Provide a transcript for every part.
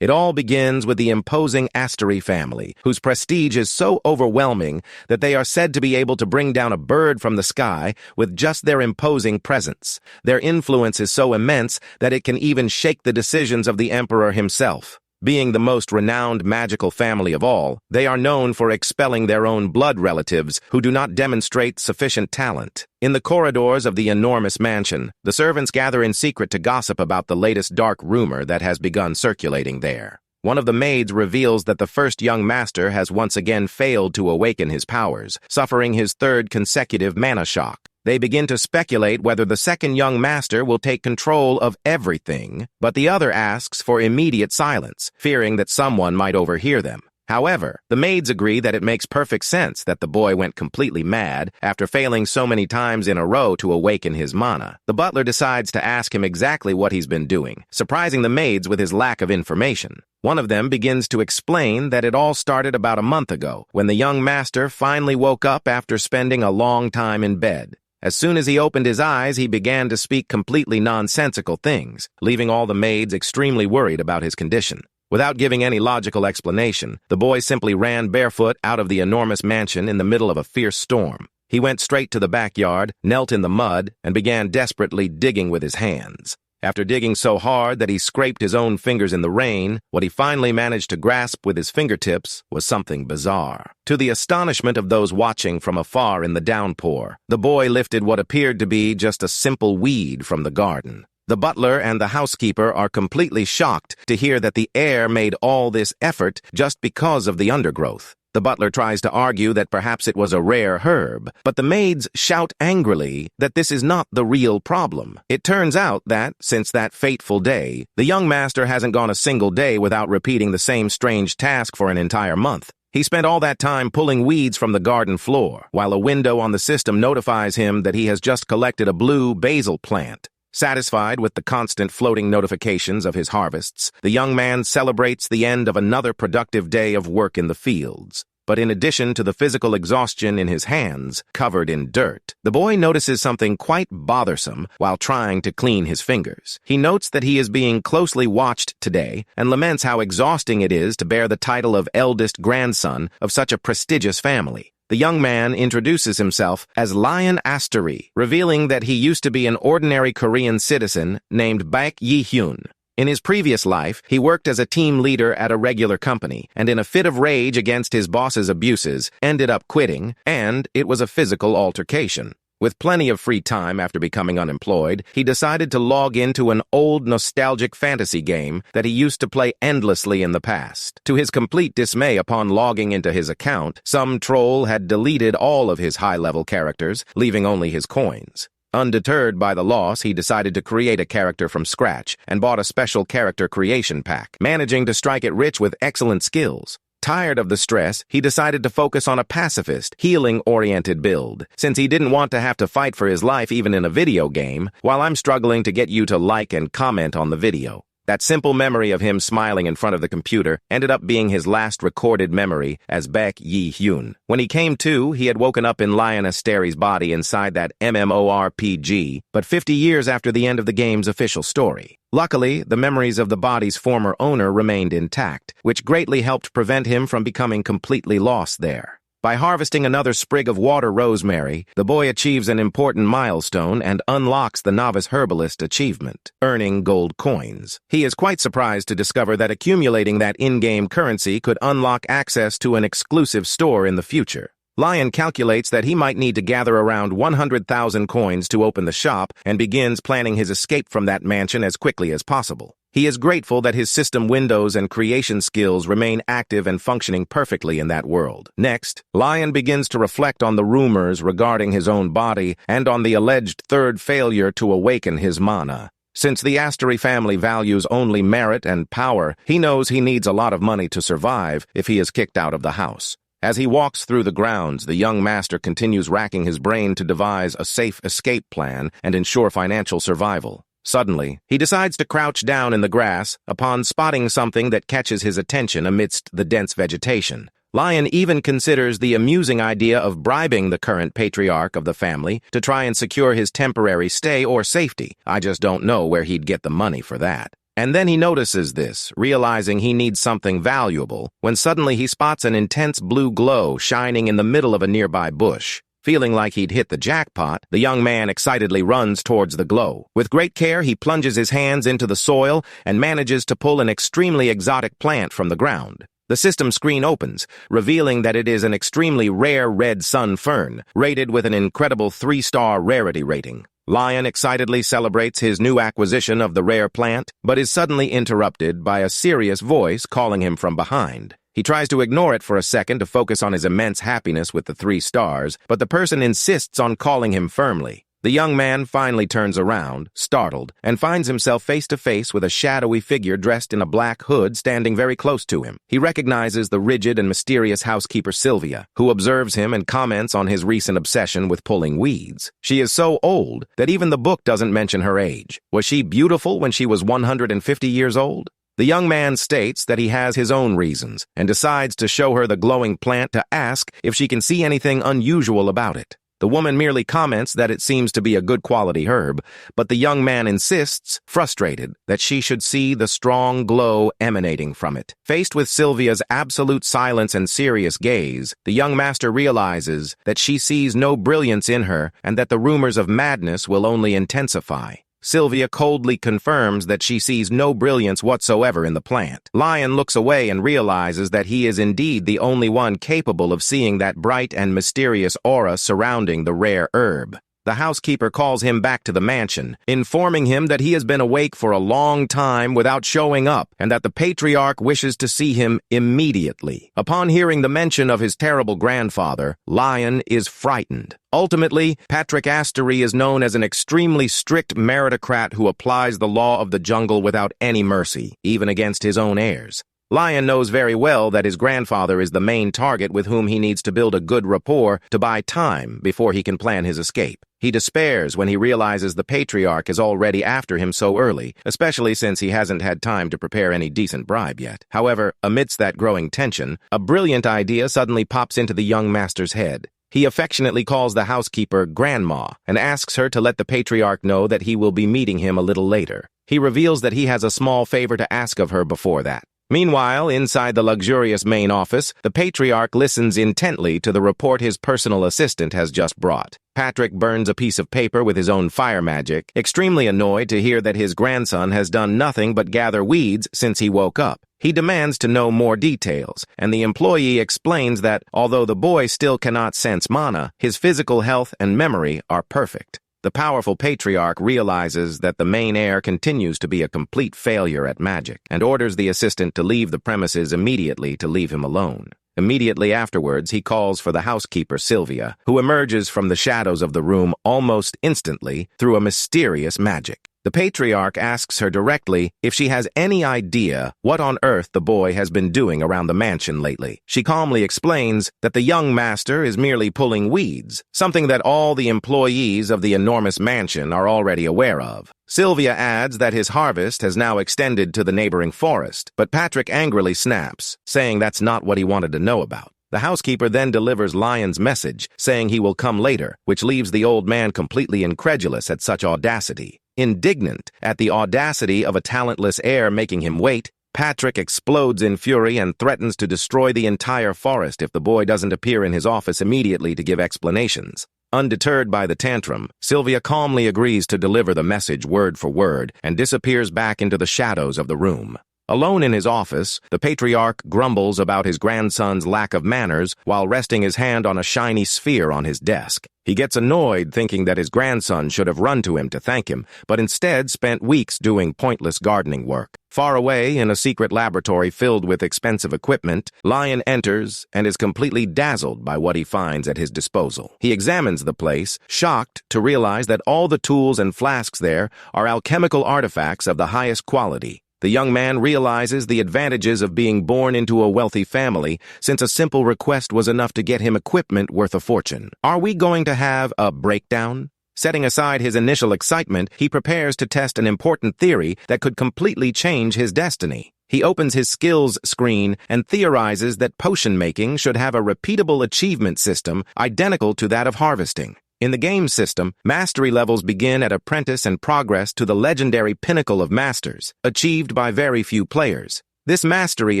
It all begins with the imposing Asura family, whose prestige is so overwhelming that they are said to be able to bring down a bird from the sky with just their imposing presence. Their influence is so immense that it can even shake the decisions of the emperor himself. Being the most renowned magical family of all, they are known for expelling their own blood relatives who do not demonstrate sufficient talent. In the corridors of the enormous mansion, the servants gather in secret to gossip about the latest dark rumor that has begun circulating there. One of the maids reveals that the first young master has once again failed to awaken his powers, suffering his third consecutive mana shock. They begin to speculate whether the second young master will take control of everything, but the other asks for immediate silence, fearing that someone might overhear them. However, the maids agree that it makes perfect sense that the boy went completely mad after failing so many times in a row to awaken his mana. The butler decides to ask him exactly what he's been doing, surprising the maids with his lack of information. One of them begins to explain that it all started about a month ago, when the young master finally woke up after spending a long time in bed. As soon as he opened his eyes, he began to speak completely nonsensical things, leaving all the maids extremely worried about his condition. Without giving any logical explanation, the boy simply ran barefoot out of the enormous mansion in the middle of a fierce storm. He went straight to the backyard, knelt in the mud, and began desperately digging with his hands. After digging so hard that he scraped his own fingers in the rain, what he finally managed to grasp with his fingertips was something bizarre. To the astonishment of those watching from afar in the downpour, the boy lifted what appeared to be just a simple weed from the garden. The butler and the housekeeper are completely shocked to hear that the heir made all this effort just because of the undergrowth. The butler tries to argue that perhaps it was a rare herb, but the maids shout angrily that this is not the real problem. It turns out that, since that fateful day, the young master hasn't gone a single day without repeating the same strange task for an entire month. He spent all that time pulling weeds from the garden floor, while a window on the system notifies him that he has just collected a blue basil plant. Satisfied with the constant floating notifications of his harvests, the young man celebrates the end of another productive day of work in the fields. But in addition to the physical exhaustion in his hands, covered in dirt, the boy notices something quite bothersome while trying to clean his fingers. He notes that he is being closely watched today and laments how exhausting it is to bear the title of eldest grandson of such a prestigious family. The young man introduces himself as Lion Asura, revealing that he used to be an ordinary Korean citizen named Baek Yi-hyun. In his previous life, he worked as a team leader at a regular company, and in a fit of rage against his boss's abuses, ended up quitting, and it was a physical altercation. With plenty of free time after becoming unemployed, he decided to log into an old nostalgic fantasy game that he used to play endlessly in the past. To his complete dismay upon logging into his account, some troll had deleted all of his high-level characters, leaving only his coins. Undeterred by the loss, he decided to create a character from scratch and bought a special character creation pack, managing to strike it rich with excellent skills. Tired of the stress, he decided to focus on a pacifist, healing-oriented build, since he didn't want to have to fight for his life even in a video game, while I'm struggling to get you to like and comment on the video. That simple memory of him smiling in front of the computer ended up being his last recorded memory as Baek Yi-hyun. When he came to, he had woken up in Lion Asteri's body inside that MMORPG, but 50 years after the end of the game's official story. Luckily, the memories of the body's former owner remained intact, which greatly helped prevent him from becoming completely lost there. By harvesting another sprig of water rosemary, the boy achieves an important milestone and unlocks the novice herbalist achievement, earning gold coins. He is quite surprised to discover that accumulating that in-game currency could unlock access to an exclusive store in the future. Lion calculates that he might need to gather around 100,000 coins to open the shop and begins planning his escape from that mansion as quickly as possible. He is grateful that his system windows and creation skills remain active and functioning perfectly in that world. Next, Lion begins to reflect on the rumors regarding his own body and on the alleged third failure to awaken his mana. Since the Asura family values only merit and power, he knows he needs a lot of money to survive if he is kicked out of the house. As he walks through the grounds, the young master continues racking his brain to devise a safe escape plan and ensure financial survival. Suddenly, he decides to crouch down in the grass upon spotting something that catches his attention amidst the dense vegetation. Lion even considers the amusing idea of bribing the current patriarch of the family to try and secure his temporary stay or safety. I just don't know where he'd get the money for that. And then he notices this, realizing he needs something valuable, when suddenly he spots an intense blue glow shining in the middle of a nearby bush. Feeling like he'd hit the jackpot, the young man excitedly runs towards the glow. With great care, he plunges his hands into the soil and manages to pull an extremely exotic plant from the ground. The system screen opens, revealing that it is an extremely rare red sun fern, rated with an incredible 3-star rarity rating. Lion excitedly celebrates his new acquisition of the rare plant, but is suddenly interrupted by a serious voice calling him from behind. He tries to ignore it for a second to focus on his immense happiness with the 3 stars, but the person insists on calling him firmly. The young man finally turns around, startled, and finds himself face to face with a shadowy figure dressed in a black hood standing very close to him. He recognizes the rigid and mysterious housekeeper Sylvia, who observes him and comments on his recent obsession with pulling weeds. She is so old that even the book doesn't mention her age. Was she beautiful when she was 150 years old? The young man states that he has his own reasons and decides to show her the glowing plant to ask if she can see anything unusual about it. The woman merely comments that it seems to be a good quality herb, but the young man insists, frustrated, that she should see the strong glow emanating from it. Faced with Sylvia's absolute silence and serious gaze, the young master realizes that she sees no brilliance in her and that the rumors of madness will only intensify. Sylvia coldly confirms that she sees no brilliance whatsoever in the plant. Lion looks away and realizes that he is indeed the only one capable of seeing that bright and mysterious aura surrounding the rare herb. The housekeeper calls him back to the mansion, informing him that he has been awake for a long time without showing up and that the patriarch wishes to see him immediately. Upon hearing the mention of his terrible grandfather, Lion is frightened. Ultimately, Patrick Astery is known as an extremely strict meritocrat who applies the law of the jungle without any mercy, even against his own heirs. Lion knows very well that his grandfather is the main target with whom he needs to build a good rapport to buy time before he can plan his escape. He despairs when he realizes the patriarch is already after him so early, especially since he hasn't had time to prepare any decent bribe yet. However, amidst that growing tension, a brilliant idea suddenly pops into the young master's head. He affectionately calls the housekeeper Grandma and asks her to let the patriarch know that he will be meeting him a little later. He reveals that he has a small favor to ask of her before that. Meanwhile, inside the luxurious main office, the patriarch listens intently to the report his personal assistant has just brought. Patrick burns a piece of paper with his own fire magic, extremely annoyed to hear that his grandson has done nothing but gather weeds since he woke up. He demands to know more details, and the employee explains that, although the boy still cannot sense mana, his physical health and memory are perfect. The powerful patriarch realizes that the main heir continues to be a complete failure at magic and orders the assistant to leave the premises immediately to leave him alone. Immediately afterwards, he calls for the housekeeper Sylvia, who emerges from the shadows of the room almost instantly through a mysterious magic. The patriarch asks her directly if she has any idea what on earth the boy has been doing around the mansion lately. She calmly explains that the young master is merely pulling weeds, something that all the employees of the enormous mansion are already aware of. Sylvia adds that his harvest has now extended to the neighboring forest, but Patrick angrily snaps, saying that's not what he wanted to know about. The housekeeper then delivers Lion's message, saying he will come later, which leaves the old man completely incredulous at such audacity. Indignant at the audacity of a talentless heir making him wait, Patrick explodes in fury and threatens to destroy the entire forest if the boy doesn't appear in his office immediately to give explanations. Undeterred by the tantrum, Sylvia calmly agrees to deliver the message word for word and disappears back into the shadows of the room. Alone in his office, the patriarch grumbles about his grandson's lack of manners while resting his hand on a shiny sphere on his desk. He gets annoyed thinking that his grandson should have run to him to thank him, but instead spent weeks doing pointless gardening work. Far away, in a secret laboratory filled with expensive equipment, Lion enters and is completely dazzled by what he finds at his disposal. He examines the place, shocked to realize that all the tools and flasks there are alchemical artifacts of the highest quality. The young man realizes the advantages of being born into a wealthy family, since a simple request was enough to get him equipment worth a fortune. Are we going to have a breakdown? Setting aside his initial excitement, he prepares to test an important theory that could completely change his destiny. He opens his skills screen and theorizes that potion making should have a repeatable achievement system identical to that of harvesting. In the game system, mastery levels begin at apprentice and progress to the legendary pinnacle of masters, achieved by very few players. This mastery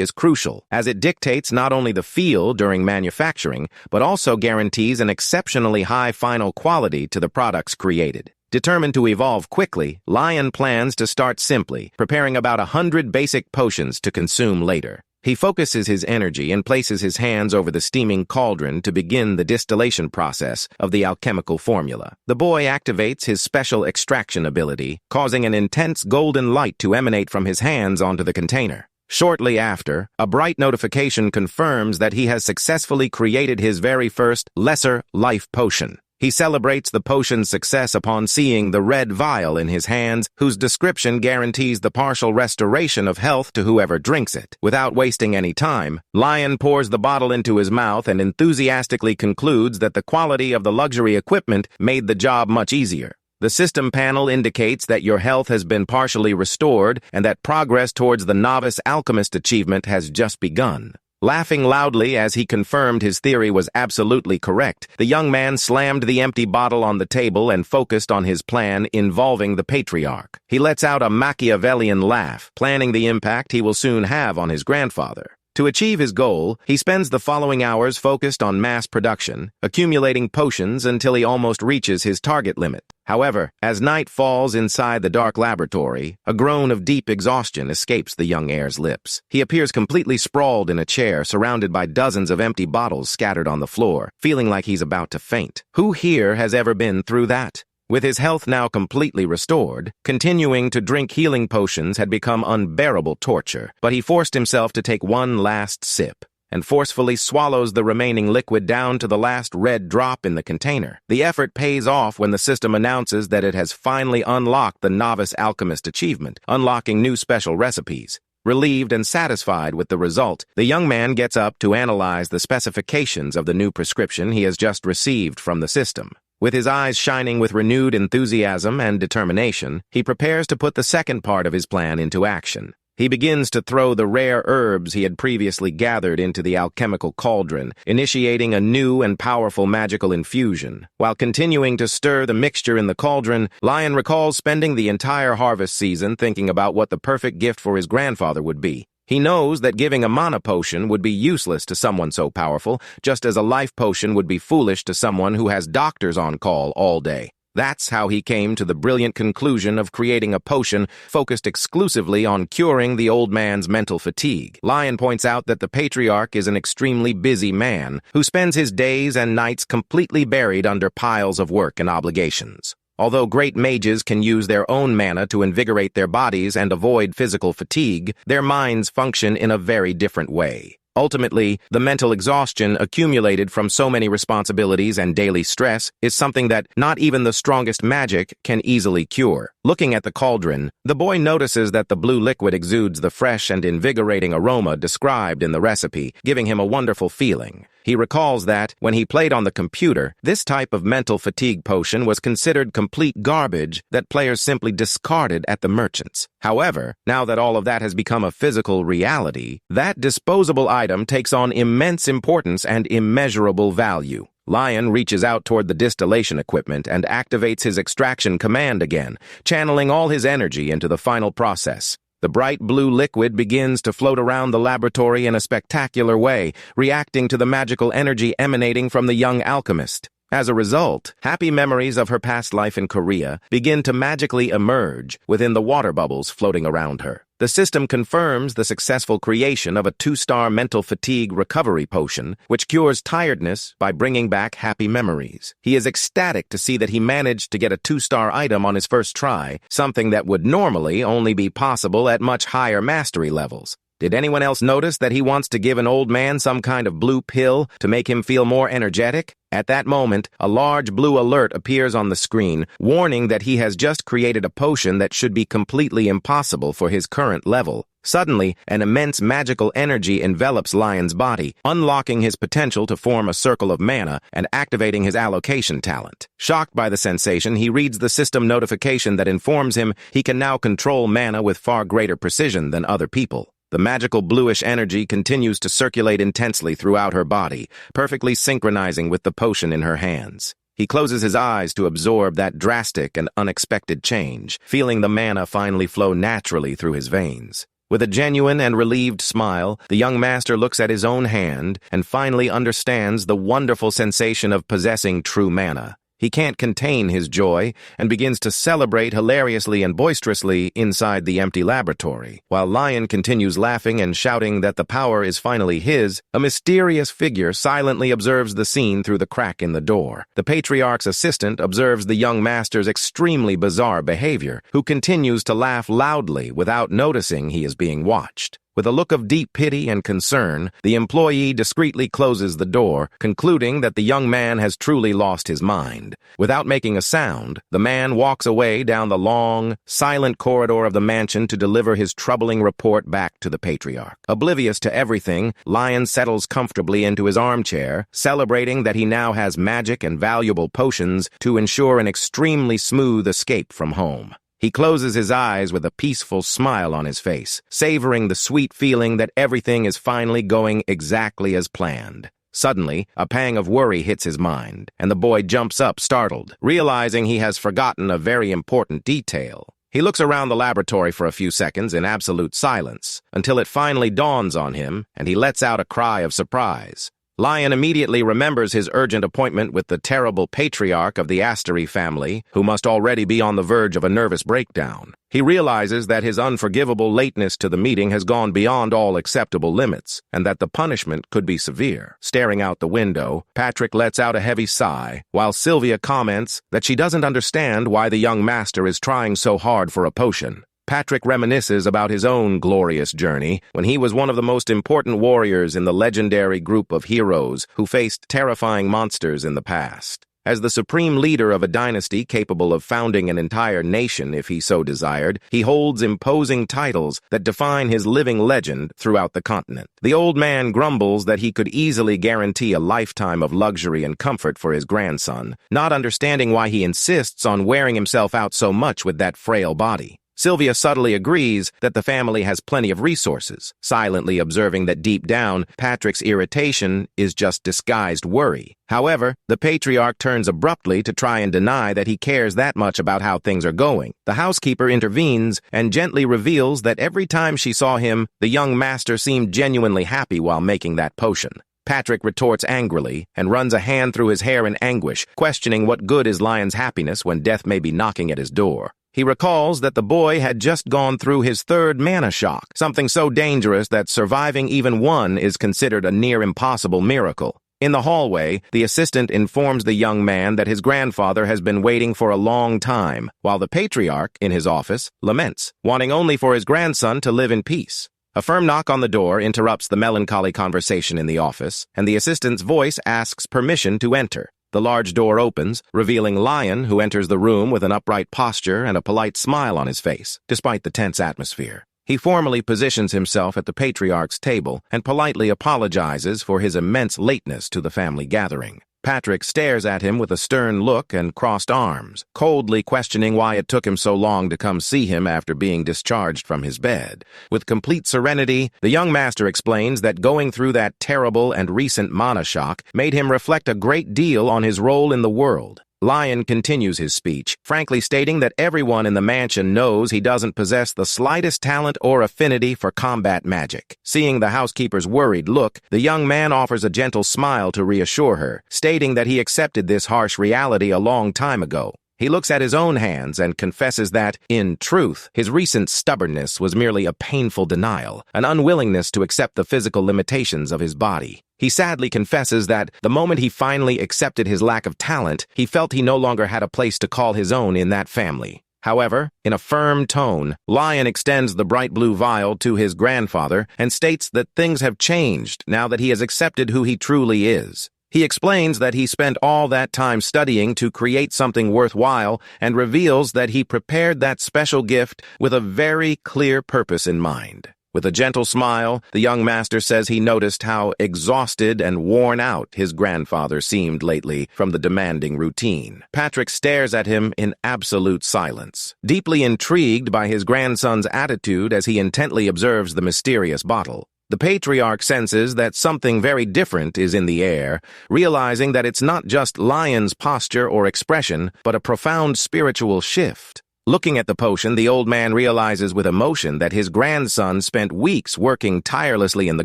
is crucial, as it dictates not only the feel during manufacturing, but also guarantees an exceptionally high final quality to the products created. Determined to evolve quickly, Lion plans to start simply, preparing about 100 basic potions to consume later. He focuses his energy and places his hands over the steaming cauldron to begin the distillation process of the alchemical formula. The boy activates his special extraction ability, causing an intense golden light to emanate from his hands onto the container. Shortly after, a bright notification confirms that he has successfully created his very first lesser life potion. He celebrates the potion's success upon seeing the red vial in his hands, whose description guarantees the partial restoration of health to whoever drinks it. Without wasting any time, Lion pours the bottle into his mouth and enthusiastically concludes that the quality of the luxury equipment made the job much easier. The system panel indicates that your health has been partially restored and that progress towards the novice alchemist achievement has just begun. Laughing loudly as he confirmed his theory was absolutely correct, the young man slammed the empty bottle on the table and focused on his plan involving the patriarch. He lets out a Machiavellian laugh, planning the impact he will soon have on his grandfather. To achieve his goal, he spends the following hours focused on mass production, accumulating potions until he almost reaches his target limit. However, as night falls inside the dark laboratory, a groan of deep exhaustion escapes the young heir's lips. He appears completely sprawled in a chair, surrounded by dozens of empty bottles scattered on the floor, feeling like he's about to faint. Who here has ever been through that? With his health now completely restored, continuing to drink healing potions had become unbearable torture, but he forced himself to take one last sip, and forcefully swallows the remaining liquid down to the last red drop in the container. The effort pays off when the system announces that it has finally unlocked the Novice Alchemist achievement, unlocking new special recipes. Relieved and satisfied with the result, the young man gets up to analyze the specifications of the new prescription he has just received from the system. With his eyes shining with renewed enthusiasm and determination, he prepares to put the second part of his plan into action. He begins to throw the rare herbs he had previously gathered into the alchemical cauldron, initiating a new and powerful magical infusion. While continuing to stir the mixture in the cauldron, Lion recalls spending the entire harvest season thinking about what the perfect gift for his grandfather would be. He knows that giving a mana potion would be useless to someone so powerful, just as a life potion would be foolish to someone who has doctors on call all day. That's how he came to the brilliant conclusion of creating a potion focused exclusively on curing the old man's mental fatigue. Lion points out that the patriarch is an extremely busy man who spends his days and nights completely buried under piles of work and obligations. Although great mages can use their own mana to invigorate their bodies and avoid physical fatigue, their minds function in a very different way. Ultimately, the mental exhaustion accumulated from so many responsibilities and daily stress is something that not even the strongest magic can easily cure. Looking at the cauldron, the boy notices that the blue liquid exudes the fresh and invigorating aroma described in the recipe, giving him a wonderful feeling. He recalls that, when he played on the computer, this type of mental fatigue potion was considered complete garbage that players simply discarded at the merchants. However, now that all of that has become a physical reality, that disposable item takes on immense importance and immeasurable value. Lion reaches out toward the distillation equipment and activates his extraction command again, channeling all his energy into the final process. The bright blue liquid begins to float around the laboratory in a spectacular way, reacting to the magical energy emanating from the young alchemist. As a result, happy memories of her past life in Korea begin to magically emerge within the water bubbles floating around her. The system confirms the successful creation of a 2-star mental fatigue recovery potion, which cures tiredness by bringing back happy memories. He is ecstatic to see that he managed to get a 2-star item on his first try, something that would normally only be possible at much higher mastery levels. Did anyone else notice that he wants to give an old man some kind of blue pill to make him feel more energetic? At that moment, a large blue alert appears on the screen, warning that he has just created a potion that should be completely impossible for his current level. Suddenly, an immense magical energy envelops Lion's body, unlocking his potential to form a circle of mana and activating his allocation talent. Shocked by the sensation, he reads the system notification that informs him he can now control mana with far greater precision than other people. The magical bluish energy continues to circulate intensely throughout her body, perfectly synchronizing with the potion in her hands. He closes his eyes to absorb that drastic and unexpected change, feeling the mana finally flow naturally through his veins. With a genuine and relieved smile, the young master looks at his own hand and finally understands the wonderful sensation of possessing true mana. He can't contain his joy and begins to celebrate hilariously and boisterously inside the empty laboratory. While Lion continues laughing and shouting that the power is finally his, a mysterious figure silently observes the scene through the crack in the door. The patriarch's assistant observes the young master's extremely bizarre behavior, who continues to laugh loudly without noticing he is being watched. With a look of deep pity and concern, the employee discreetly closes the door, concluding that the young man has truly lost his mind. Without making a sound, the man walks away down the long, silent corridor of the mansion to deliver his troubling report back to the patriarch. Oblivious to everything, Lion settles comfortably into his armchair, celebrating that he now has magic and valuable potions to ensure an extremely smooth escape from home. He closes his eyes with a peaceful smile on his face, savoring the sweet feeling that everything is finally going exactly as planned. Suddenly, a pang of worry hits his mind, and the boy jumps up startled, realizing he has forgotten a very important detail. He looks around the laboratory for a few seconds in absolute silence, until it finally dawns on him, and he lets out a cry of surprise. Lion immediately remembers his urgent appointment with the terrible patriarch of the Asura family, who must already be on the verge of a nervous breakdown. He realizes that his unforgivable lateness to the meeting has gone beyond all acceptable limits, and that the punishment could be severe. Staring out the window, Patrick lets out a heavy sigh, while Sylvia comments that she doesn't understand why the young master is trying so hard for a potion. Patrick reminisces about his own glorious journey when he was one of the most important warriors in the legendary group of heroes who faced terrifying monsters in the past. As the supreme leader of a dynasty capable of founding an entire nation if he so desired, he holds imposing titles that define his living legend throughout the continent. The old man grumbles that he could easily guarantee a lifetime of luxury and comfort for his grandson, not understanding why he insists on wearing himself out so much with that frail body. Sylvia subtly agrees that the family has plenty of resources, silently observing that deep down, Patrick's irritation is just disguised worry. However, the patriarch turns abruptly to try and deny that he cares that much about how things are going. The housekeeper intervenes and gently reveals that every time she saw him, the young master seemed genuinely happy while making that potion. Patrick retorts angrily and runs a hand through his hair in anguish, questioning what good is Lion's happiness when death may be knocking at his door. He recalls that the boy had just gone through his third mana shock, something so dangerous that surviving even one is considered a near-impossible miracle. In the hallway, the assistant informs the young man that his grandfather has been waiting for a long time, while the patriarch, in his office, laments, wanting only for his grandson to live in peace. A firm knock on the door interrupts the melancholy conversation in the office, and the assistant's voice asks permission to enter. The large door opens, revealing Lion, who enters the room with an upright posture and a polite smile on his face, despite the tense atmosphere. He formally positions himself at the patriarch's table and politely apologizes for his immense lateness to the family gathering. Patrick stares at him with a stern look and crossed arms, coldly questioning why it took him so long to come see him after being discharged from his bed. With complete serenity, the young master explains that going through that terrible and recent mana shock made him reflect a great deal on his role in the world. Lion continues his speech, frankly stating that everyone in the mansion knows he doesn't possess the slightest talent or affinity for combat magic. Seeing the housekeeper's worried look, the young man offers a gentle smile to reassure her, stating that he accepted this harsh reality a long time ago. He looks at his own hands and confesses that, in truth, his recent stubbornness was merely a painful denial, an unwillingness to accept the physical limitations of his body. He sadly confesses that the moment he finally accepted his lack of talent, he felt he no longer had a place to call his own in that family. However, in a firm tone, Lion extends the bright blue vial to his grandfather and states that things have changed now that he has accepted who he truly is. He explains that he spent all that time studying to create something worthwhile and reveals that he prepared that special gift with a very clear purpose in mind. With a gentle smile, the young master says he noticed how exhausted and worn out his grandfather seemed lately from the demanding routine. Patrick stares at him in absolute silence, deeply intrigued by his grandson's attitude as he intently observes the mysterious bottle. The patriarch senses that something very different is in the air, realizing that it's not just Lion's posture or expression, but a profound spiritual shift. Looking at the potion, the old man realizes with emotion that his grandson spent weeks working tirelessly in the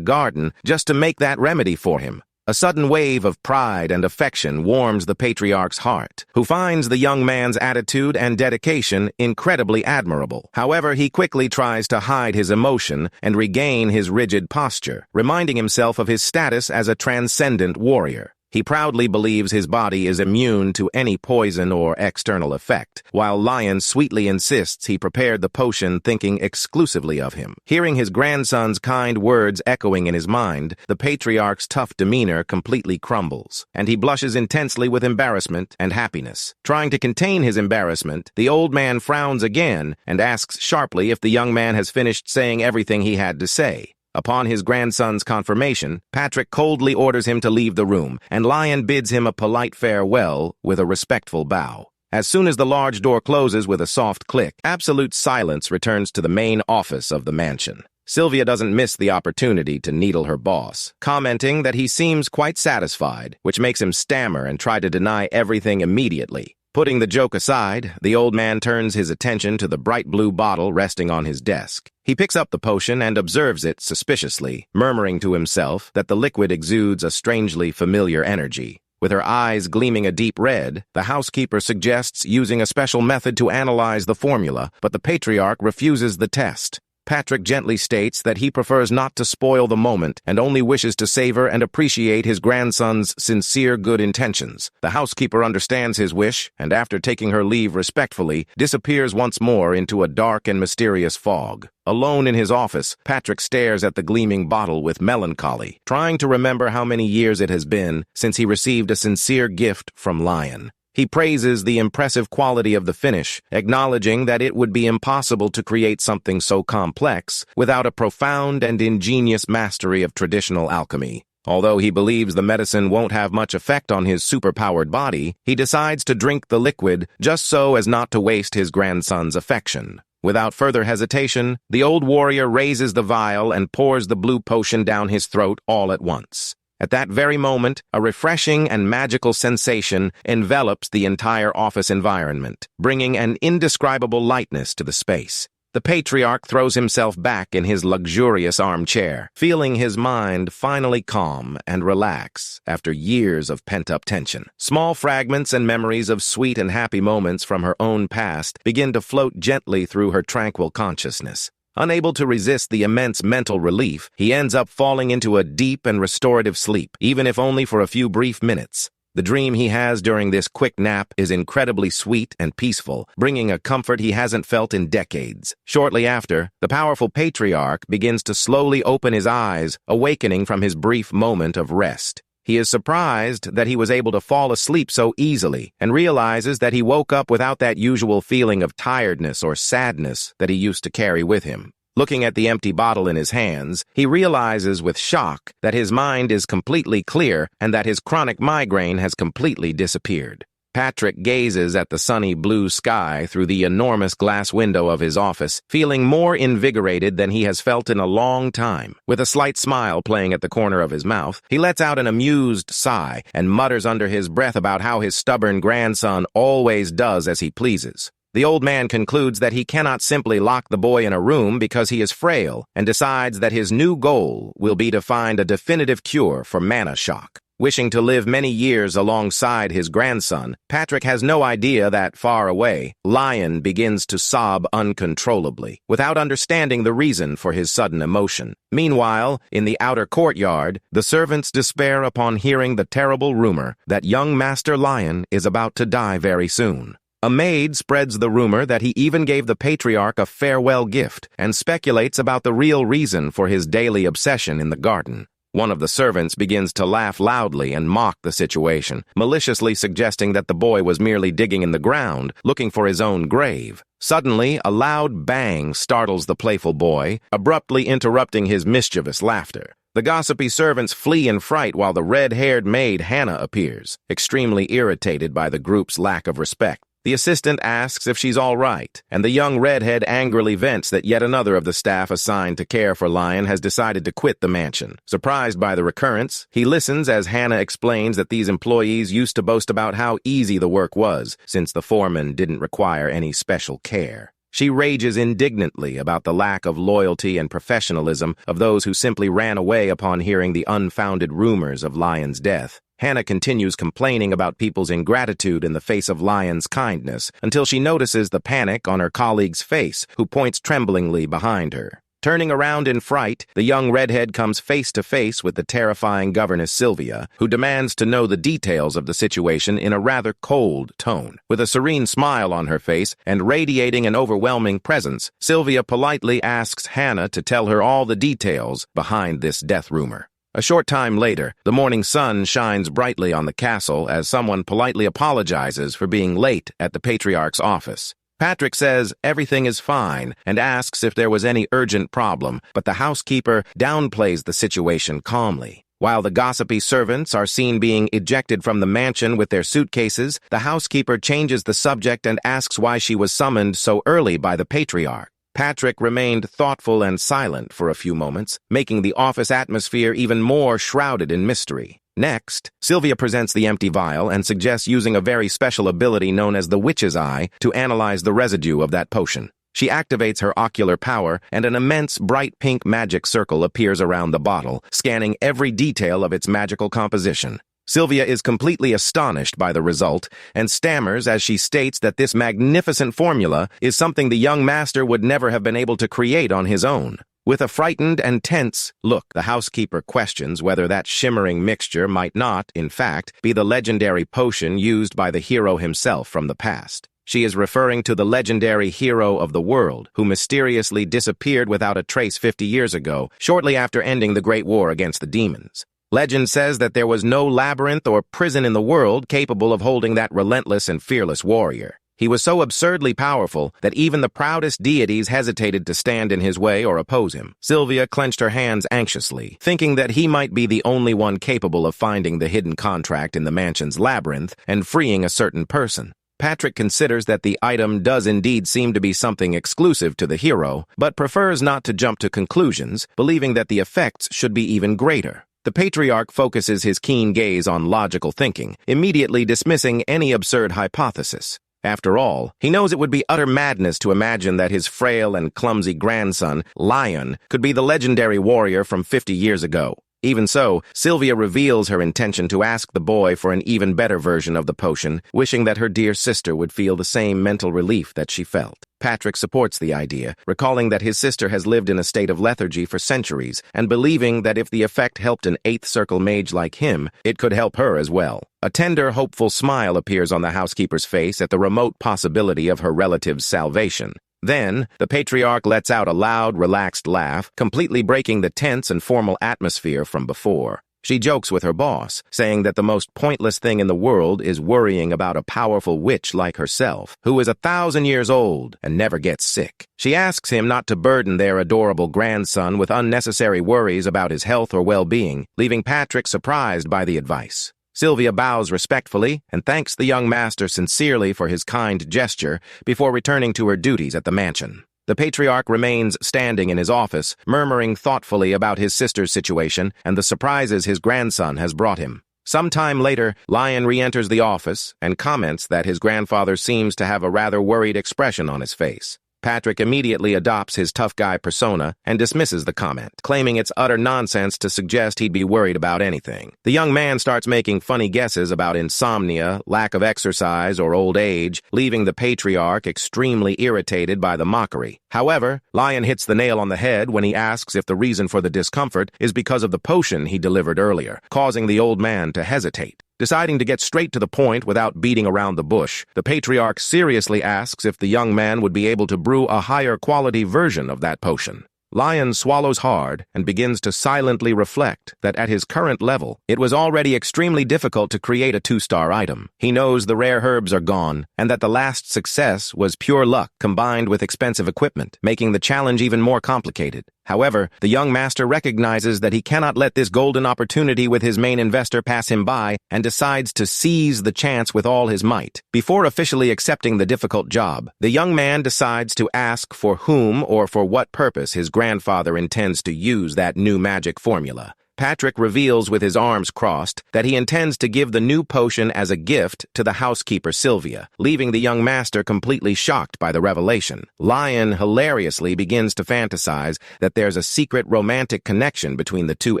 garden just to make that remedy for him. A sudden wave of pride and affection warms the patriarch's heart, who finds the young man's attitude and dedication incredibly admirable. However, he quickly tries to hide his emotion and regain his rigid posture, reminding himself of his status as a transcendent warrior. He proudly believes his body is immune to any poison or external effect, while Lion sweetly insists he prepared the potion thinking exclusively of him. Hearing his grandson's kind words echoing in his mind, the patriarch's tough demeanor completely crumbles, and he blushes intensely with embarrassment and happiness. Trying to contain his embarrassment, the old man frowns again and asks sharply if the young man has finished saying everything he had to say. Upon his grandson's confirmation, Patrick coldly orders him to leave the room, and Lion bids him a polite farewell with a respectful bow. As soon as the large door closes with a soft click, absolute silence returns to the main office of the mansion. Sylvia doesn't miss the opportunity to needle her boss, commenting that he seems quite satisfied, which makes him stammer and try to deny everything immediately. Putting the joke aside, the old man turns his attention to the bright blue bottle resting on his desk. He picks up the potion and observes it suspiciously, murmuring to himself that the liquid exudes a strangely familiar energy. With her eyes gleaming a deep red, the housekeeper suggests using a special method to analyze the formula, but the patriarch refuses the test. Patrick gently states that he prefers not to spoil the moment and only wishes to savor and appreciate his grandson's sincere good intentions. The housekeeper understands his wish, and after taking her leave respectfully, disappears once more into a dark and mysterious fog. Alone in his office, Patrick stares at the gleaming bottle with melancholy, trying to remember how many years it has been since he received a sincere gift from Lion. He praises the impressive quality of the finish, acknowledging that it would be impossible to create something so complex without a profound and ingenious mastery of traditional alchemy. Although he believes the medicine won't have much effect on his superpowered body, he decides to drink the liquid just so as not to waste his grandson's affection. Without further hesitation, the old warrior raises the vial and pours the blue potion down his throat all at once. At that very moment, a refreshing and magical sensation envelops the entire office environment, bringing an indescribable lightness to the space. The patriarch throws himself back in his luxurious armchair, feeling his mind finally calm and relax after years of pent-up tension. Small fragments and memories of sweet and happy moments from her own past begin to float gently through her tranquil consciousness. Unable to resist the immense mental relief, he ends up falling into a deep and restorative sleep, even if only for a few brief minutes. The dream he has during this quick nap is incredibly sweet and peaceful, bringing a comfort he hasn't felt in decades. Shortly after, the powerful patriarch begins to slowly open his eyes, awakening from his brief moment of rest. He is surprised that he was able to fall asleep so easily and realizes that he woke up without that usual feeling of tiredness or sadness that he used to carry with him. Looking at the empty bottle in his hands, he realizes with shock that his mind is completely clear and that his chronic migraine has completely disappeared. Patrick gazes at the sunny blue sky through the enormous glass window of his office, feeling more invigorated than he has felt in a long time. With a slight smile playing at the corner of his mouth, he lets out an amused sigh and mutters under his breath about how his stubborn grandson always does as he pleases. The old man concludes that he cannot simply lock the boy in a room because he is frail and decides that his new goal will be to find a definitive cure for mana shock. Wishing to live many years alongside his grandson, Patrick has no idea that, far away, Lion begins to sob uncontrollably, without understanding the reason for his sudden emotion. Meanwhile, in the outer courtyard, the servants despair upon hearing the terrible rumor that young Master Lion is about to die very soon. A maid spreads the rumor that he even gave the patriarch a farewell gift and speculates about the real reason for his daily obsession in the garden. One of the servants begins to laugh loudly and mock the situation, maliciously suggesting that the boy was merely digging in the ground, looking for his own grave. Suddenly, a loud bang startles the playful boy, abruptly interrupting his mischievous laughter. The gossipy servants flee in fright while the red-haired maid Hannah appears, extremely irritated by the group's lack of respect. The assistant asks if she's all right, and the young redhead angrily vents that yet another of the staff assigned to care for Lion has decided to quit the mansion. Surprised by the recurrence, he listens as Hannah explains that these employees used to boast about how easy the work was, since the foreman didn't require any special care. She rages indignantly about the lack of loyalty and professionalism of those who simply ran away upon hearing the unfounded rumors of Lion's death. Hannah continues complaining about people's ingratitude in the face of Lion's kindness until she notices the panic on her colleague's face, who points tremblingly behind her. Turning around in fright, the young redhead comes face to face with the terrifying governess Sylvia, who demands to know the details of the situation in a rather cold tone. With a serene smile on her face and radiating an overwhelming presence, Sylvia politely asks Hannah to tell her all the details behind this death rumor. A short time later, the morning sun shines brightly on the castle as someone politely apologizes for being late at the patriarch's office. Patrick says everything is fine and asks if there was any urgent problem, but the housekeeper downplays the situation calmly. While the gossipy servants are seen being ejected from the mansion with their suitcases, the housekeeper changes the subject and asks why she was summoned so early by the patriarch. Patrick remained thoughtful and silent for a few moments, making the office atmosphere even more shrouded in mystery. Next, Sylvia presents the empty vial and suggests using a very special ability known as the Witch's Eye to analyze the residue of that potion. She activates her ocular power, and an immense bright pink magic circle appears around the bottle, scanning every detail of its magical composition. Sylvia is completely astonished by the result and stammers as she states that this magnificent formula is something the young master would never have been able to create on his own. With a frightened and tense look, the housekeeper questions whether that shimmering mixture might not, in fact, be the legendary potion used by the hero himself from the past. She is referring to the legendary hero of the world, who mysteriously disappeared without a trace 50 years ago, shortly after ending the Great War against the demons. Legend says that there was no labyrinth or prison in the world capable of holding that relentless and fearless warrior. He was so absurdly powerful that even the proudest deities hesitated to stand in his way or oppose him. Sylvia clenched her hands anxiously, thinking that he might be the only one capable of finding the hidden contract in the mansion's labyrinth and freeing a certain person. Patrick considers that the item does indeed seem to be something exclusive to the hero, but prefers not to jump to conclusions, believing that the effects should be even greater. The patriarch focuses his keen gaze on logical thinking, immediately dismissing any absurd hypothesis. After all, he knows it would be utter madness to imagine that his frail and clumsy grandson, Lion, could be the legendary warrior from 50 years ago. Even so, Sylvia reveals her intention to ask the boy for an even better version of the potion, wishing that her dear sister would feel the same mental relief that she felt. Patrick supports the idea, recalling that his sister has lived in a state of lethargy for centuries, and believing that if the effect helped an 8th Circle mage like him, it could help her as well. A tender, hopeful smile appears on the housekeeper's face at the remote possibility of her relative's salvation. Then, the patriarch lets out a loud, relaxed laugh, completely breaking the tense and formal atmosphere from before. She jokes with her boss, saying that the most pointless thing in the world is worrying about a powerful witch like herself, who is 1,000 years old and never gets sick. She asks him not to burden their adorable grandson with unnecessary worries about his health or well-being, leaving Patrick surprised by the advice. Sylvia bows respectfully and thanks the young master sincerely for his kind gesture before returning to her duties at the mansion. The patriarch remains standing in his office, murmuring thoughtfully about his sister's situation and the surprises his grandson has brought him. Some time later, Lion re-enters the office and comments that his grandfather seems to have a rather worried expression on his face. Patrick immediately adopts his tough guy persona and dismisses the comment, claiming it's utter nonsense to suggest he'd be worried about anything. The young man starts making funny guesses about insomnia, lack of exercise, or old age, leaving the patriarch extremely irritated by the mockery. However, Lion hits the nail on the head when he asks if the reason for the discomfort is because of the potion he delivered earlier, causing the old man to hesitate. Deciding to get straight to the point without beating around the bush, the patriarch seriously asks if the young man would be able to brew a higher quality version of that potion. Lion swallows hard and begins to silently reflect that at his current level, it was already extremely difficult to create a 2-star item. He knows the rare herbs are gone, and that the last success was pure luck combined with expensive equipment, making the challenge even more complicated. However, the young master recognizes that he cannot let this golden opportunity with his main investor pass him by and decides to seize the chance with all his might. Before officially accepting the difficult job, the young man decides to ask for whom or for what purpose his grandfather intends to use that new magic formula. Patrick reveals with his arms crossed that he intends to give the new potion as a gift to the housekeeper Sylvia, leaving the young master completely shocked by the revelation. Lion hilariously begins to fantasize that there's a secret romantic connection between the two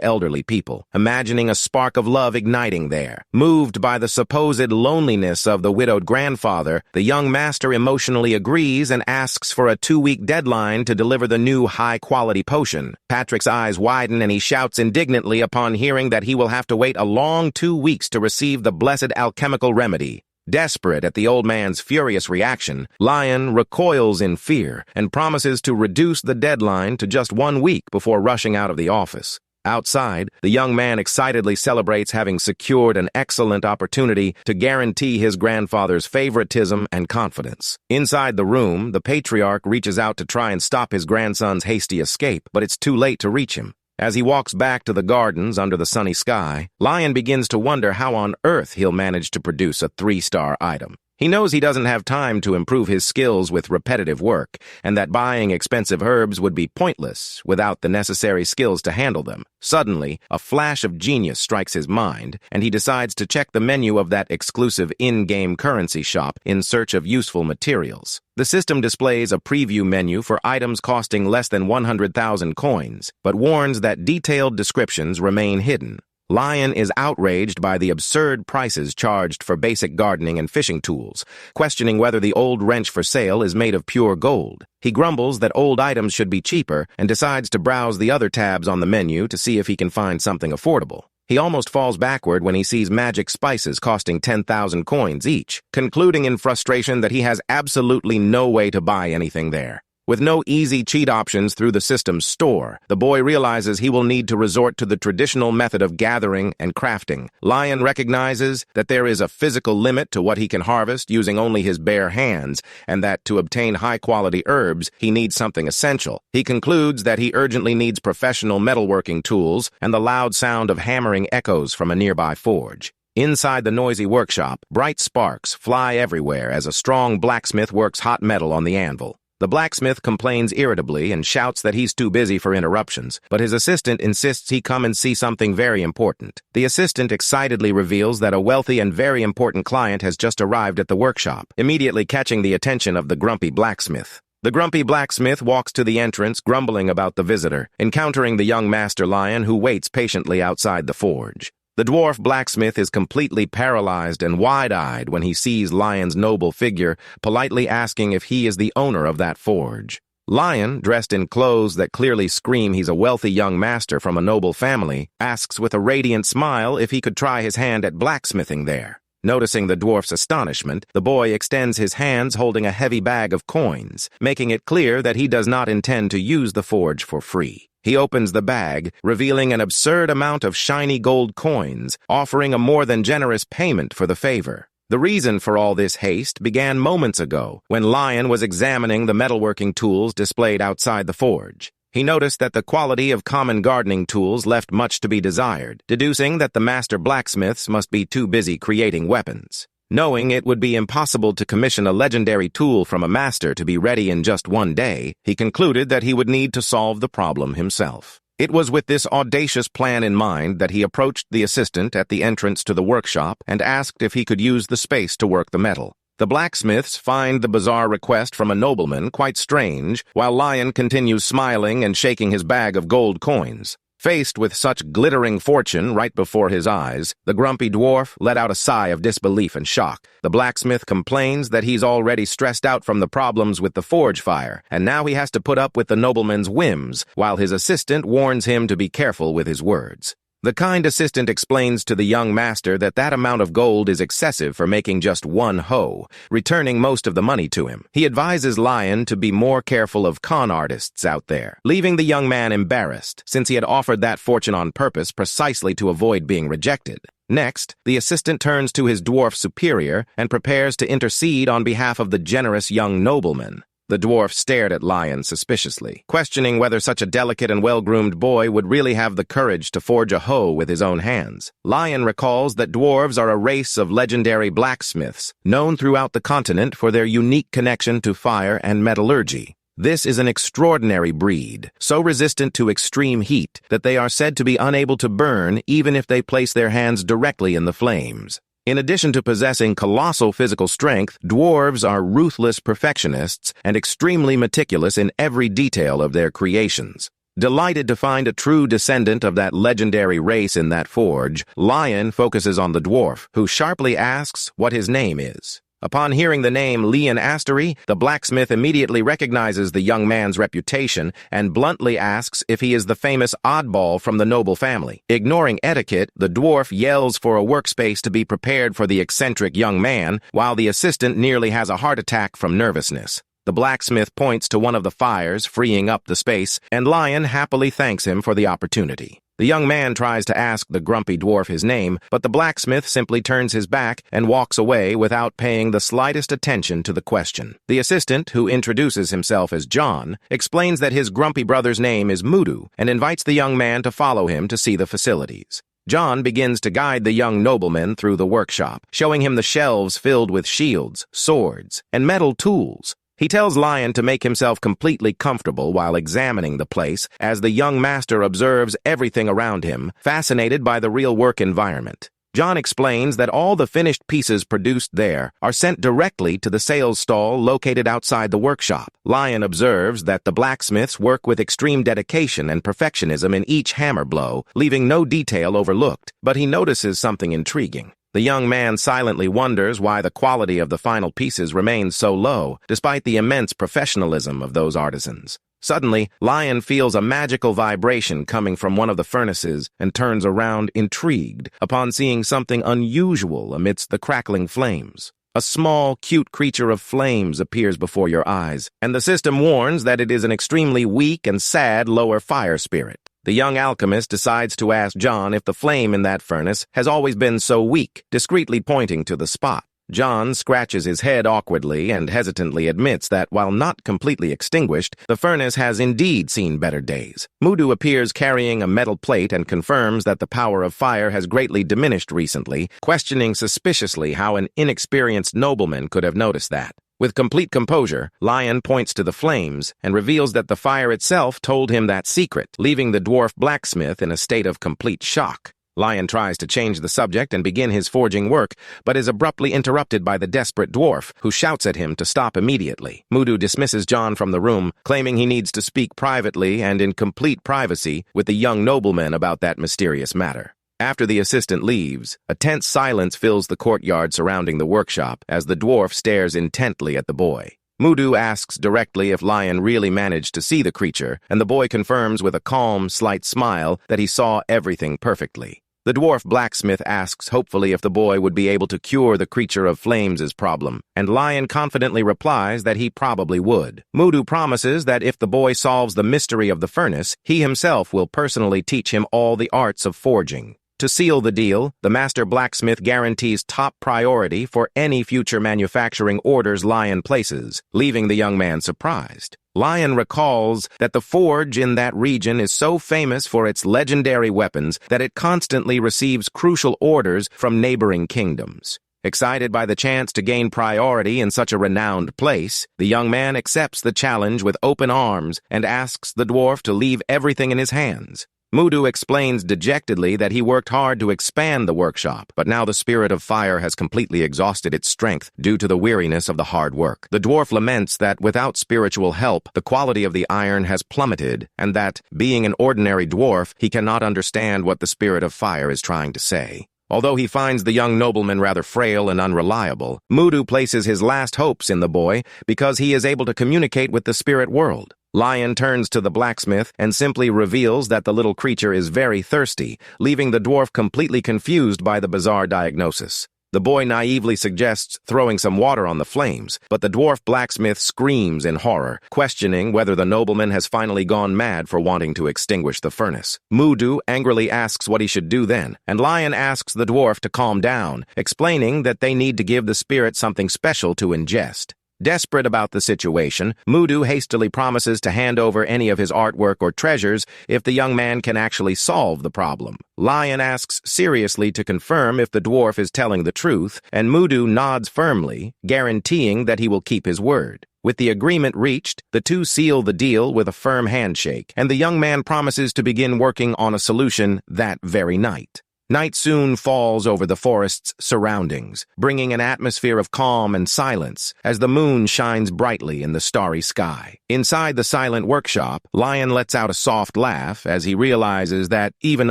elderly people, imagining a spark of love igniting there. Moved by the supposed loneliness of the widowed grandfather, the young master emotionally agrees and asks for a 2-week deadline to deliver the new high-quality potion. Patrick's eyes widen and he shouts indignantly upon hearing that he will have to wait a long 2 weeks to receive the blessed alchemical remedy. Desperate at the old man's furious reaction, Lion recoils in fear and promises to reduce the deadline to just 1 week before rushing out of the office. Outside, the young man excitedly celebrates having secured an excellent opportunity to guarantee his grandfather's favoritism and confidence. Inside the room, the patriarch reaches out to try and stop his grandson's hasty escape, but it's too late to reach him. As he walks back to the gardens under the sunny sky, Lion begins to wonder how on earth he'll manage to produce a 3-star item. He knows he doesn't have time to improve his skills with repetitive work, and that buying expensive herbs would be pointless without the necessary skills to handle them. Suddenly, a flash of genius strikes his mind, and he decides to check the menu of that exclusive in-game currency shop in search of useful materials. The system displays a preview menu for items costing less than 100,000 coins, but warns that detailed descriptions remain hidden. Lion is outraged by the absurd prices charged for basic gardening and fishing tools, questioning whether the old wrench for sale is made of pure gold. He grumbles that old items should be cheaper and decides to browse the other tabs on the menu to see if he can find something affordable. He almost falls backward when he sees magic spices costing 10,000 coins each, concluding in frustration that he has absolutely no way to buy anything there. With no easy cheat options through the system's store, the boy realizes he will need to resort to the traditional method of gathering and crafting. Lion recognizes that there is a physical limit to what he can harvest using only his bare hands, and that to obtain high-quality herbs, he needs something essential. He concludes that he urgently needs professional metalworking tools, and the loud sound of hammering echoes from a nearby forge. Inside the noisy workshop, bright sparks fly everywhere as a strong blacksmith works hot metal on the anvil. The blacksmith complains irritably and shouts that he's too busy for interruptions, but his assistant insists he come and see something very important. The assistant excitedly reveals that a wealthy and very important client has just arrived at the workshop, immediately catching the attention of the grumpy blacksmith. The grumpy blacksmith walks to the entrance, grumbling about the visitor, encountering the young master Lion who waits patiently outside the forge. The dwarf blacksmith is completely paralyzed and wide-eyed when he sees Lion's noble figure, politely asking if he is the owner of that forge. Lion, dressed in clothes that clearly scream he's a wealthy young master from a noble family, asks with a radiant smile if he could try his hand at blacksmithing there. Noticing the dwarf's astonishment, the boy extends his hands holding a heavy bag of coins, making it clear that he does not intend to use the forge for free. He opens the bag, revealing an absurd amount of shiny gold coins, offering a more than generous payment for the favor. The reason for all this haste began moments ago, when Lion was examining the metalworking tools displayed outside the forge. He noticed that the quality of common gardening tools left much to be desired, deducing that the master blacksmiths must be too busy creating weapons. Knowing it would be impossible to commission a legendary tool from a master to be ready in just 1 day, he concluded that he would need to solve the problem himself. It was with this audacious plan in mind that he approached the assistant at the entrance to the workshop and asked if he could use the space to work the metal. The blacksmiths find the bizarre request from a nobleman quite strange, while Lion continues smiling and shaking his bag of gold coins. Faced with such glittering fortune right before his eyes, the grumpy dwarf let out a sigh of disbelief and shock. The blacksmith complains that he's already stressed out from the problems with the forge fire, and now he has to put up with the nobleman's whims, while his assistant warns him to be careful with his words. The kind assistant explains to the young master that that amount of gold is excessive for making just 1 hoe, returning most of the money to him. He advises Lion to be more careful of con artists out there, leaving the young man embarrassed, since he had offered that fortune on purpose precisely to avoid being rejected. Next, the assistant turns to his dwarf superior and prepares to intercede on behalf of the generous young nobleman. The dwarf stared at Lion suspiciously, questioning whether such a delicate and well-groomed boy would really have the courage to forge a hoe with his own hands. Lion recalls that dwarves are a race of legendary blacksmiths, known throughout the continent for their unique connection to fire and metallurgy. This is an extraordinary breed, so resistant to extreme heat that they are said to be unable to burn even if they place their hands directly in the flames. In addition to possessing colossal physical strength, dwarves are ruthless perfectionists and extremely meticulous in every detail of their creations. Delighted to find a true descendant of that legendary race in that forge, Lion focuses on the dwarf, who sharply asks what his name is. Upon hearing the name Lion Astery, the blacksmith immediately recognizes the young man's reputation and bluntly asks if he is the famous oddball from the noble family. Ignoring etiquette, the dwarf yells for a workspace to be prepared for the eccentric young man, while the assistant nearly has a heart attack from nervousness. The blacksmith points to one of the fires, freeing up the space, and Lion happily thanks him for the opportunity. The young man tries to ask the grumpy dwarf his name, but the blacksmith simply turns his back and walks away without paying the slightest attention to the question. The assistant, who introduces himself as John, explains that his grumpy brother's name is Mudu and invites the young man to follow him to see the facilities. John begins to guide the young nobleman through the workshop, showing him the shelves filled with shields, swords, and metal tools. He tells Lion to make himself completely comfortable while examining the place as the young master observes everything around him, fascinated by the real work environment. John explains that all the finished pieces produced there are sent directly to the sales stall located outside the workshop. Lion observes that the blacksmiths work with extreme dedication and perfectionism in each hammer blow, leaving no detail overlooked, but he notices something intriguing. The young man silently wonders why the quality of the final pieces remains so low, despite the immense professionalism of those artisans. Suddenly, Lion feels a magical vibration coming from one of the furnaces and turns around intrigued upon seeing something unusual amidst the crackling flames. A small, cute creature of flames appears before your eyes, and the system warns that it is an extremely weak and sad lower fire spirit. The young alchemist decides to ask John if the flame in that furnace has always been so weak, discreetly pointing to the spot. John scratches his head awkwardly and hesitantly admits that, while not completely extinguished, the furnace has indeed seen better days. Mudu appears carrying a metal plate and confirms that the power of fire has greatly diminished recently, questioning suspiciously how an inexperienced nobleman could have noticed that. With complete composure, Lion points to the flames and reveals that the fire itself told him that secret, leaving the dwarf blacksmith in a state of complete shock. Lion tries to change the subject and begin his forging work, but is abruptly interrupted by the desperate dwarf, who shouts at him to stop immediately. Mudu dismisses John from the room, claiming he needs to speak privately and in complete privacy with the young nobleman about that mysterious matter. After the assistant leaves, a tense silence fills the courtyard surrounding the workshop as the dwarf stares intently at the boy. Mudu asks directly if Lion really managed to see the creature, and the boy confirms with a calm, slight smile that he saw everything perfectly. The dwarf blacksmith asks hopefully if the boy would be able to cure the creature of flames' problem, and Lion confidently replies that he probably would. Mudu promises that if the boy solves the mystery of the furnace, he himself will personally teach him all the arts of forging. To seal the deal, the master blacksmith guarantees top priority for any future manufacturing orders Lion places, leaving the young man surprised. Lion recalls that the forge in that region is so famous for its legendary weapons that it constantly receives crucial orders from neighboring kingdoms. Excited by the chance to gain priority in such a renowned place, the young man accepts the challenge with open arms and asks the dwarf to leave everything in his hands. Mudu explains dejectedly that he worked hard to expand the workshop, but now the spirit of fire has completely exhausted its strength due to the weariness of the hard work. The dwarf laments that without spiritual help, the quality of the iron has plummeted, and that, being an ordinary dwarf, he cannot understand what the spirit of fire is trying to say. Although he finds the young nobleman rather frail and unreliable, Mudu places his last hopes in the boy because he is able to communicate with the spirit world. Lion turns to the blacksmith and simply reveals that the little creature is very thirsty, leaving the dwarf completely confused by the bizarre diagnosis. The boy naively suggests throwing some water on the flames, but the dwarf blacksmith screams in horror, questioning whether the nobleman has finally gone mad for wanting to extinguish the furnace. Mudu angrily asks what he should do then, and Lion asks the dwarf to calm down, explaining that they need to give the spirit something special to ingest. Desperate about the situation, Mudu hastily promises to hand over any of his artwork or treasures if the young man can actually solve the problem. Lion asks seriously to confirm if the dwarf is telling the truth, and Mudu nods firmly, guaranteeing that he will keep his word. With the agreement reached, the two seal the deal with a firm handshake, and the young man promises to begin working on a solution that very night. Night soon falls over the forest's surroundings, bringing an atmosphere of calm and silence as the moon shines brightly in the starry sky. Inside the silent workshop, Lion lets out a soft laugh as he realizes that, even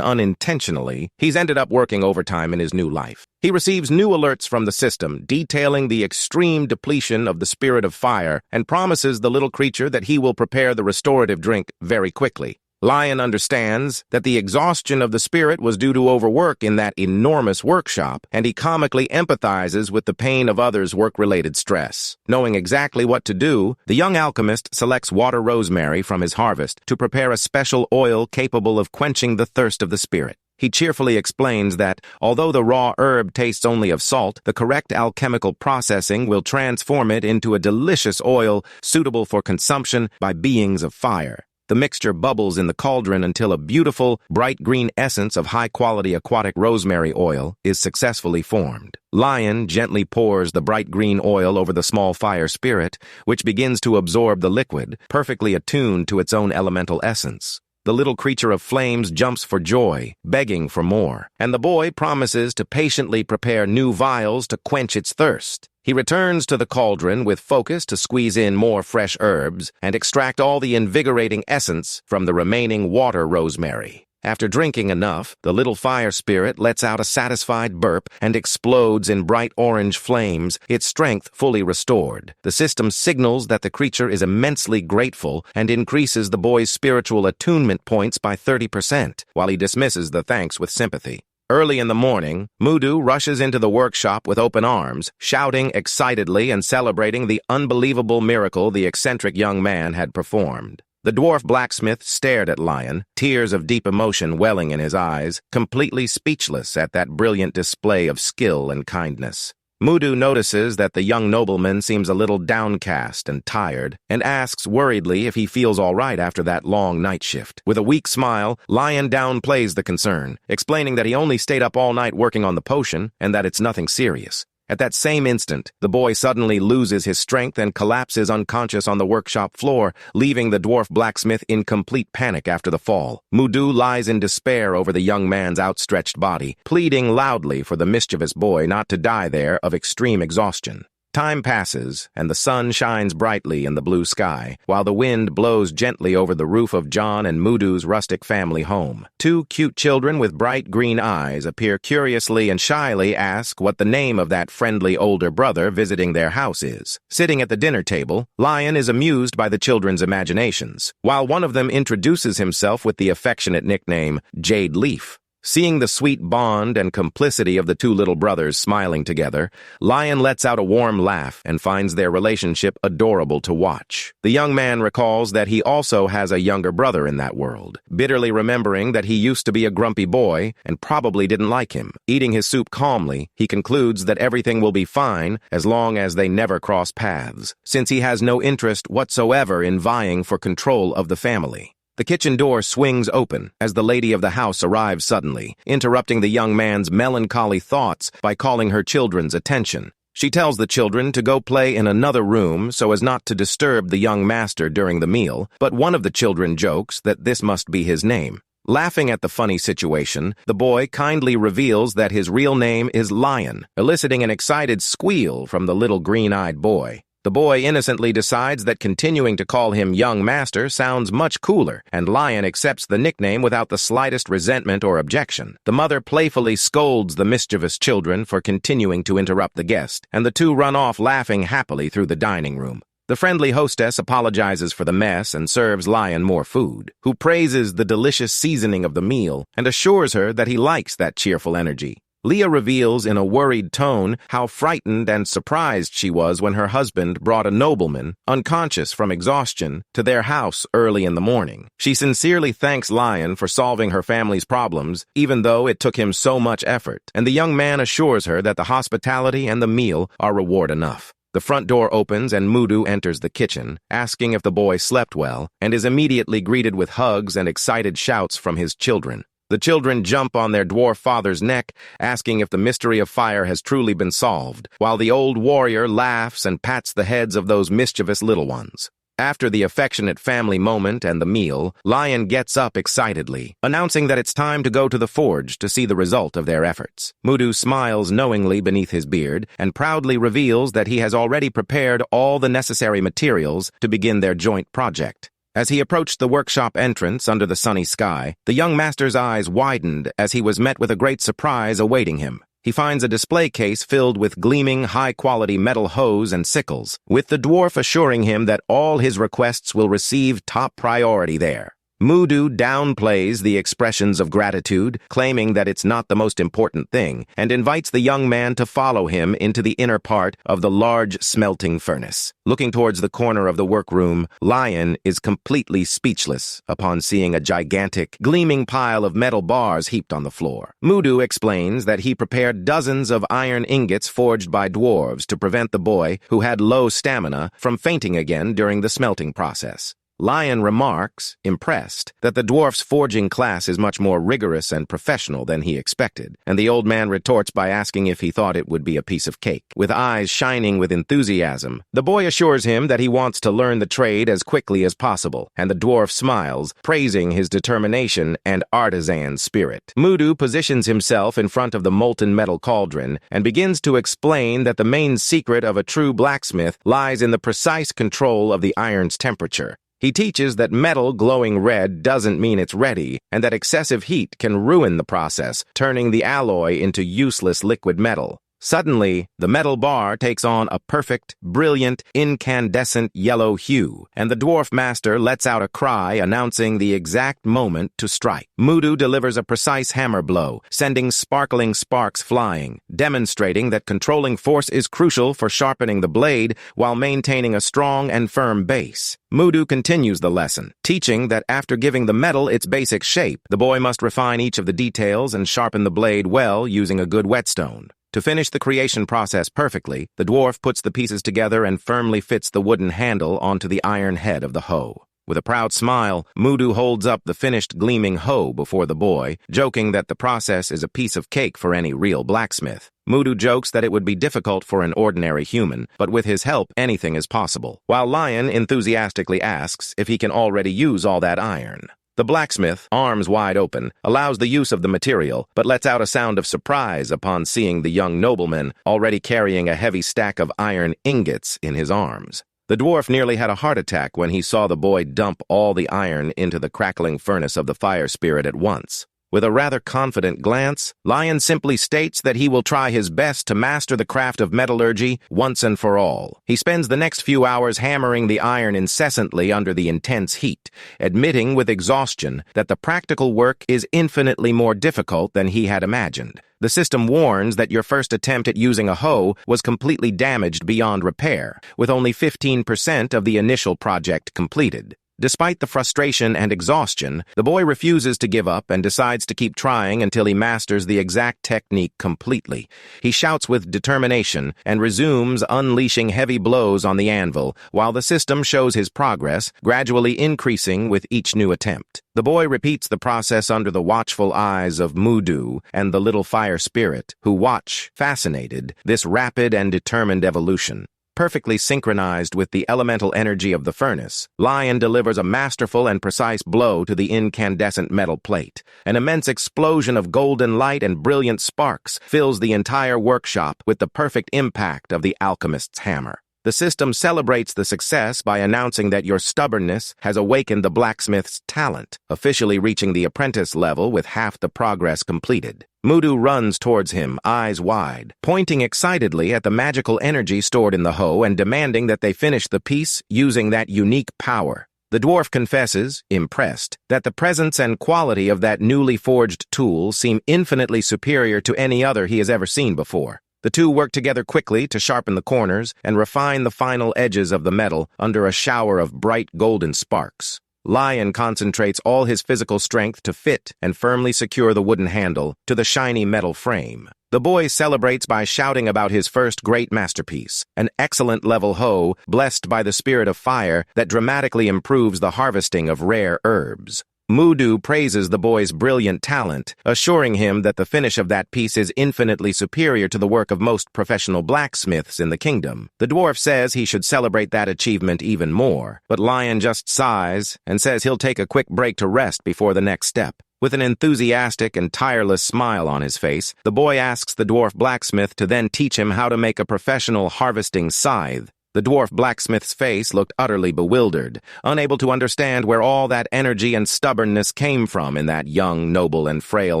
unintentionally, he's ended up working overtime in his new life. He receives new alerts from the system detailing the extreme depletion of the spirit of fire and promises the little creature that he will prepare the restorative drink very quickly. Lion understands that the exhaustion of the spirit was due to overwork in that enormous workshop, and he comically empathizes with the pain of others' work-related stress. Knowing exactly what to do, the young alchemist selects water rosemary from his harvest to prepare a special oil capable of quenching the thirst of the spirit. He cheerfully explains that, although the raw herb tastes only of salt, the correct alchemical processing will transform it into a delicious oil suitable for consumption by beings of fire. The mixture bubbles in the cauldron until a beautiful, bright green essence of high-quality aquatic rosemary oil is successfully formed. Lion gently pours the bright green oil over the small fire spirit, which begins to absorb the liquid, perfectly attuned to its own elemental essence. The little creature of flames jumps for joy, begging for more, and the boy promises to patiently prepare new vials to quench its thirst. He returns to the cauldron with focus to squeeze in more fresh herbs and extract all the invigorating essence from the remaining water rosemary. After drinking enough, the little fire spirit lets out a satisfied burp and explodes in bright orange flames, its strength fully restored. The system signals that the creature is immensely grateful and increases the boy's spiritual attunement points by 30%, while he dismisses the thanks with sympathy. Early in the morning, Mudu rushes into the workshop with open arms, shouting excitedly and celebrating the unbelievable miracle the eccentric young man had performed. The dwarf blacksmith stared at Lion, tears of deep emotion welling in his eyes, completely speechless at that brilliant display of skill and kindness. Mudu notices that the young nobleman seems a little downcast and tired, and asks worriedly if he feels all right after that long night shift. With a weak smile, Lion downplays the concern, explaining that he only stayed up all night working on the potion and that it's nothing serious. At that same instant, the boy suddenly loses his strength and collapses unconscious on the workshop floor, leaving the dwarf blacksmith in complete panic after the fall. Mudu lies in despair over the young man's outstretched body, pleading loudly for the mischievous boy not to die there of extreme exhaustion. Time passes, and the sun shines brightly in the blue sky, while the wind blows gently over the roof of John and Mudu's rustic family home. Two cute children with bright green eyes appear curiously and shyly ask what the name of that friendly older brother visiting their house is. Sitting at the dinner table, Lion is amused by the children's imaginations, while one of them introduces himself with the affectionate nickname Jade Leaf. Seeing the sweet bond and complicity of the two little brothers smiling together, Lion lets out a warm laugh and finds their relationship adorable to watch. The young man recalls that he also has a younger brother in that world, bitterly remembering that he used to be a grumpy boy and probably didn't like him. Eating his soup calmly, he concludes that everything will be fine as long as they never cross paths, since he has no interest whatsoever in vying for control of the family. The kitchen door swings open as the lady of the house arrives suddenly, interrupting the young man's melancholy thoughts by calling her children's attention. She tells the children to go play in another room so as not to disturb the young master during the meal, but one of the children jokes that this must be his name. Laughing at the funny situation, the boy kindly reveals that his real name is Lion, eliciting an excited squeal from the little green-eyed boy. The boy innocently decides that continuing to call him young master sounds much cooler, and Lion accepts the nickname without the slightest resentment or objection. The mother playfully scolds the mischievous children for continuing to interrupt the guest, and the two run off laughing happily through the dining room. The friendly hostess apologizes for the mess and serves Lion more food, who praises the delicious seasoning of the meal and assures her that he likes that cheerful energy. Leah reveals in a worried tone how frightened and surprised she was when her husband brought a nobleman, unconscious from exhaustion, to their house early in the morning. She sincerely thanks Lion for solving her family's problems, even though it took him so much effort, and the young man assures her that the hospitality and the meal are reward enough. The front door opens and Mudu enters the kitchen, asking if the boy slept well, and is immediately greeted with hugs and excited shouts from his children. The children jump on their dwarf father's neck, asking if the mystery of fire has truly been solved, while the old warrior laughs and pats the heads of those mischievous little ones. After the affectionate family moment and the meal, Lion gets up excitedly, announcing that it's time to go to the forge to see the result of their efforts. Mudu smiles knowingly beneath his beard and proudly reveals that he has already prepared all the necessary materials to begin their joint project. As he approached the workshop entrance under the sunny sky, the young master's eyes widened as he was met with a great surprise awaiting him. He finds a display case filled with gleaming, high-quality metal hoes and sickles, with the dwarf assuring him that all his requests will receive top priority there. Mudu downplays the expressions of gratitude, claiming that it's not the most important thing, and invites the young man to follow him into the inner part of the large smelting furnace. Looking towards the corner of the workroom, Lion is completely speechless upon seeing a gigantic, gleaming pile of metal bars heaped on the floor. Mudu explains that he prepared dozens of iron ingots forged by dwarves to prevent the boy, who had low stamina, from fainting again during the smelting process. Lion remarks, impressed, that the dwarf's forging class is much more rigorous and professional than he expected, and the old man retorts by asking if he thought it would be a piece of cake. With eyes shining with enthusiasm, the boy assures him that he wants to learn the trade as quickly as possible, and the dwarf smiles, praising his determination and artisan spirit. Mudu positions himself in front of the molten metal cauldron and begins to explain that the main secret of a true blacksmith lies in the precise control of the iron's temperature. He teaches that metal glowing red doesn't mean it's ready, and that excessive heat can ruin the process, turning the alloy into useless liquid metal. Suddenly, the metal bar takes on a perfect, brilliant, incandescent yellow hue, and the dwarf master lets out a cry announcing the exact moment to strike. Mudu delivers a precise hammer blow, sending sparkling sparks flying, demonstrating that controlling force is crucial for sharpening the blade while maintaining a strong and firm base. Mudu continues the lesson, teaching that after giving the metal its basic shape, the boy must refine each of the details and sharpen the blade well using a good whetstone. To finish the creation process perfectly, the dwarf puts the pieces together and firmly fits the wooden handle onto the iron head of the hoe. With a proud smile, Mudu holds up the finished gleaming hoe before the boy, joking that the process is a piece of cake for any real blacksmith. Mudu jokes that it would be difficult for an ordinary human, but with his help, anything is possible, while Lion enthusiastically asks if he can already use all that iron. The blacksmith, arms wide open, allows the use of the material, but lets out a sound of surprise upon seeing the young nobleman already carrying a heavy stack of iron ingots in his arms. The dwarf nearly had a heart attack when he saw the boy dump all the iron into the crackling furnace of the fire spirit at once. With a rather confident glance, Lion simply states that he will try his best to master the craft of metallurgy once and for all. He spends the next few hours hammering the iron incessantly under the intense heat, admitting with exhaustion that the practical work is infinitely more difficult than he had imagined. The system warns that your first attempt at using a hoe was completely damaged beyond repair, with only 15% of the initial project completed. Despite the frustration and exhaustion, the boy refuses to give up and decides to keep trying until he masters the exact technique completely. He shouts with determination and resumes unleashing heavy blows on the anvil, while the system shows his progress, gradually increasing with each new attempt. The boy repeats the process under the watchful eyes of Mudu and the little fire spirit, who watch, fascinated, this rapid and determined evolution. Perfectly synchronized with the elemental energy of the furnace, Lion delivers a masterful and precise blow to the incandescent metal plate. An immense explosion of golden light and brilliant sparks fills the entire workshop with the perfect impact of the alchemist's hammer. The system celebrates the success by announcing that your stubbornness has awakened the blacksmith's talent, officially reaching the apprentice level with half the progress completed. Mudu runs towards him, eyes wide, pointing excitedly at the magical energy stored in the hoe and demanding that they finish the piece using that unique power. The dwarf confesses, impressed, that the presence and quality of that newly forged tool seem infinitely superior to any other he has ever seen before. The two work together quickly to sharpen the corners and refine the final edges of the metal under a shower of bright golden sparks. Lion concentrates all his physical strength to fit and firmly secure the wooden handle to the shiny metal frame. The boy celebrates by shouting about his first great masterpiece, an excellent level hoe blessed by the spirit of fire that dramatically improves the harvesting of rare herbs. Mudu praises the boy's brilliant talent, assuring him that the finish of that piece is infinitely superior to the work of most professional blacksmiths in the kingdom. The dwarf says he should celebrate that achievement even more, but Lion just sighs and says he'll take a quick break to rest before the next step. With an enthusiastic and tireless smile on his face, the boy asks the dwarf blacksmith to then teach him how to make a professional harvesting scythe. The dwarf blacksmith's face looked utterly bewildered, unable to understand where all that energy and stubbornness came from in that young, noble, and frail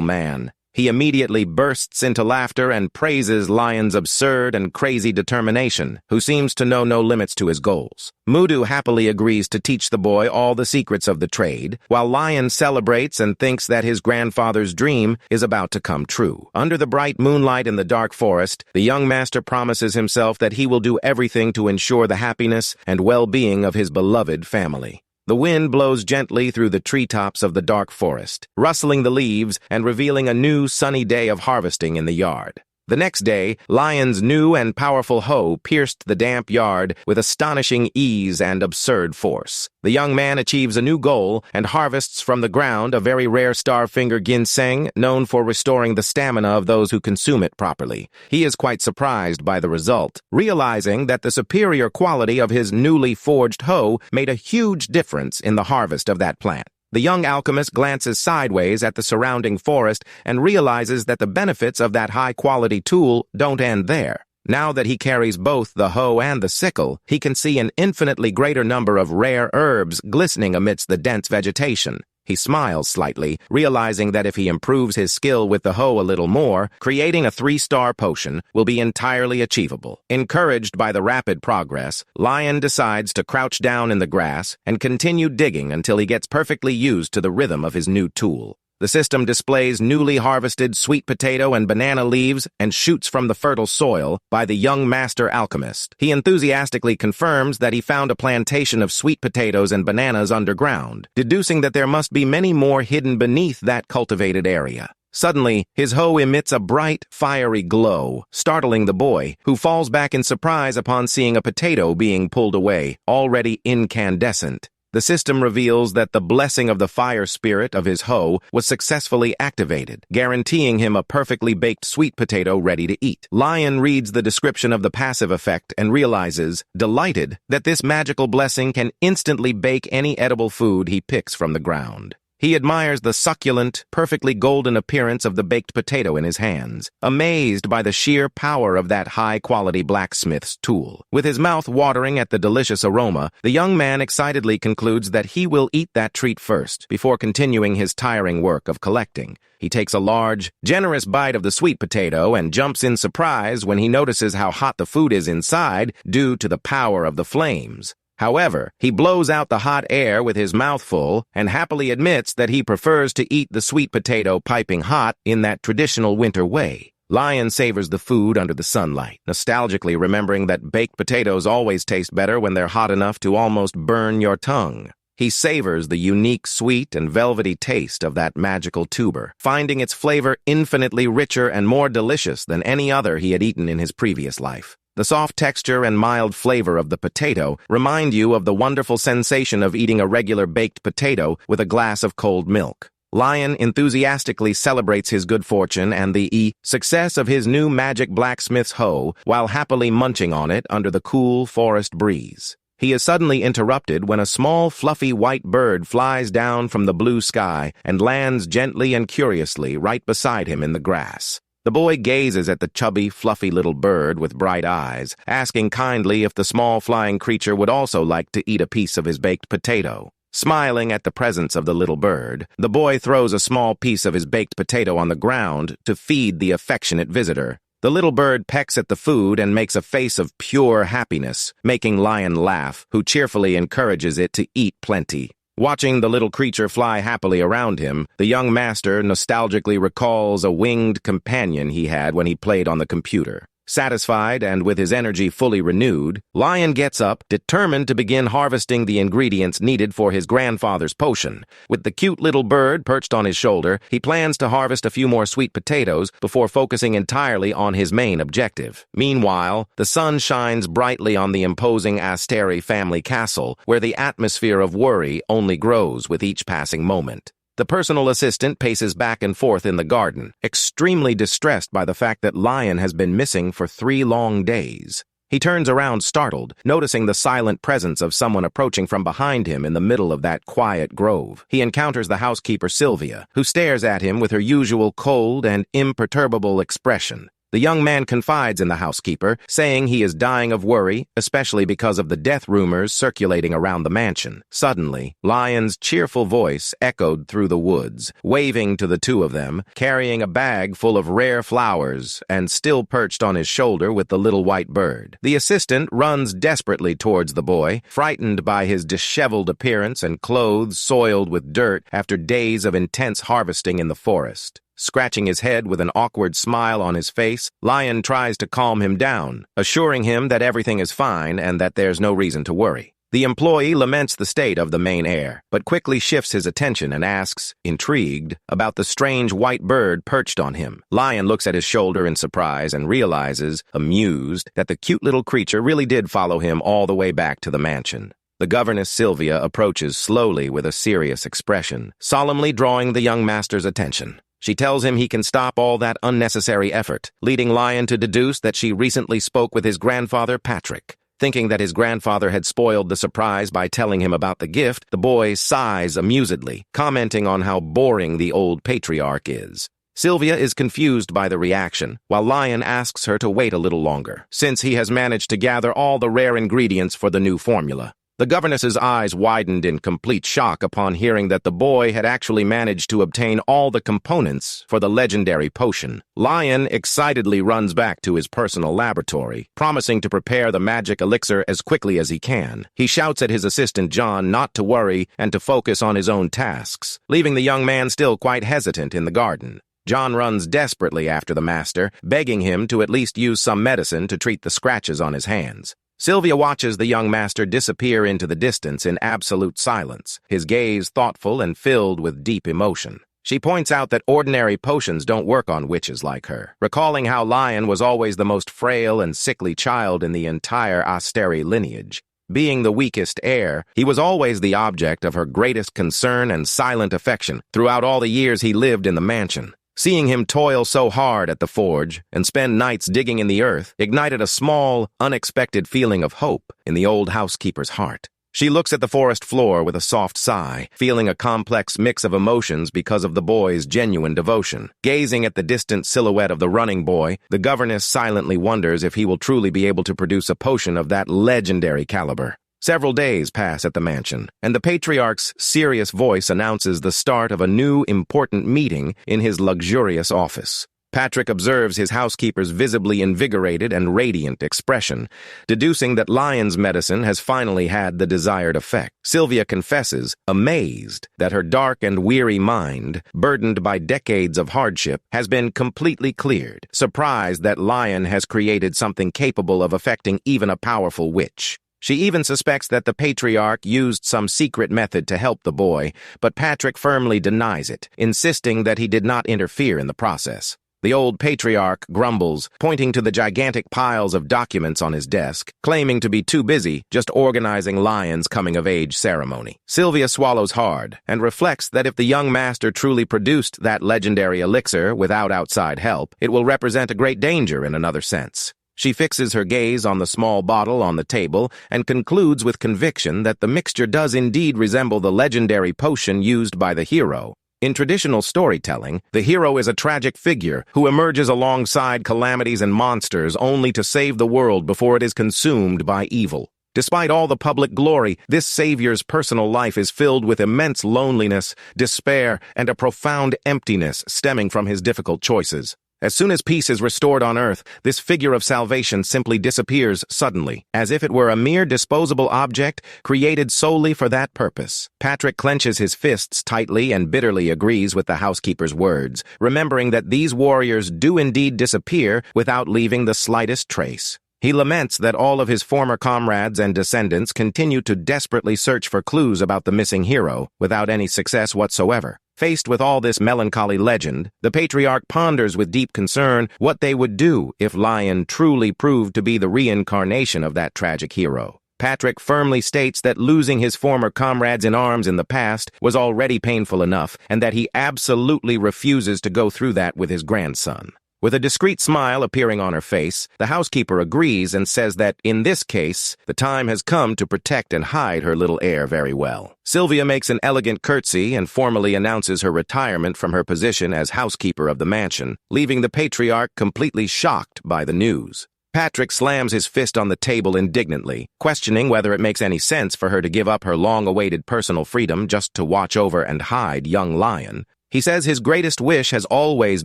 man. He immediately bursts into laughter and praises Lion's absurd and crazy determination, who seems to know no limits to his goals. Mudu happily agrees to teach the boy all the secrets of the trade, while Lion celebrates and thinks that his grandfather's dream is about to come true. Under the bright moonlight in the dark forest, the young master promises himself that he will do everything to ensure the happiness and well-being of his beloved family. The wind blows gently through the treetops of the dark forest, rustling the leaves and revealing a new sunny day of harvesting in the yard. The next day, Lion's new and powerful hoe pierced the damp yard with astonishing ease and absurd force. The young man achieves a new goal and harvests from the ground a very rare star-finger ginseng known for restoring the stamina of those who consume it properly. He is quite surprised by the result, realizing that the superior quality of his newly forged hoe made a huge difference in the harvest of that plant. The young alchemist glances sideways at the surrounding forest and realizes that the benefits of that high-quality tool don't end there. Now that he carries both the hoe and the sickle, he can see an infinitely greater number of rare herbs glistening amidst the dense vegetation. He smiles slightly, realizing that if he improves his skill with the hoe a little more, creating a 3-star potion will be entirely achievable. Encouraged by the rapid progress, Lion decides to crouch down in the grass and continue digging until he gets perfectly used to the rhythm of his new tool. The system displays newly harvested sweet potato and banana leaves and shoots from the fertile soil by the young master alchemist. He enthusiastically confirms that he found a plantation of sweet potatoes and bananas underground, deducing that there must be many more hidden beneath that cultivated area. Suddenly, his hoe emits a bright, fiery glow, startling the boy, who falls back in surprise upon seeing a potato being pulled away, already incandescent. The system reveals that the blessing of the fire spirit of his hoe was successfully activated, guaranteeing him a perfectly baked sweet potato ready to eat. Lion reads the description of the passive effect and realizes, delighted, that this magical blessing can instantly bake any edible food he picks from the ground. He admires the succulent, perfectly golden appearance of the baked potato in his hands, amazed by the sheer power of that high-quality blacksmith's tool. With his mouth watering at the delicious aroma, the young man excitedly concludes that he will eat that treat first, before continuing his tiring work of collecting. He takes a large, generous bite of the sweet potato and jumps in surprise when he notices how hot the food is inside due to the power of the flames. However, he blows out the hot air with his mouth full and happily admits that he prefers to eat the sweet potato piping hot in that traditional winter way. Lion savors the food under the sunlight, nostalgically remembering that baked potatoes always taste better when they're hot enough to almost burn your tongue. He savors the unique sweet and velvety taste of that magical tuber, finding its flavor infinitely richer and more delicious than any other he had eaten in his previous life. The soft texture and mild flavor of the potato remind you of the wonderful sensation of eating a regular baked potato with a glass of cold milk. Lion enthusiastically celebrates his good fortune and the success of his new magic blacksmith's hoe while happily munching on it under the cool forest breeze. He is suddenly interrupted when a small, fluffy white bird flies down from the blue sky and lands gently and curiously right beside him in the grass. The boy gazes at the chubby, fluffy little bird with bright eyes, asking kindly if the small flying creature would also like to eat a piece of his baked potato. Smiling at the presence of the little bird, the boy throws a small piece of his baked potato on the ground to feed the affectionate visitor. The little bird pecks at the food and makes a face of pure happiness, making Lion laugh, who cheerfully encourages it to eat plenty. Watching the little creature fly happily around him, the young master nostalgically recalls a winged companion he had when he played on the computer. Satisfied and with his energy fully renewed, Lion gets up, determined to begin harvesting the ingredients needed for his grandfather's potion. With the cute little bird perched on his shoulder, he plans to harvest a few more sweet potatoes before focusing entirely on his main objective. Meanwhile, the sun shines brightly on the imposing Asteri family castle, where the atmosphere of worry only grows with each passing moment. The personal assistant paces back and forth in the garden, extremely distressed by the fact that Lion has been missing for 3 long days. He turns around startled, noticing the silent presence of someone approaching from behind him in the middle of that quiet grove. He encounters the housekeeper Sylvia, who stares at him with her usual cold and imperturbable expression. The young man confides in the housekeeper, saying he is dying of worry, especially because of the death rumors circulating around the mansion. Suddenly, Lion's cheerful voice echoed through the woods, waving to the two of them, carrying a bag full of rare flowers, and still perched on his shoulder with the little white bird. The assistant runs desperately towards the boy, frightened by his disheveled appearance and clothes soiled with dirt after days of intense harvesting in the forest. Scratching his head with an awkward smile on his face, Lion tries to calm him down, assuring him that everything is fine and that there's no reason to worry. The employee laments the state of the main heir, but quickly shifts his attention and asks, intrigued, about the strange white bird perched on him. Lion looks at his shoulder in surprise and realizes, amused, that the cute little creature really did follow him all the way back to the mansion. The governess Sylvia approaches slowly with a serious expression, solemnly drawing the young master's attention. She tells him he can stop all that unnecessary effort, leading Lion to deduce that she recently spoke with his grandfather, Patrick. Thinking that his grandfather had spoiled the surprise by telling him about the gift, the boy sighs amusedly, commenting on how boring the old patriarch is. Sylvia is confused by the reaction, while Lion asks her to wait a little longer, since he has managed to gather all the rare ingredients for the new formula. The governess's eyes widened in complete shock upon hearing that the boy had actually managed to obtain all the components for the legendary potion. Lion excitedly runs back to his personal laboratory, promising to prepare the magic elixir as quickly as he can. He shouts at his assistant John not to worry and to focus on his own tasks, leaving the young man still quite hesitant in the garden. John runs desperately after the master, begging him to at least use some medicine to treat the scratches on his hands. Sylvia watches the young master disappear into the distance in absolute silence, his gaze thoughtful and filled with deep emotion. She points out that ordinary potions don't work on witches like her, recalling how Lion was always the most frail and sickly child in the entire Asteri lineage. Being the weakest heir, he was always the object of her greatest concern and silent affection throughout all the years he lived in the mansion. Seeing him toil so hard at the forge and spend nights digging in the earth ignited a small, unexpected feeling of hope in the old housekeeper's heart. She looks at the forest floor with a soft sigh, feeling a complex mix of emotions because of the boy's genuine devotion. Gazing at the distant silhouette of the running boy, the governess silently wonders if he will truly be able to produce a potion of that legendary caliber. Several days pass at the mansion, and the patriarch's serious voice announces the start of a new, important meeting in his luxurious office. Patrick observes his housekeeper's visibly invigorated and radiant expression, deducing that Lion's medicine has finally had the desired effect. Sylvia confesses, amazed, that her dark and weary mind, burdened by decades of hardship, has been completely cleared, surprised that Lion has created something capable of affecting even a powerful witch. She even suspects that the patriarch used some secret method to help the boy, but Patrick firmly denies it, insisting that he did not interfere in the process. The old patriarch grumbles, pointing to the gigantic piles of documents on his desk, claiming to be too busy just organizing Lion's coming-of-age ceremony. Sylvia swallows hard and reflects that if the young master truly produced that legendary elixir without outside help, it will represent a great danger in another sense. She fixes her gaze on the small bottle on the table and concludes with conviction that the mixture does indeed resemble the legendary potion used by the hero. In traditional storytelling, the hero is a tragic figure who emerges alongside calamities and monsters only to save the world before it is consumed by evil. Despite all the public glory, this savior's personal life is filled with immense loneliness, despair, and a profound emptiness stemming from his difficult choices. As soon as peace is restored on Earth, this figure of salvation simply disappears suddenly, as if it were a mere disposable object created solely for that purpose. Patrick clenches his fists tightly and bitterly agrees with the housekeeper's words, remembering that these warriors do indeed disappear without leaving the slightest trace. He laments that all of his former comrades and descendants continue to desperately search for clues about the missing hero, without any success whatsoever. Faced with all this melancholy legend, the patriarch ponders with deep concern what they would do if Lion truly proved to be the reincarnation of that tragic hero. Patrick firmly states that losing his former comrades in arms in the past was already painful enough, and that he absolutely refuses to go through that with his grandson. With a discreet smile appearing on her face, the housekeeper agrees and says that, in this case, the time has come to protect and hide her little heir very well. Sylvia makes an elegant curtsy and formally announces her retirement from her position as housekeeper of the mansion, leaving the patriarch completely shocked by the news. Patrick slams his fist on the table indignantly, questioning whether it makes any sense for her to give up her long-awaited personal freedom just to watch over and hide young Lion. He says his greatest wish has always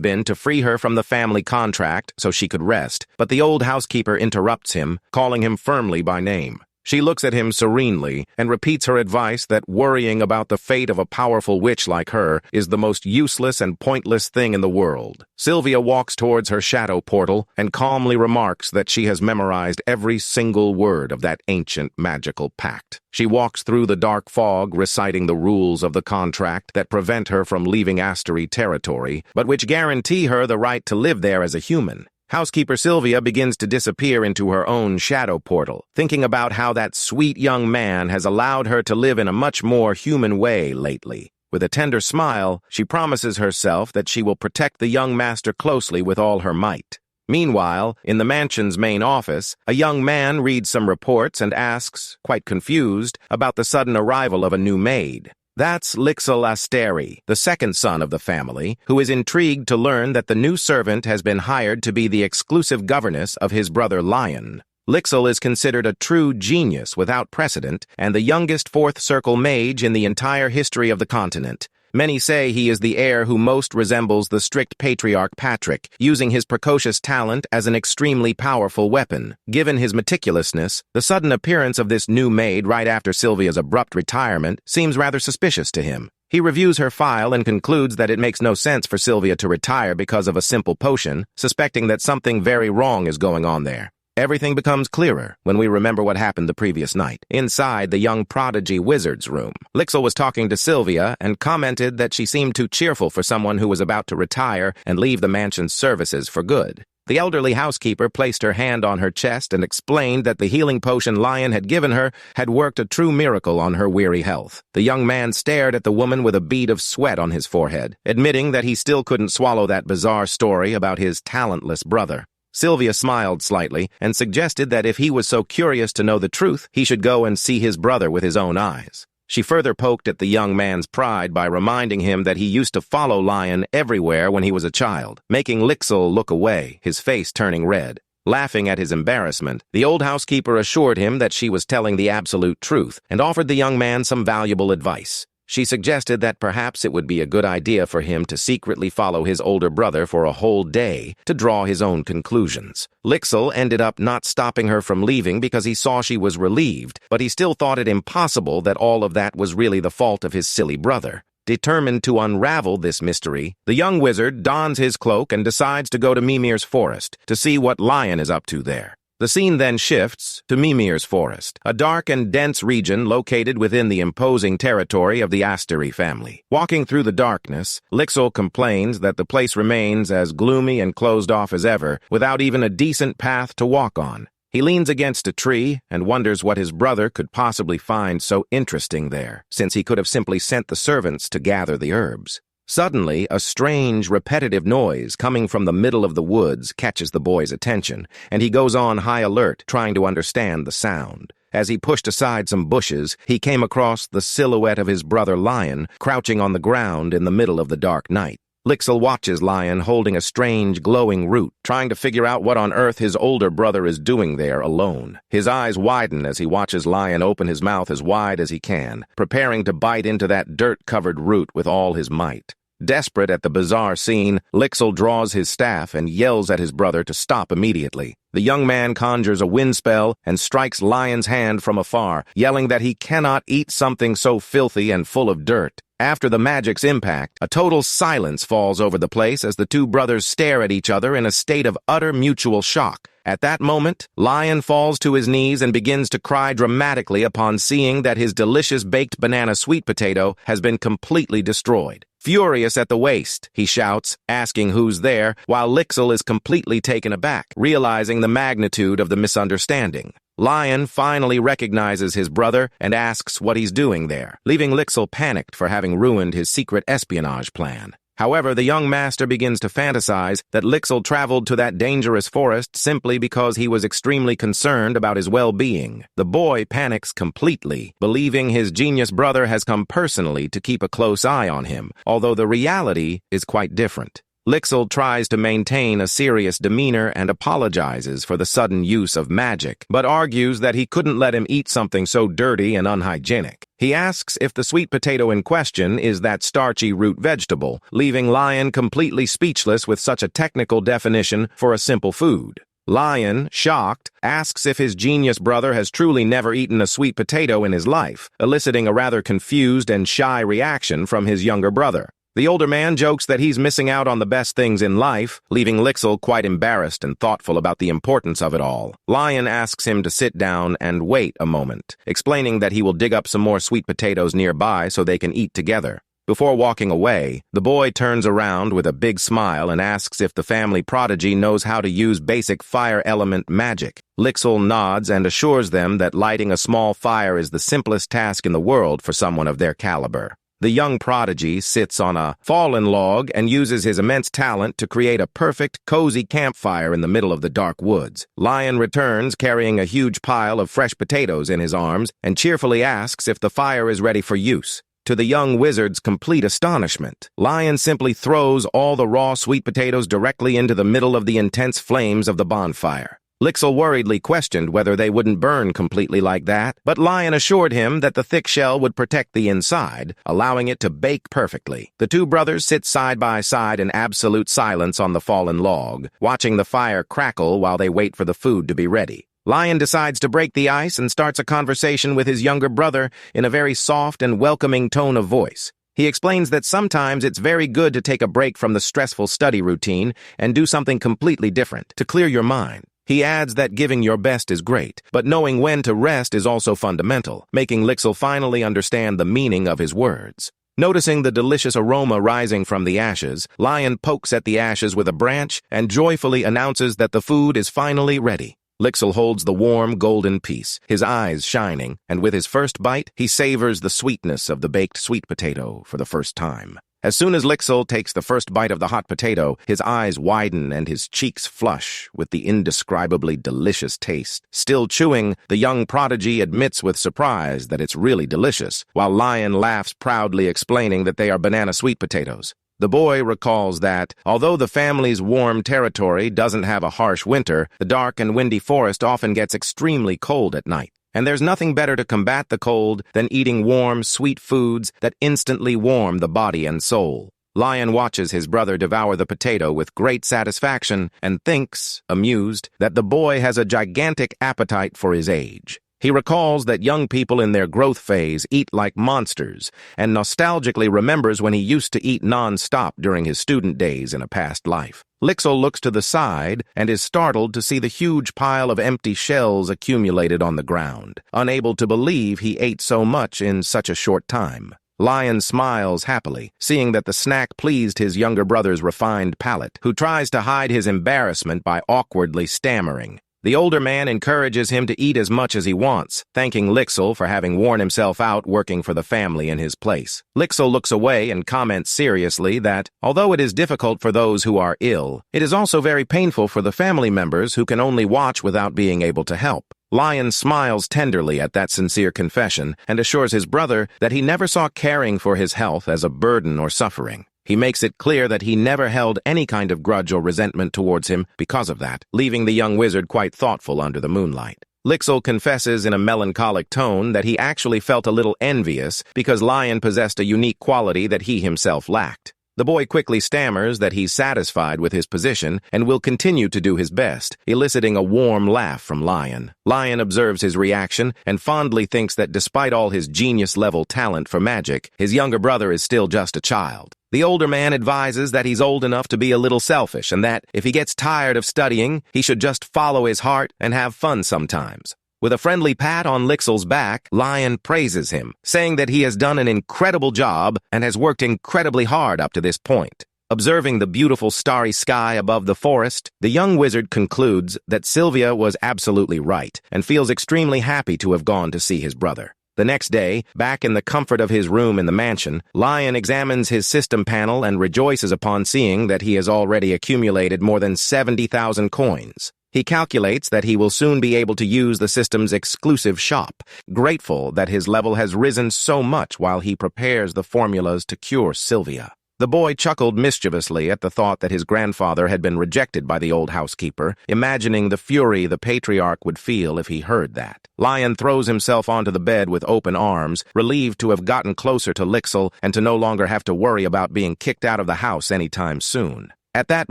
been to free her from the family contract so she could rest, but the old housekeeper interrupts him, calling him firmly by name. She looks at him serenely and repeats her advice that worrying about the fate of a powerful witch like her is the most useless and pointless thing in the world. Sylvia walks towards her shadow portal and calmly remarks that she has memorized every single word of that ancient magical pact. She walks through the dark fog reciting the rules of the contract that prevent her from leaving Astery territory, but which guarantee her the right to live there as a human. Housekeeper Sylvia begins to disappear into her own shadow portal, thinking about how that sweet young man has allowed her to live in a much more human way lately. With a tender smile, she promises herself that she will protect the young master closely with all her might. Meanwhile, in the mansion's main office, a young man reads some reports and asks, quite confused, about the sudden arrival of a new maid. That's Lixil Asteri, the second son of the family, who is intrigued to learn that the new servant has been hired to be the exclusive governess of his brother Lion. Lixil is considered a true genius without precedent and the youngest fourth-circle mage in the entire history of the continent. Many say he is the heir who most resembles the strict patriarch Patrick, using his precocious talent as an extremely powerful weapon. Given his meticulousness, the sudden appearance of this new maid right after Sylvia's abrupt retirement seems rather suspicious to him. He reviews her file and concludes that it makes no sense for Sylvia to retire because of a simple potion, suspecting that something very wrong is going on there. Everything becomes clearer when we remember what happened the previous night. Inside the young prodigy wizard's room, Lixil was talking to Sylvia and commented that she seemed too cheerful for someone who was about to retire and leave the mansion's services for good. The elderly housekeeper placed her hand on her chest and explained that the healing potion Lion had given her had worked a true miracle on her weary health. The young man stared at the woman with a bead of sweat on his forehead, admitting that he still couldn't swallow that bizarre story about his talentless brother. Sylvia smiled slightly and suggested that if he was so curious to know the truth, he should go and see his brother with his own eyes. She further poked at the young man's pride by reminding him that he used to follow Lion everywhere when he was a child, making Lixil look away, his face turning red. Laughing at his embarrassment, the old housekeeper assured him that she was telling the absolute truth and offered the young man some valuable advice. She suggested that perhaps it would be a good idea for him to secretly follow his older brother for a whole day to draw his own conclusions. Lixil ended up not stopping her from leaving because he saw she was relieved, but he still thought it impossible that all of that was really the fault of his silly brother. Determined to unravel this mystery, the young wizard dons his cloak and decides to go to Mimir's forest to see what Lion is up to there. The scene then shifts to Mimir's forest, a dark and dense region located within the imposing territory of the Asteri family. Walking through the darkness, Lixil complains that the place remains as gloomy and closed off as ever, without even a decent path to walk on. He leans against a tree and wonders what his brother could possibly find so interesting there, since he could have simply sent the servants to gather the herbs. Suddenly, a strange, repetitive noise coming from the middle of the woods catches the boy's attention, and he goes on high alert, trying to understand the sound. As he pushed aside some bushes, he came across the silhouette of his brother Lion, crouching on the ground in the middle of the dark night. Lixil watches Lion holding a strange, glowing root, trying to figure out what on earth his older brother is doing there alone. His eyes widen as he watches Lion open his mouth as wide as he can, preparing to bite into that dirt-covered root with all his might. Desperate at the bizarre scene, Lixil draws his staff and yells at his brother to stop immediately. The young man conjures a wind spell and strikes Lion's hand from afar, yelling that he cannot eat something so filthy and full of dirt. After the magic's impact, a total silence falls over the place as the two brothers stare at each other in a state of utter mutual shock. At that moment, Lion falls to his knees and begins to cry dramatically upon seeing that his delicious baked banana sweet potato has been completely destroyed. Furious at the waste, he shouts, asking who's there, while Lixil is completely taken aback, realizing the magnitude of the misunderstanding. Lion finally recognizes his brother and asks what he's doing there, leaving Lixil panicked for having ruined his secret espionage plan. However, the young master begins to fantasize that Lixil traveled to that dangerous forest simply because he was extremely concerned about his well-being. The boy panics completely, believing his genius brother has come personally to keep a close eye on him, although the reality is quite different. Lixil tries to maintain a serious demeanor and apologizes for the sudden use of magic, but argues that he couldn't let him eat something so dirty and unhygienic. He asks if the sweet potato in question is that starchy root vegetable, leaving Lion completely speechless with such a technical definition for a simple food. Lion, shocked, asks if his genius brother has truly never eaten a sweet potato in his life, eliciting a rather confused and shy reaction from his younger brother. The older man jokes that he's missing out on the best things in life, leaving Lixil quite embarrassed and thoughtful about the importance of it all. Lion asks him to sit down and wait a moment, explaining that he will dig up some more sweet potatoes nearby so they can eat together. Before walking away, the boy turns around with a big smile and asks if the family prodigy knows how to use basic fire element magic. Lixil nods and assures them that lighting a small fire is the simplest task in the world for someone of their caliber. The young prodigy sits on a fallen log and uses his immense talent to create a perfect, cozy campfire in the middle of the dark woods. Lion returns carrying a huge pile of fresh potatoes in his arms and cheerfully asks if the fire is ready for use. To the young wizard's complete astonishment, Lion simply throws all the raw sweet potatoes directly into the middle of the intense flames of the bonfire. Lixil worriedly questioned whether they wouldn't burn completely like that, but Lion assured him that the thick shell would protect the inside, allowing it to bake perfectly. The two brothers sit side by side in absolute silence on the fallen log, watching the fire crackle while they wait for the food to be ready. Lion decides to break the ice and starts a conversation with his younger brother in a very soft and welcoming tone of voice. He explains that sometimes it's very good to take a break from the stressful study routine and do something completely different, to clear your mind. He adds that giving your best is great, but knowing when to rest is also fundamental, making Lixil finally understand the meaning of his words. Noticing the delicious aroma rising from the ashes, Lion pokes at the ashes with a branch and joyfully announces that the food is finally ready. Lixil holds the warm, golden piece, his eyes shining, and with his first bite, he savors the sweetness of the baked sweet potato for the first time. As soon as Lixil takes the first bite of the hot potato, his eyes widen and his cheeks flush with the indescribably delicious taste. Still chewing, the young prodigy admits with surprise that it's really delicious, while Lion laughs proudly explaining that they are banana sweet potatoes. The boy recalls that, although the family's warm territory doesn't have a harsh winter, the dark and windy forest often gets extremely cold at night. And there's nothing better to combat the cold than eating warm, sweet foods that instantly warm the body and soul. Lion watches his brother devour the potato with great satisfaction and thinks, amused, that the boy has a gigantic appetite for his age. He recalls that young people in their growth phase eat like monsters and nostalgically remembers when he used to eat non-stop during his student days in a past life. Lixil looks to the side and is startled to see the huge pile of empty shells accumulated on the ground, unable to believe he ate so much in such a short time. Lion smiles happily, seeing that the snack pleased his younger brother's refined palate, who tries to hide his embarrassment by awkwardly stammering. The older man encourages him to eat as much as he wants, thanking Lixil for having worn himself out working for the family in his place. Lixil looks away and comments seriously that, although it is difficult for those who are ill, it is also very painful for the family members who can only watch without being able to help. Lion smiles tenderly at that sincere confession and assures his brother that he never saw caring for his health as a burden or suffering. He makes it clear that he never held any kind of grudge or resentment towards him because of that, leaving the young wizard quite thoughtful under the moonlight. Lixil confesses in a melancholic tone that he actually felt a little envious because Lion possessed a unique quality that he himself lacked. The boy quickly stammers that he's satisfied with his position and will continue to do his best, eliciting a warm laugh from Lion. Lion observes his reaction and fondly thinks that despite all his genius-level talent for magic, his younger brother is still just a child. The older man advises that he's old enough to be a little selfish and that, if he gets tired of studying, he should just follow his heart and have fun sometimes. With a friendly pat on Lixel's back, Lion praises him, saying that he has done an incredible job and has worked incredibly hard up to this point. Observing the beautiful starry sky above the forest, the young wizard concludes that Sylvia was absolutely right and feels extremely happy to have gone to see his brother. The next day, back in the comfort of his room in the mansion, Lion examines his system panel and rejoices upon seeing that he has already accumulated more than 70,000 coins. He calculates that he will soon be able to use the system's exclusive shop, grateful that his level has risen so much while he prepares the formulas to cure Sylvia. The boy chuckled mischievously at the thought that his grandfather had been rejected by the old housekeeper, imagining the fury the patriarch would feel if he heard that. Lion throws himself onto the bed with open arms, relieved to have gotten closer to Lixel and to no longer have to worry about being kicked out of the house anytime soon. At that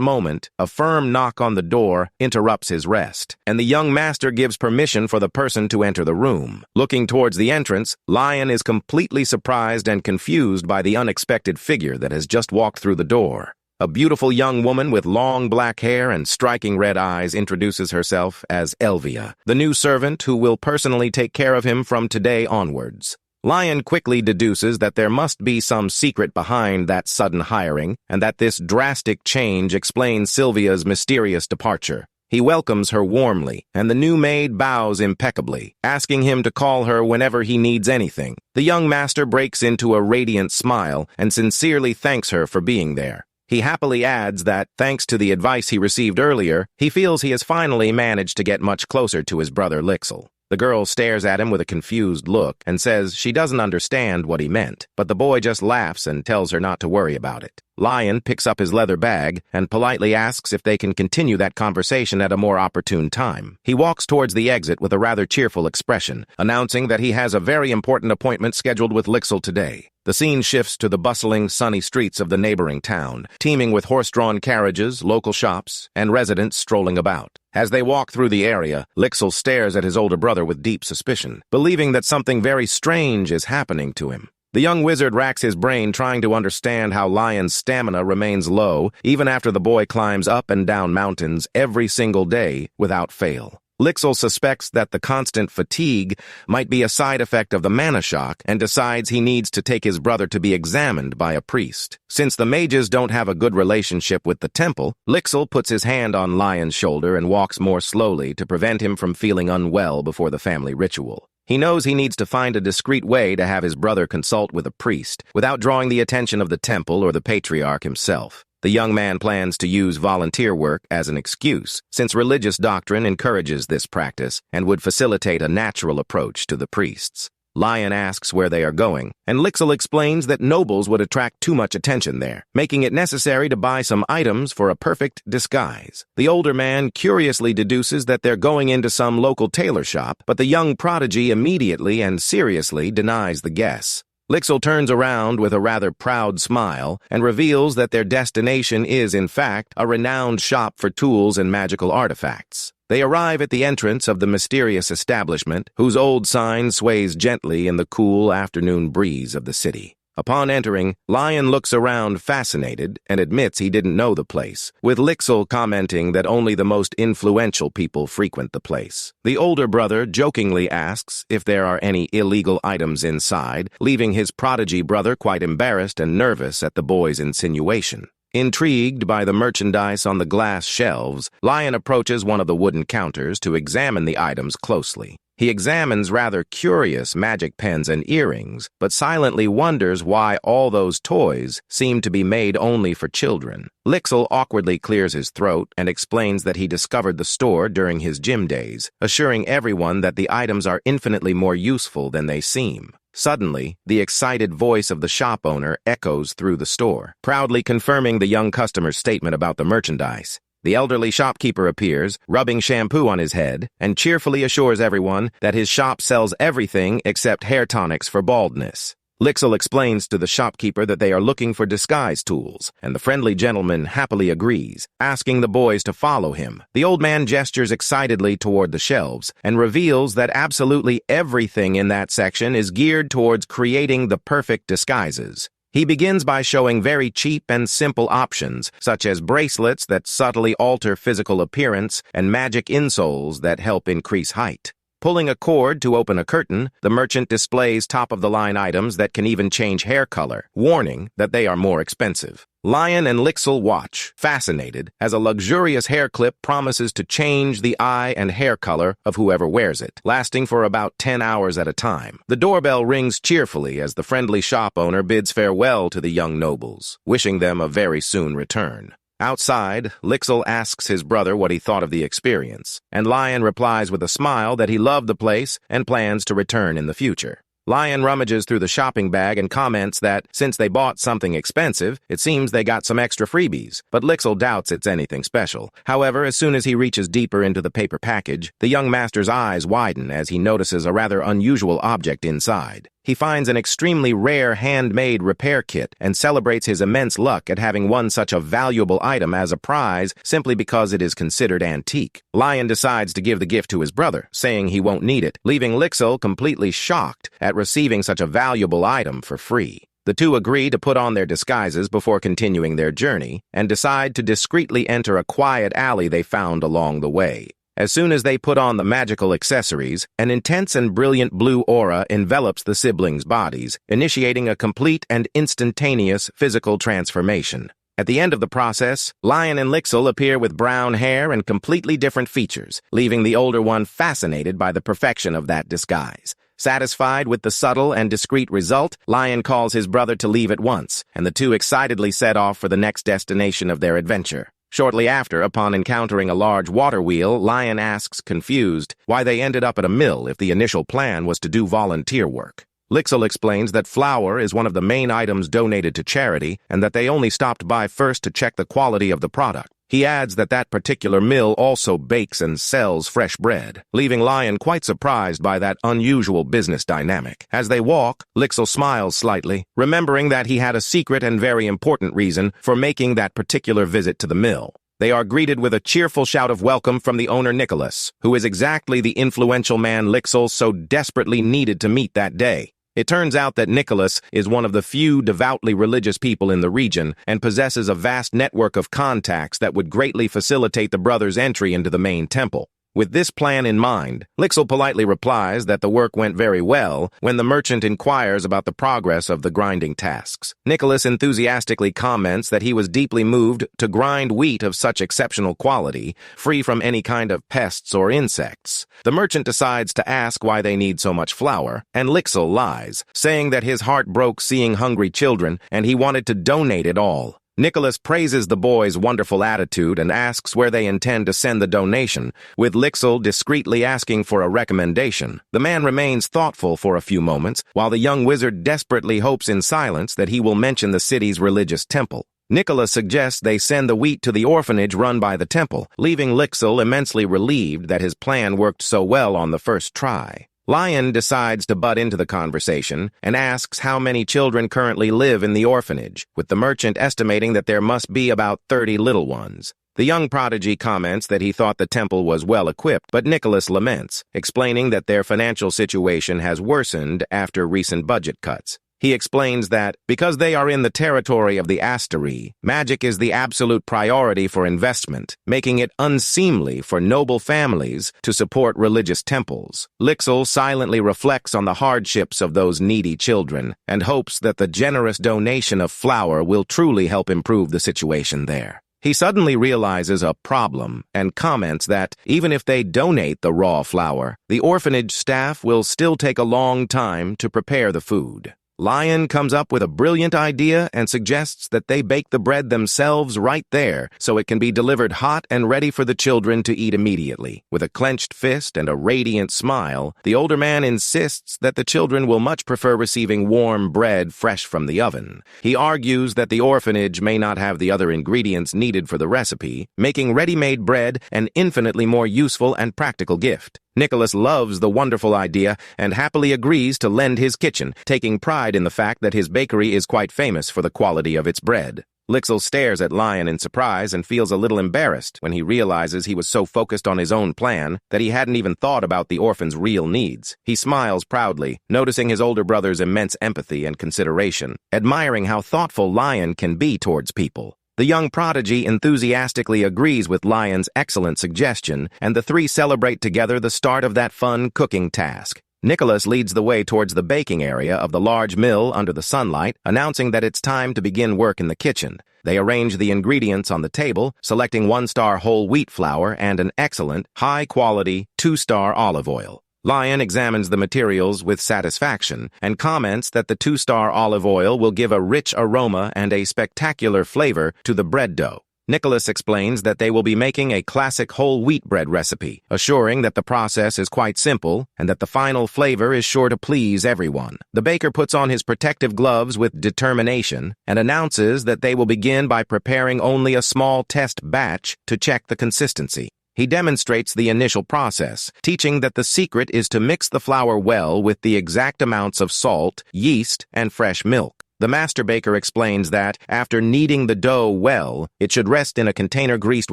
moment, a firm knock on the door interrupts his rest, and the young master gives permission for the person to enter the room. Looking towards the entrance, Lion is completely surprised and confused by the unexpected figure that has just walked through the door. A beautiful young woman with long black hair and striking red eyes introduces herself as Elvia, the new servant who will personally take care of him from today onwards. Lion quickly deduces that there must be some secret behind that sudden hiring, and that this drastic change explains Sylvia's mysterious departure. He welcomes her warmly, and the new maid bows impeccably, asking him to call her whenever he needs anything. The young master breaks into a radiant smile and sincerely thanks her for being there. He happily adds that, thanks to the advice he received earlier, he feels he has finally managed to get much closer to his brother Lixel. The girl stares at him with a confused look and says she doesn't understand what he meant, but the boy just laughs and tells her not to worry about it. Lion picks up his leather bag and politely asks if they can continue that conversation at a more opportune time. He walks towards the exit with a rather cheerful expression, announcing that he has a very important appointment scheduled with Lixel today. The scene shifts to the bustling, sunny streets of the neighboring town, teeming with horse-drawn carriages, local shops, and residents strolling about. As they walk through the area, Lixel stares at his older brother with deep suspicion, believing that something very strange is happening to him. The young wizard racks his brain trying to understand how Lion's stamina remains low even after the boy climbs up and down mountains every single day without fail. Lixel suspects that the constant fatigue might be a side effect of the mana shock and decides he needs to take his brother to be examined by a priest. Since the mages don't have a good relationship with the temple, Lixel puts his hand on Lion's shoulder and walks more slowly to prevent him from feeling unwell before the family ritual. He knows he needs to find a discreet way to have his brother consult with a priest without drawing the attention of the temple or the patriarch himself. The young man plans to use volunteer work as an excuse, since religious doctrine encourages this practice and would facilitate a natural approach to the priests. Lion asks where they are going, and Lixel explains that nobles would attract too much attention there, making it necessary to buy some items for a perfect disguise. The older man curiously deduces that they're going into some local tailor shop, but the young prodigy immediately and seriously denies the guess. Lixel turns around with a rather proud smile and reveals that their destination is, in fact, a renowned shop for tools and magical artifacts. They arrive at the entrance of the mysterious establishment, whose old sign sways gently in the cool afternoon breeze of the city. Upon entering, Lion looks around fascinated and admits he didn't know the place, with Lixel commenting that only the most influential people frequent the place. The older brother jokingly asks if there are any illegal items inside, leaving his prodigy brother quite embarrassed and nervous at the boy's insinuation. Intrigued by the merchandise on the glass shelves, Lion approaches one of the wooden counters to examine the items closely. He examines rather curious magic pens and earrings, but silently wonders why all those toys seem to be made only for children. Lixel awkwardly clears his throat and explains that he discovered the store during his gym days, assuring everyone that the items are infinitely more useful than they seem. Suddenly, the excited voice of the shop owner echoes through the store, proudly confirming the young customer's statement about the merchandise. The elderly shopkeeper appears, rubbing shampoo on his head, and cheerfully assures everyone that his shop sells everything except hair tonics for baldness. Lixil explains to the shopkeeper that they are looking for disguise tools, and the friendly gentleman happily agrees, asking the boys to follow him. The old man gestures excitedly toward the shelves and reveals that absolutely everything in that section is geared towards creating the perfect disguises. He begins by showing very cheap and simple options, such as bracelets that subtly alter physical appearance and magic insoles that help increase height. Pulling a cord to open a curtain, the merchant displays top-of-the-line items that can even change hair color, warning that they are more expensive. Lion and Lixil watch, fascinated, as a luxurious hair clip promises to change the eye and hair color of whoever wears it, lasting for about 10 hours at a time. The doorbell rings cheerfully as the friendly shop owner bids farewell to the young nobles, wishing them a very soon return. Outside, Lixil asks his brother what he thought of the experience, and Lion replies with a smile that he loved the place and plans to return in the future. Lion rummages through the shopping bag and comments that, since they bought something expensive, it seems they got some extra freebies, but Lixil doubts it's anything special. However, as soon as he reaches deeper into the paper package, the young master's eyes widen as he notices a rather unusual object inside. He finds an extremely rare handmade repair kit and celebrates his immense luck at having won such a valuable item as a prize simply because it is considered antique. Lion decides to give the gift to his brother, saying he won't need it, leaving Lixil completely shocked at receiving such a valuable item for free. The two agree to put on their disguises before continuing their journey and decide to discreetly enter a quiet alley they found along the way. As soon as they put on the magical accessories, an intense and brilliant blue aura envelops the siblings' bodies, initiating a complete and instantaneous physical transformation. At the end of the process, Lion and Lixil appear with brown hair and completely different features, leaving the older one fascinated by the perfection of that disguise. Satisfied with the subtle and discreet result, Lion calls his brother to leave at once, and the two excitedly set off for the next destination of their adventure. Shortly after, upon encountering a large water wheel, Lion asks, confused, why they ended up at a mill if the initial plan was to do volunteer work. Lixil explains that flour is one of the main items donated to charity and that they only stopped by first to check the quality of the product. He adds that that particular mill also bakes and sells fresh bread, leaving Lion quite surprised by that unusual business dynamic. As they walk, Lixil smiles slightly, remembering that he had a secret and very important reason for making that particular visit to the mill. They are greeted with a cheerful shout of welcome from the owner Nicholas, who is exactly the influential man Lixil so desperately needed to meet that day. It turns out that Nicholas is one of the few devoutly religious people in the region and possesses a vast network of contacts that would greatly facilitate the brothers' entry into the main temple. With this plan in mind, Lixil politely replies that the work went very well when the merchant inquires about the progress of the grinding tasks. Nicholas enthusiastically comments that he was deeply moved to grind wheat of such exceptional quality, free from any kind of pests or insects. The merchant decides to ask why they need so much flour, and Lixil lies, saying that his heart broke seeing hungry children and he wanted to donate it all. Nicholas praises the boys' wonderful attitude and asks where they intend to send the donation, with Lixil discreetly asking for a recommendation. The man remains thoughtful for a few moments, while the young wizard desperately hopes in silence that he will mention the city's religious temple. Nicholas suggests they send the wheat to the orphanage run by the temple, leaving Lixil immensely relieved that his plan worked so well on the first try. Lion decides to butt into the conversation and asks how many children currently live in the orphanage, with the merchant estimating that there must be about 30 little ones. The young prodigy comments that he thought the temple was well equipped, but Nicholas laments, explaining that their financial situation has worsened after recent budget cuts. He explains that, because they are in the territory of the Asteri, magic is the absolute priority for investment, making it unseemly for noble families to support religious temples. Lixil silently reflects on the hardships of those needy children and hopes that the generous donation of flour will truly help improve the situation there. He suddenly realizes a problem and comments that, even if they donate the raw flour, the orphanage staff will still take a long time to prepare the food. Lion comes up with a brilliant idea and suggests that they bake the bread themselves right there so it can be delivered hot and ready for the children to eat immediately. With a clenched fist and a radiant smile, the older man insists that the children will much prefer receiving warm bread fresh from the oven. He argues that the orphanage may not have the other ingredients needed for the recipe, making ready-made bread an infinitely more useful and practical gift. Nicholas loves the wonderful idea and happily agrees to lend his kitchen, taking pride in the fact that his bakery is quite famous for the quality of its bread. Lixil stares at Lion in surprise and feels a little embarrassed when he realizes he was so focused on his own plan that he hadn't even thought about the orphan's real needs. He smiles proudly, noticing his older brother's immense empathy and consideration, admiring how thoughtful Lion can be towards people. The young prodigy enthusiastically agrees with Lion's excellent suggestion, and the three celebrate together the start of that fun cooking task. Nicholas leads the way towards the baking area of the large mill under the sunlight, announcing that it's time to begin work in the kitchen. They arrange the ingredients on the table, selecting 1-star whole wheat flour and an excellent, high-quality 2-star olive oil. Lion examines the materials with satisfaction and comments that the 2-star olive oil will give a rich aroma and a spectacular flavor to the bread dough. Nicholas explains that they will be making a classic whole wheat bread recipe, assuring that the process is quite simple and that the final flavor is sure to please everyone. The baker puts on his protective gloves with determination and announces that they will begin by preparing only a small test batch to check the consistency. He demonstrates the initial process, teaching that the secret is to mix the flour well with the exact amounts of salt, yeast, and fresh milk. The master baker explains that, after kneading the dough well, it should rest in a container greased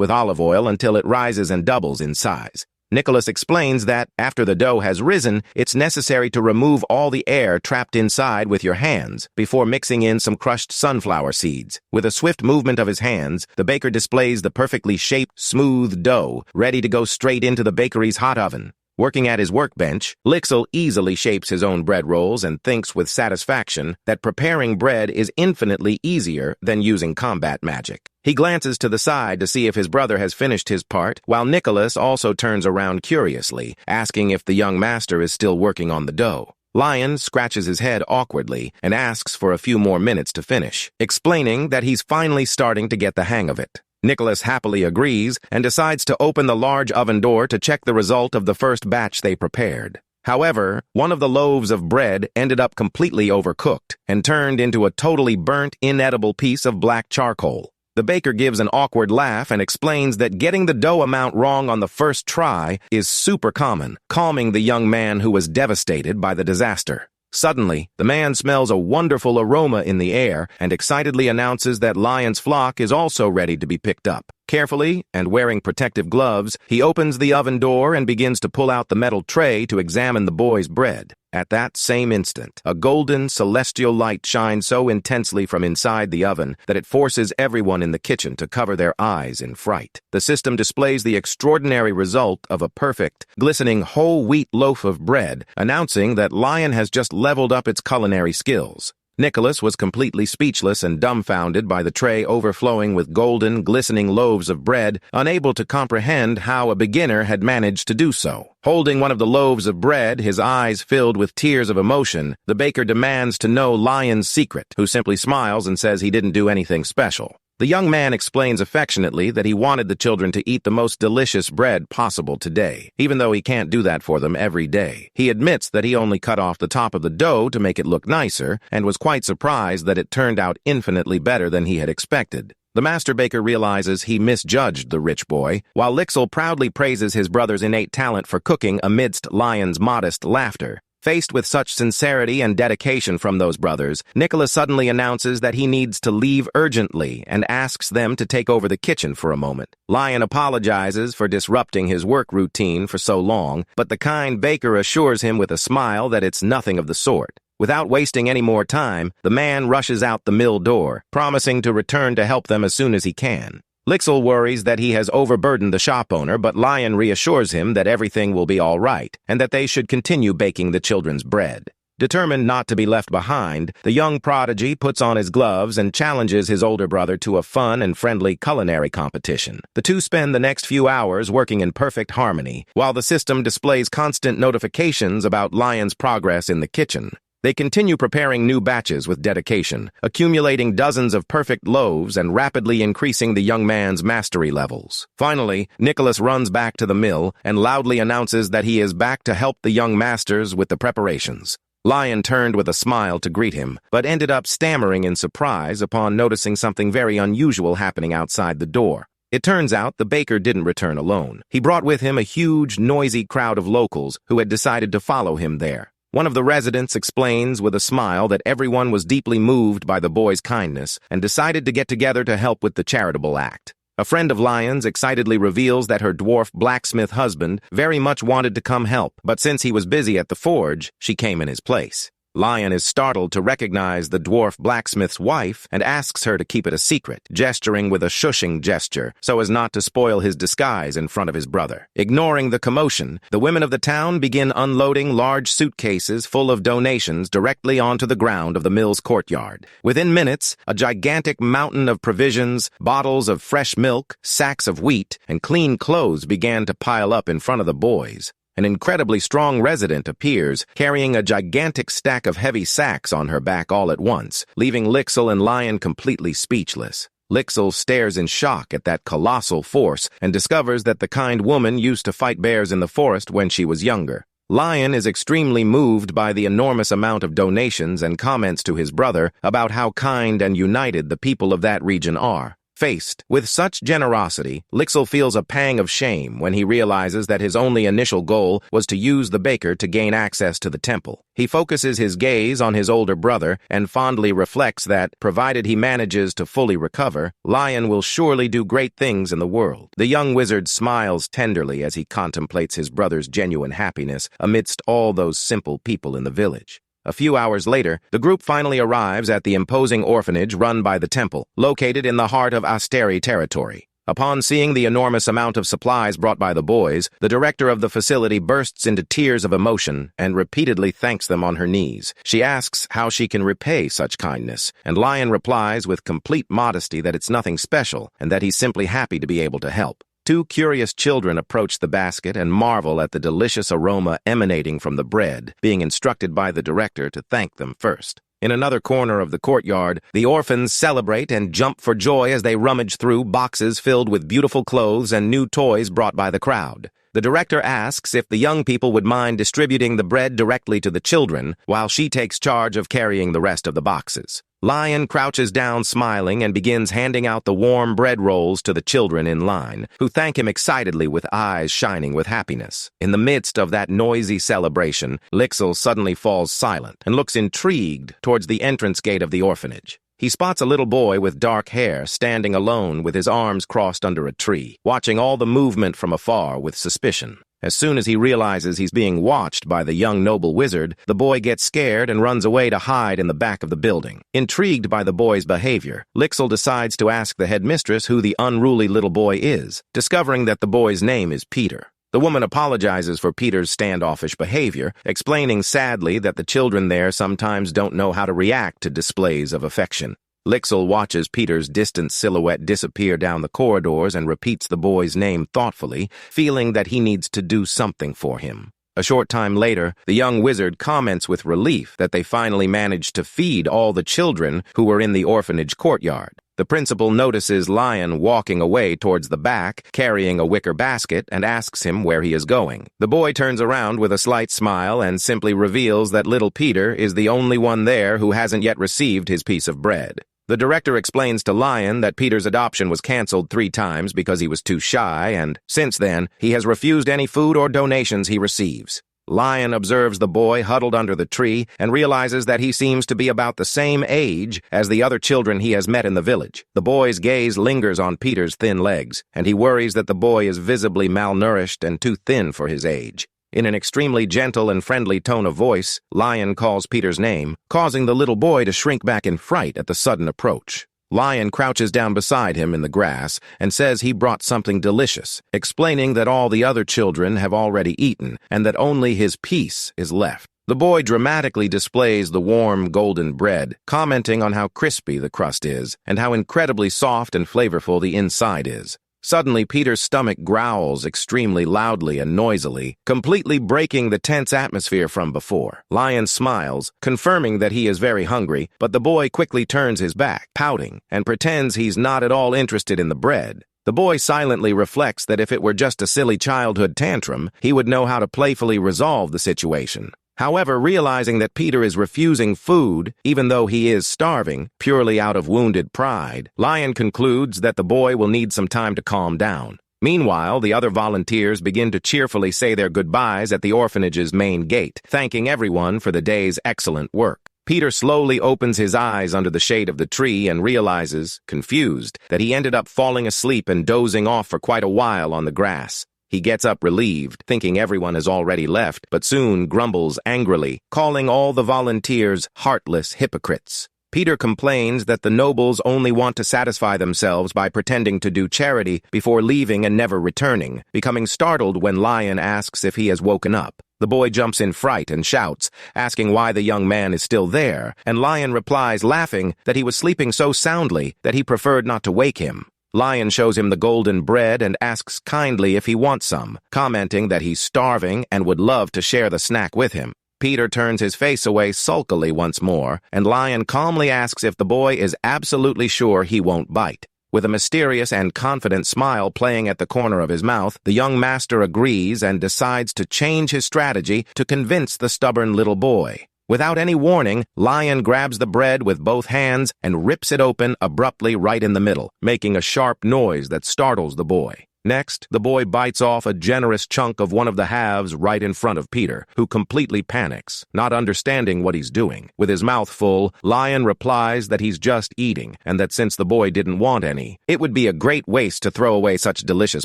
with olive oil until it rises and doubles in size. Nicholas explains that, after the dough has risen, it's necessary to remove all the air trapped inside with your hands before mixing in some crushed sunflower seeds. With a swift movement of his hands, the baker displays the perfectly shaped, smooth dough, ready to go straight into the bakery's hot oven. Working at his workbench, Lixil easily shapes his own bread rolls and thinks with satisfaction that preparing bread is infinitely easier than using combat magic. He glances to the side to see if his brother has finished his part, while Nicholas also turns around curiously, asking if the young master is still working on the dough. Lion scratches his head awkwardly and asks for a few more minutes to finish, explaining that he's finally starting to get the hang of it. Nicholas happily agrees and decides to open the large oven door to check the result of the first batch they prepared. However, one of the loaves of bread ended up completely overcooked and turned into a totally burnt, inedible piece of black charcoal. The baker gives an awkward laugh and explains that getting the dough amount wrong on the first try is super common, calming the young man who was devastated by the disaster. Suddenly, the man smells a wonderful aroma in the air and excitedly announces that Lion's flock is also ready to be picked up. Carefully, and wearing protective gloves, he opens the oven door and begins to pull out the metal tray to examine the boy's bread. At that same instant, a golden, celestial light shines so intensely from inside the oven that it forces everyone in the kitchen to cover their eyes in fright. The system displays the extraordinary result of a perfect, glistening whole wheat loaf of bread, announcing that Lion has just leveled up its culinary skills. Nicholas was completely speechless and dumbfounded by the tray overflowing with golden, glistening loaves of bread, unable to comprehend how a beginner had managed to do so. Holding one of the loaves of bread, his eyes filled with tears of emotion, the baker demands to know Lion's secret, who simply smiles and says he didn't do anything special. The young man explains affectionately that he wanted the children to eat the most delicious bread possible today, even though he can't do that for them every day. He admits that he only cut off the top of the dough to make it look nicer, and was quite surprised that it turned out infinitely better than he had expected. The master baker realizes he misjudged the rich boy, while Lixil proudly praises his brother's innate talent for cooking amidst Lion's modest laughter. Faced with such sincerity and dedication from those brothers, Nicholas suddenly announces that he needs to leave urgently and asks them to take over the kitchen for a moment. Lion apologizes for disrupting his work routine for so long, but the kind baker assures him with a smile that it's nothing of the sort. Without wasting any more time, the man rushes out the mill door, promising to return to help them as soon as he can. Lixil worries that he has overburdened the shop owner, but Lion reassures him that everything will be all right, and that they should continue baking the children's bread. Determined not to be left behind, the young prodigy puts on his gloves and challenges his older brother to a fun and friendly culinary competition. The two spend the next few hours working in perfect harmony, while the system displays constant notifications about Lion's progress in the kitchen. They continue preparing new batches with dedication, accumulating dozens of perfect loaves and rapidly increasing the young man's mastery levels. Finally, Nicholas runs back to the mill and loudly announces that he is back to help the young masters with the preparations. Lion turned with a smile to greet him, but ended up stammering in surprise upon noticing something very unusual happening outside the door. It turns out the baker didn't return alone. He brought with him a huge, noisy crowd of locals who had decided to follow him there. One of the residents explains with a smile that everyone was deeply moved by the boy's kindness and decided to get together to help with the charitable act. A friend of Lion's excitedly reveals that her dwarf blacksmith husband very much wanted to come help, but since he was busy at the forge, she came in his place. Lion is startled to recognize the dwarf blacksmith's wife and asks her to keep it a secret, gesturing with a shushing gesture so as not to spoil his disguise in front of his brother. Ignoring the commotion, the women of the town begin unloading large suitcases full of donations directly onto the ground of the mill's courtyard. Within minutes, a gigantic mountain of provisions, bottles of fresh milk, sacks of wheat, and clean clothes began to pile up in front of the boys. An incredibly strong resident appears, carrying a gigantic stack of heavy sacks on her back all at once, leaving Lixil and Lion completely speechless. Lixil stares in shock at that colossal force and discovers that the kind woman used to fight bears in the forest when she was younger. Lion is extremely moved by the enormous amount of donations and comments to his brother about how kind and united the people of that region are. Faced with such generosity, Lixil feels a pang of shame when he realizes that his only initial goal was to use the baker to gain access to the temple. He focuses his gaze on his older brother and fondly reflects that, provided he manages to fully recover, Lion will surely do great things in the world. The young wizard smiles tenderly as he contemplates his brother's genuine happiness amidst all those simple people in the village. A few hours later, the group finally arrives at the imposing orphanage run by the temple, located in the heart of Asteri territory. Upon seeing the enormous amount of supplies brought by the boys, the director of the facility bursts into tears of emotion and repeatedly thanks them on her knees. She asks how she can repay such kindness, and Lion replies with complete modesty that it's nothing special and that he's simply happy to be able to help. Two curious children approach the basket and marvel at the delicious aroma emanating from the bread, being instructed by the director to thank them first. In another corner of the courtyard, the orphans celebrate and jump for joy as they rummage through boxes filled with beautiful clothes and new toys brought by the crowd. The director asks if the young people would mind distributing the bread directly to the children, while she takes charge of carrying the rest of the boxes. Lion crouches down smiling and begins handing out the warm bread rolls to the children in line, who thank him excitedly with eyes shining with happiness. In the midst of that noisy celebration, Lixil suddenly falls silent and looks intrigued towards the entrance gate of the orphanage. He spots a little boy with dark hair standing alone with his arms crossed under a tree, watching all the movement from afar with suspicion. As soon as he realizes he's being watched by the young noble wizard, the boy gets scared and runs away to hide in the back of the building. Intrigued by the boy's behavior, Lixil decides to ask the headmistress who the unruly little boy is, discovering that the boy's name is Peter. The woman apologizes for Peter's standoffish behavior, explaining sadly that the children there sometimes don't know how to react to displays of affection. Lixil watches Peter's distant silhouette disappear down the corridors and repeats the boy's name thoughtfully, feeling that he needs to do something for him. A short time later, the young wizard comments with relief that they finally managed to feed all the children who were in the orphanage courtyard. The principal notices Lion walking away towards the back, carrying a wicker basket, and asks him where he is going. The boy turns around with a slight smile and simply reveals that little Peter is the only one there who hasn't yet received his piece of bread. The director explains to Lion that Peter's adoption was canceled 3 times because he was too shy, and since then, he has refused any food or donations he receives. Lion observes the boy huddled under the tree and realizes that he seems to be about the same age as the other children he has met in the village. The boy's gaze lingers on Peter's thin legs, and he worries that the boy is visibly malnourished and too thin for his age. In an extremely gentle and friendly tone of voice, Lion calls Peter's name, causing the little boy to shrink back in fright at the sudden approach. Lion crouches down beside him in the grass and says he brought something delicious, explaining that all the other children have already eaten and that only his piece is left. The boy dramatically displays the warm, golden bread, commenting on how crispy the crust is and how incredibly soft and flavorful the inside is. Suddenly, Peter's stomach growls extremely loudly and noisily, completely breaking the tense atmosphere from before. Lion smiles, confirming that he is very hungry, but the boy quickly turns his back, pouting, and pretends he's not at all interested in the bread. The boy silently reflects that if it were just a silly childhood tantrum, he would know how to playfully resolve the situation. However, realizing that Peter is refusing food, even though he is starving, purely out of wounded pride, Lion concludes that the boy will need some time to calm down. Meanwhile, the other volunteers begin to cheerfully say their goodbyes at the orphanage's main gate, thanking everyone for the day's excellent work. Peter slowly opens his eyes under the shade of the tree and realizes, confused, that he ended up falling asleep and dozing off for quite a while on the grass. He gets up relieved, thinking everyone has already left, but soon grumbles angrily, calling all the volunteers heartless hypocrites. Peter complains that the nobles only want to satisfy themselves by pretending to do charity before leaving and never returning, becoming startled when Lion asks if he has woken up. The boy jumps in fright and shouts, asking why the young man is still there, and Lion replies, laughing, that he was sleeping so soundly that he preferred not to wake him. Lion shows him the golden bread and asks kindly if he wants some, commenting that he's starving and would love to share the snack with him. Peter turns his face away sulkily once more, and Lion calmly asks if the boy is absolutely sure he won't bite. With a mysterious and confident smile playing at the corner of his mouth, the young master agrees and decides to change his strategy to convince the stubborn little boy. Without any warning, Lion grabs the bread with both hands and rips it open abruptly right in the middle, making a sharp noise that startles the boy. Next, the boy bites off a generous chunk of one of the halves right in front of Peter, who completely panics, not understanding what he's doing. With his mouth full, Lion replies that he's just eating, and that since the boy didn't want any, it would be a great waste to throw away such delicious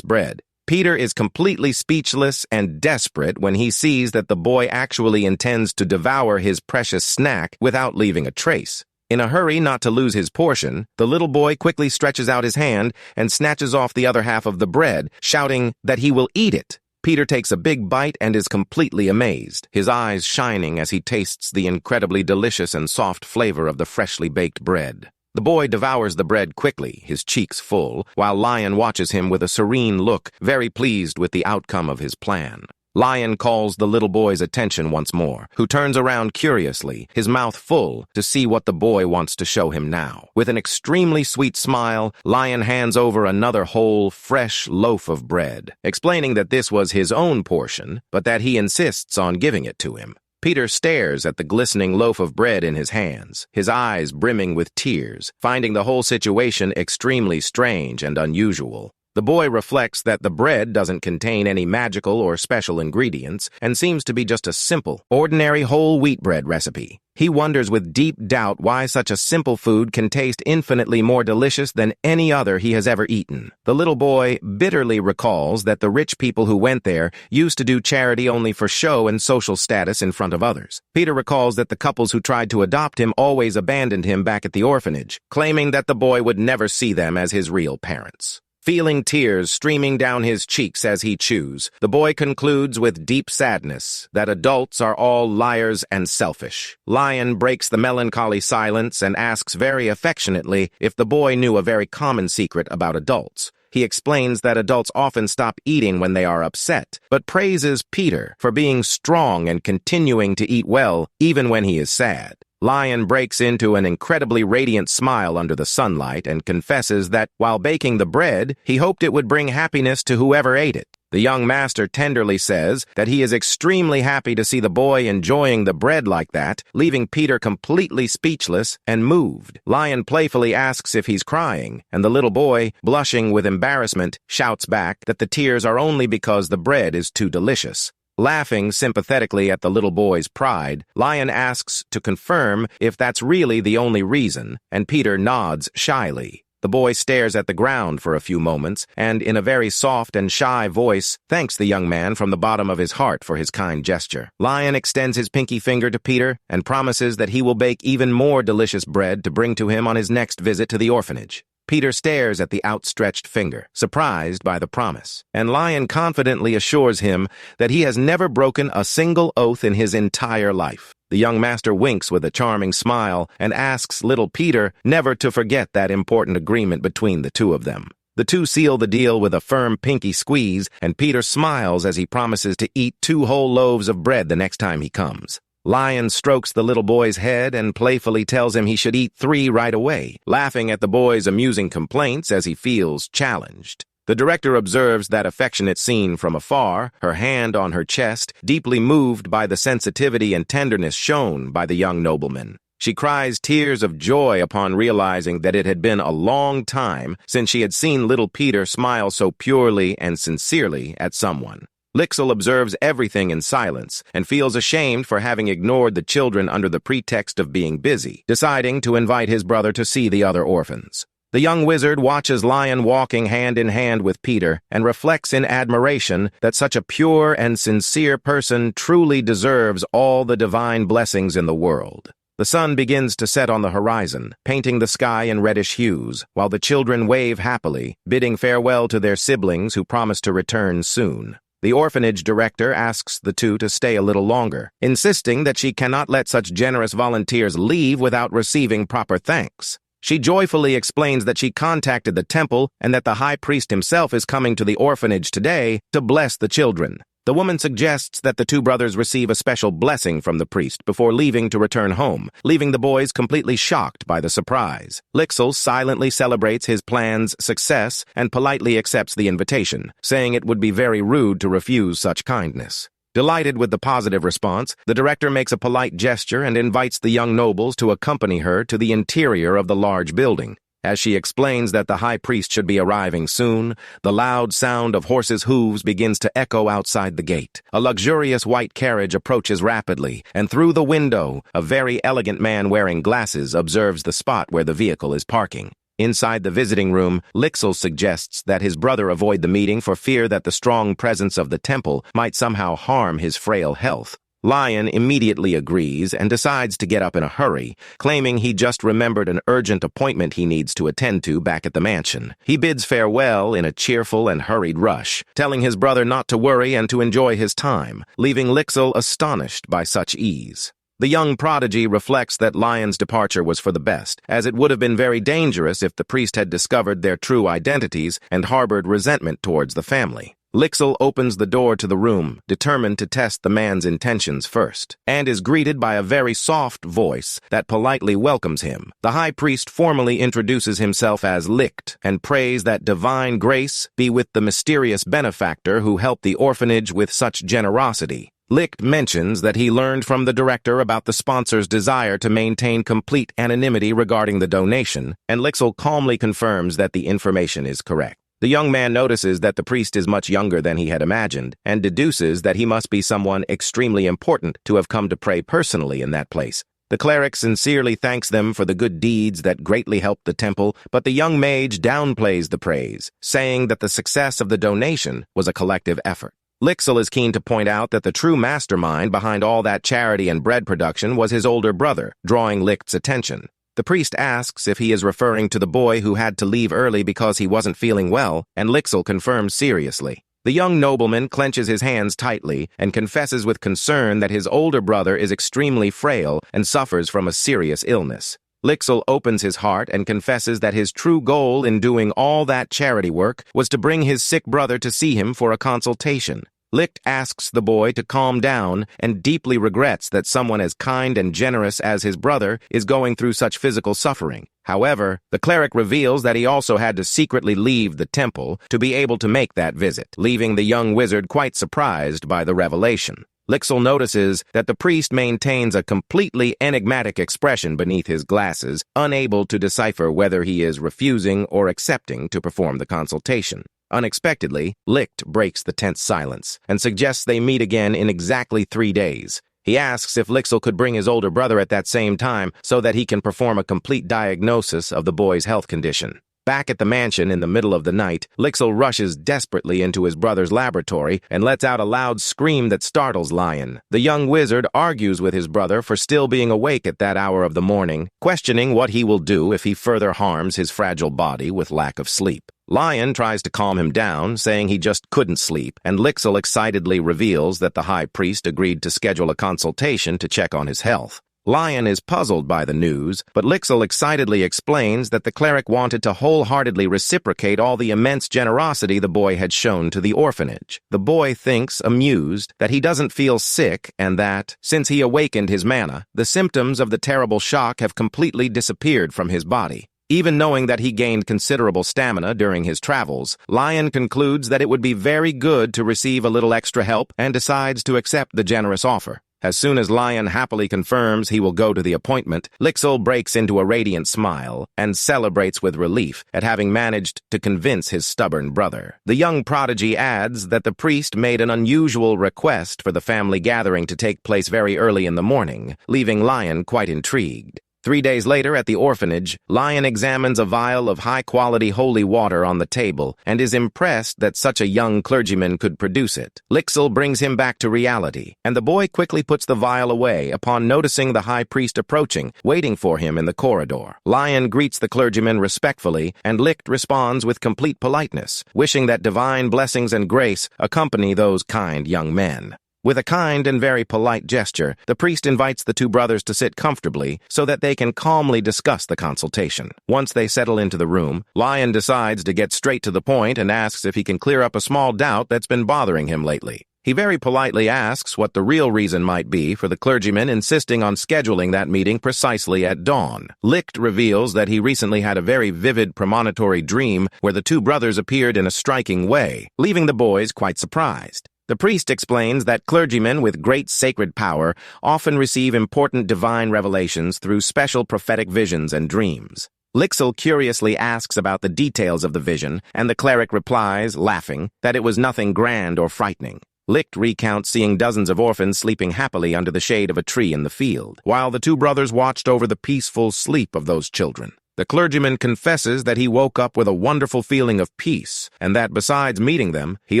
bread. Peter is completely speechless and desperate when he sees that the boy actually intends to devour his precious snack without leaving a trace. In a hurry not to lose his portion, the little boy quickly stretches out his hand and snatches off the other half of the bread, shouting that he will eat it. Peter takes a big bite and is completely amazed, his eyes shining as he tastes the incredibly delicious and soft flavor of the freshly baked bread. The boy devours the bread quickly, his cheeks full, while Lion watches him with a serene look, very pleased with the outcome of his plan. Lion calls the little boy's attention once more, who turns around curiously, his mouth full, to see what the boy wants to show him now. With an extremely sweet smile, Lion hands over another whole, fresh loaf of bread, explaining that this was his own portion, but that he insists on giving it to him. Peter stares at the glistening loaf of bread in his hands, his eyes brimming with tears, finding the whole situation extremely strange and unusual. The boy reflects that the bread doesn't contain any magical or special ingredients and seems to be just a simple, ordinary whole wheat bread recipe. He wonders with deep doubt why such a simple food can taste infinitely more delicious than any other he has ever eaten. The little boy bitterly recalls that the rich people who went there used to do charity only for show and social status in front of others. Peter recalls that the couples who tried to adopt him always abandoned him back at the orphanage, claiming that the boy would never see them as his real parents. Feeling tears streaming down his cheeks as he chews, the boy concludes with deep sadness that adults are all liars and selfish. Lion breaks the melancholy silence and asks very affectionately if the boy knew a very common secret about adults. He explains that adults often stop eating when they are upset, but praises Peter for being strong and continuing to eat well even when he is sad. Lion breaks into an incredibly radiant smile under the sunlight and confesses that, while baking the bread, he hoped it would bring happiness to whoever ate it. The young master tenderly says that he is extremely happy to see the boy enjoying the bread like that, leaving Peter completely speechless and moved. Lion playfully asks if he's crying, and the little boy, blushing with embarrassment, shouts back that the tears are only because the bread is too delicious. Laughing sympathetically at the little boy's pride, Lion asks to confirm if that's really the only reason, and Peter nods shyly. The boy stares at the ground for a few moments, and in a very soft and shy voice, thanks the young man from the bottom of his heart for his kind gesture. Lion extends his pinky finger to Peter and promises that he will bake even more delicious bread to bring to him on his next visit to the orphanage. Peter stares at the outstretched finger, surprised by the promise, and Lion confidently assures him that he has never broken a single oath in his entire life. The young master winks with a charming smile and asks little Peter never to forget that important agreement between the two of them. The two seal the deal with a firm pinky squeeze, and Peter smiles as he promises to eat 2 whole loaves of bread the next time he comes. Lion strokes the little boy's head and playfully tells him he should eat 3 right away, laughing at the boy's amusing complaints as he feels challenged. The director observes that affectionate scene from afar, her hand on her chest, deeply moved by the sensitivity and tenderness shown by the young nobleman. She cries tears of joy upon realizing that it had been a long time since she had seen little Peter smile so purely and sincerely at someone. Lixil observes everything in silence and feels ashamed for having ignored the children under the pretext of being busy, deciding to invite his brother to see the other orphans. The young wizard watches Lion walking hand in hand with Peter and reflects in admiration that such a pure and sincere person truly deserves all the divine blessings in the world. The sun begins to set on the horizon, painting the sky in reddish hues, while the children wave happily, bidding farewell to their siblings who promise to return soon. The orphanage director asks the two to stay a little longer, insisting that she cannot let such generous volunteers leave without receiving proper thanks. She joyfully explains that she contacted the temple and that the high priest himself is coming to the orphanage today to bless the children. The woman suggests that the two brothers receive a special blessing from the priest before leaving to return home, leaving the boys completely shocked by the surprise. Lixil silently celebrates his plan's success and politely accepts the invitation, saying it would be very rude to refuse such kindness. Delighted with the positive response, the director makes a polite gesture and invites the young nobles to accompany her to the interior of the large building. As she explains that the high priest should be arriving soon, the loud sound of horses' hooves begins to echo outside the gate. A luxurious white carriage approaches rapidly, and through the window, a very elegant man wearing glasses observes the spot where the vehicle is parking. Inside the visiting room, Lixil suggests that his brother avoid the meeting for fear that the strong presence of the temple might somehow harm his frail health. Lion immediately agrees and decides to get up in a hurry, claiming he just remembered an urgent appointment he needs to attend to back at the mansion. He bids farewell in a cheerful and hurried rush, telling his brother not to worry and to enjoy his time, leaving Lixil astonished by such ease. The young prodigy reflects that Lion's departure was for the best, as it would have been very dangerous if the priest had discovered their true identities and harbored resentment towards the family. Lixil opens the door to the room, determined to test the man's intentions first, and is greeted by a very soft voice that politely welcomes him. The high priest formally introduces himself as Licht and prays that divine grace be with the mysterious benefactor who helped the orphanage with such generosity. Licht mentions that he learned from the director about the sponsor's desire to maintain complete anonymity regarding the donation, and Lixil calmly confirms that the information is correct. The young man notices that the priest is much younger than he had imagined, and deduces that he must be someone extremely important to have come to pray personally in that place. The cleric sincerely thanks them for the good deeds that greatly helped the temple, but the young mage downplays the praise, saying that the success of the donation was a collective effort. Lixil is keen to point out that the true mastermind behind all that charity and bread production was his older brother, drawing Licht's attention. The priest asks if he is referring to the boy who had to leave early because he wasn't feeling well, and Lixil confirms seriously. The young nobleman clenches his hands tightly and confesses with concern that his older brother is extremely frail and suffers from a serious illness. Lixil opens his heart and confesses that his true goal in doing all that charity work was to bring his sick brother to see him for a consultation. Licht asks the boy to calm down and deeply regrets that someone as kind and generous as his brother is going through such physical suffering. However, the cleric reveals that he also had to secretly leave the temple to be able to make that visit, leaving the young wizard quite surprised by the revelation. Lixil notices that the priest maintains a completely enigmatic expression beneath his glasses, unable to decipher whether he is refusing or accepting to perform the consultation. Unexpectedly, Licht breaks the tense silence and suggests they meet again in exactly 3 days. He asks if Lixil could bring his older brother at that same time so that he can perform a complete diagnosis of the boy's health condition. Back at the mansion in the middle of the night, Lixil rushes desperately into his brother's laboratory and lets out a loud scream that startles Lion. The young wizard argues with his brother for still being awake at that hour of the morning, questioning what he will do if he further harms his fragile body with lack of sleep. Lion tries to calm him down, saying he just couldn't sleep, and Lixil excitedly reveals that the high priest agreed to schedule a consultation to check on his health. Lion is puzzled by the news, but Lixil excitedly explains that the cleric wanted to wholeheartedly reciprocate all the immense generosity the boy had shown to the orphanage. The boy thinks, amused, that he doesn't feel sick and that, since he awakened his mana, the symptoms of the terrible shock have completely disappeared from his body. Even knowing that he gained considerable stamina during his travels, Lion concludes that it would be very good to receive a little extra help and decides to accept the generous offer. As soon as Lion happily confirms he will go to the appointment, Lixil breaks into a radiant smile and celebrates with relief at having managed to convince his stubborn brother. The young prodigy adds that the priest made an unusual request for the family gathering to take place very early in the morning, leaving Lion quite intrigued. 3 days later, at the orphanage, Lion examines a vial of high-quality holy water on the table and is impressed that such a young clergyman could produce it. Lixil brings him back to reality, and the boy quickly puts the vial away upon noticing the high priest approaching, waiting for him in the corridor. Lion greets the clergyman respectfully, and Licht responds with complete politeness, wishing that divine blessings and grace accompany those kind young men. With a kind and very polite gesture, the priest invites the two brothers to sit comfortably so that they can calmly discuss the consultation. Once they settle into the room, Lion decides to get straight to the point and asks if he can clear up a small doubt that's been bothering him lately. He very politely asks what the real reason might be for the clergyman insisting on scheduling that meeting precisely at dawn. Licht reveals that he recently had a very vivid premonitory dream where the two brothers appeared in a striking way, leaving the boys quite surprised. The priest explains that clergymen with great sacred power often receive important divine revelations through special prophetic visions and dreams. Lixil curiously asks about the details of the vision, and the cleric replies, laughing, that it was nothing grand or frightening. Licht recounts seeing dozens of orphans sleeping happily under the shade of a tree in the field, while the two brothers watched over the peaceful sleep of those children. The clergyman confesses that he woke up with a wonderful feeling of peace, and that besides meeting them, he